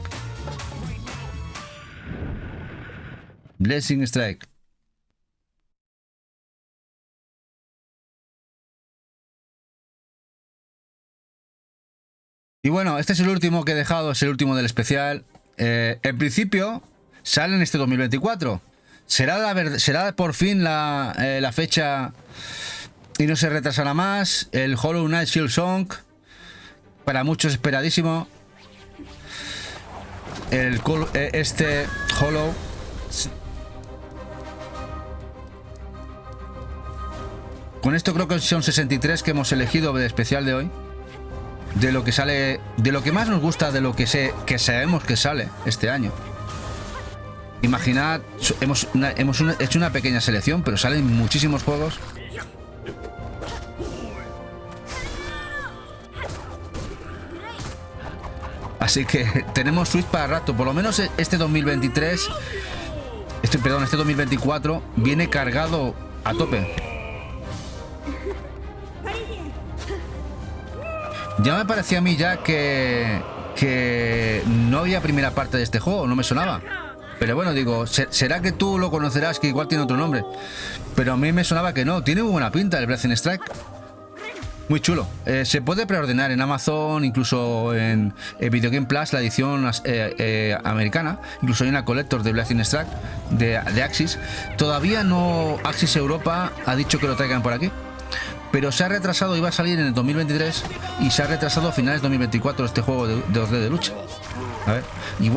Blessing Strike. Y bueno, este es el último que he dejado, es el último del especial. En principio, sale en este 2024. ¿Será por fin la fecha y no se retrasará más? El Hollow Knight Shield Song, para muchos esperadísimo. Este Hollow. Con esto creo que son 63 que hemos elegido de especial de hoy. De lo que sale, de lo que más nos gusta, de lo que sabemos que sale este año. Imaginad, hemos hecho una pequeña selección, pero salen muchísimos juegos. Así que tenemos Switch para rato. Por lo menos este 2023, este 2024 viene cargado a tope. Ya me parecía a mí ya que no había primera parte de este juego, no me sonaba. Pero bueno, digo, será que tú lo conocerás, que igual tiene otro nombre. Pero a mí me sonaba que no. Tiene muy buena pinta el Blessing Strike. Muy chulo. Se puede preordenar en Amazon, incluso en Video Game Plus, la edición americana. Incluso hay una collector de Blessing Strike de Axis. Todavía no Axis Europa ha dicho que lo traigan por aquí. Pero se ha retrasado, iba a salir en el 2023 y se ha retrasado a finales de 2024 este juego de 2D de lucha. A ver,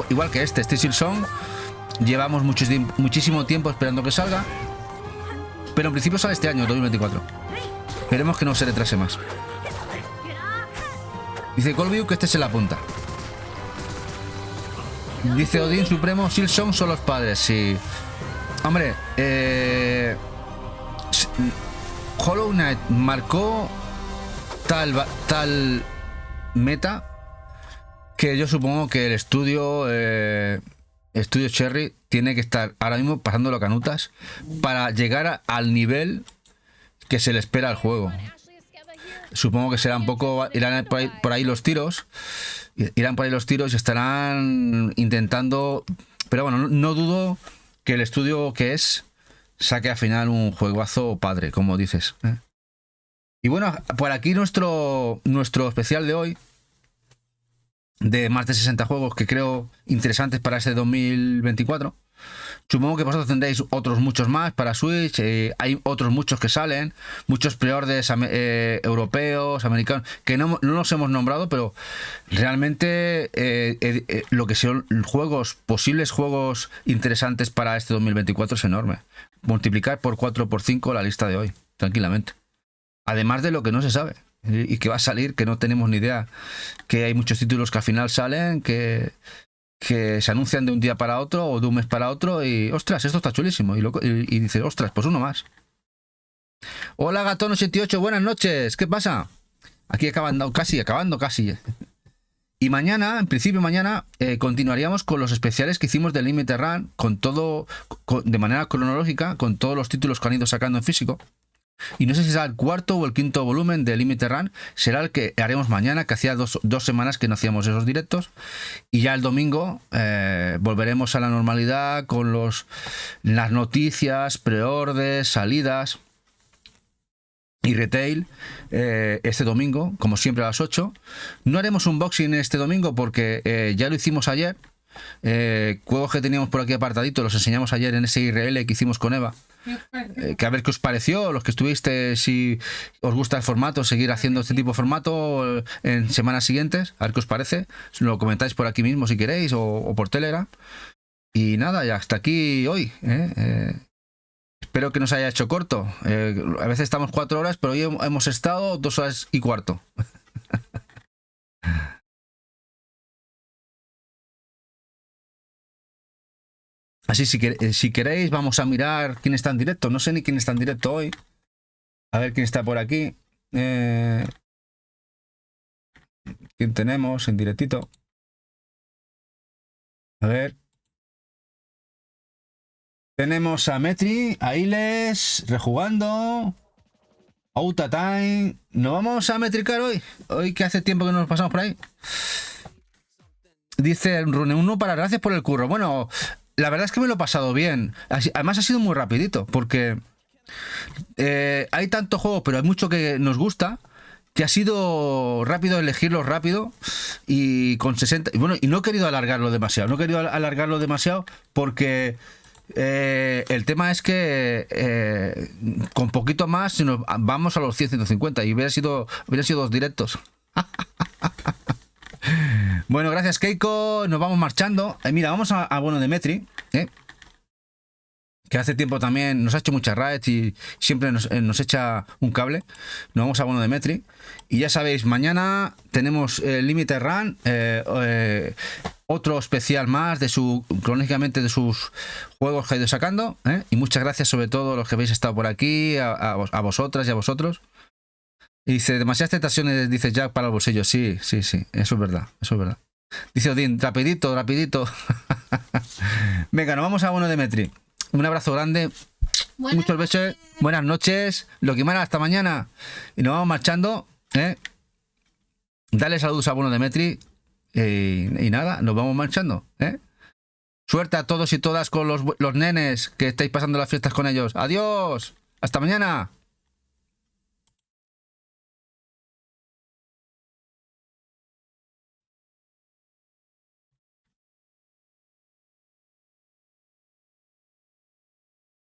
igual que este Shield Song, llevamos muchísimo tiempo esperando que salga, pero en principio sale este año, 2024. Esperemos que no se retrase más. Dice Colview que este se la apunta. Dice Odin Supremo, Shield Song son los padres, sí. Hombre, Hollow Knight marcó tal meta que yo supongo que el estudio Cherry tiene que estar ahora mismo pasándolo canutas para llegar al nivel que se le espera al juego. Supongo que será un poco, irán por ahí los tiros y estarán intentando, pero bueno, no dudo que el estudio que es saque al final un juegazo padre, como dices. Y bueno, por aquí nuestro especial de hoy, de más de 60 juegos que creo interesantes para este 2024. Supongo que vosotros tendréis otros muchos más para Switch. Hay otros muchos que salen, muchos preorders europeos, americanos, que no los hemos nombrado, pero realmente lo que son posibles juegos interesantes para este 2024 es enorme. Multiplicar por 4 o por 5 la lista de hoy, tranquilamente. Además de lo que no se sabe y que va a salir, que no tenemos ni idea, que hay muchos títulos que al final salen, que se anuncian de un día para otro o de un mes para otro y ostras, esto está chulísimo, y dices, ostras, pues uno más. Hola Gatón88, buenas noches, ¿qué pasa? Aquí acabando casi. Y mañana, en principio mañana, continuaríamos con los especiales que hicimos de Limited Run, con todo, de manera cronológica, con todos los títulos que han ido sacando en físico. Y no sé si será el cuarto o el quinto volumen de Limited Run, será el que haremos mañana, que hacía dos semanas que no hacíamos esos directos. Y ya el domingo volveremos a la normalidad con las noticias, preorders, salidas. y retail este domingo, como siempre a las 8. No haremos unboxing este domingo porque ya lo hicimos ayer. Juegos que teníamos por aquí apartaditos los enseñamos ayer en ese IRL que hicimos con Eva. Que a ver qué os pareció, los que estuviste, si os gusta el formato, seguir haciendo este tipo de formato en semanas siguientes, a ver qué os parece. Lo comentáis por aquí mismo si queréis o por Telegram. Y nada, ya hasta aquí hoy. Espero que nos haya hecho corto. A veces estamos 4 horas, pero hoy hemos estado 2 horas y cuarto. Así, si queréis, vamos a mirar quién está en directo. No sé ni quién está en directo hoy. A ver quién está por aquí. ¿Quién tenemos en directito? A ver. Tenemos a Metri, a Iles, rejugando. Outa Time. ¿Nos vamos a metricar hoy? Hoy que hace tiempo que no nos pasamos por ahí. Dice Rune 1 para gracias por el curro. Bueno, la verdad es que me lo he pasado bien. Además ha sido muy rapidito, porque hay tanto juego, pero hay mucho que nos gusta, que ha sido rápido elegirlo rápido y con 60... Bueno, y no he querido alargarlo demasiado. No he querido alargarlo demasiado porque el tema es que con poquito más si nos vamos a los 100-150 y hubieran sido 2 directos. Bueno, gracias Keiko, nos vamos marchando. Mira, vamos a Bueno de Metri, que hace tiempo también nos ha hecho muchas raids y siempre nos echa un cable. Nos vamos a Bueno de Metri. Y ya sabéis, mañana tenemos Limited Run, otro especial más cronológicamente de sus juegos que ha ido sacando. Y muchas gracias sobre todo a los que habéis estado por aquí, a vosotras y a vosotros. Y dice, demasiadas tentaciones, dice Jack, para el bolsillo. Sí, eso es verdad, Dice Odín, rapidito. Venga, nos vamos a Bueno de Metri. Un abrazo grande, muchos besos, buenas noches, Loquimara, hasta mañana. Y nos vamos marchando, Dale saludos a Bueno de Metri. Y nada, nos vamos marchando, Suerte a todos y todas con los nenes que estáis pasando las fiestas con ellos. Adiós, hasta mañana.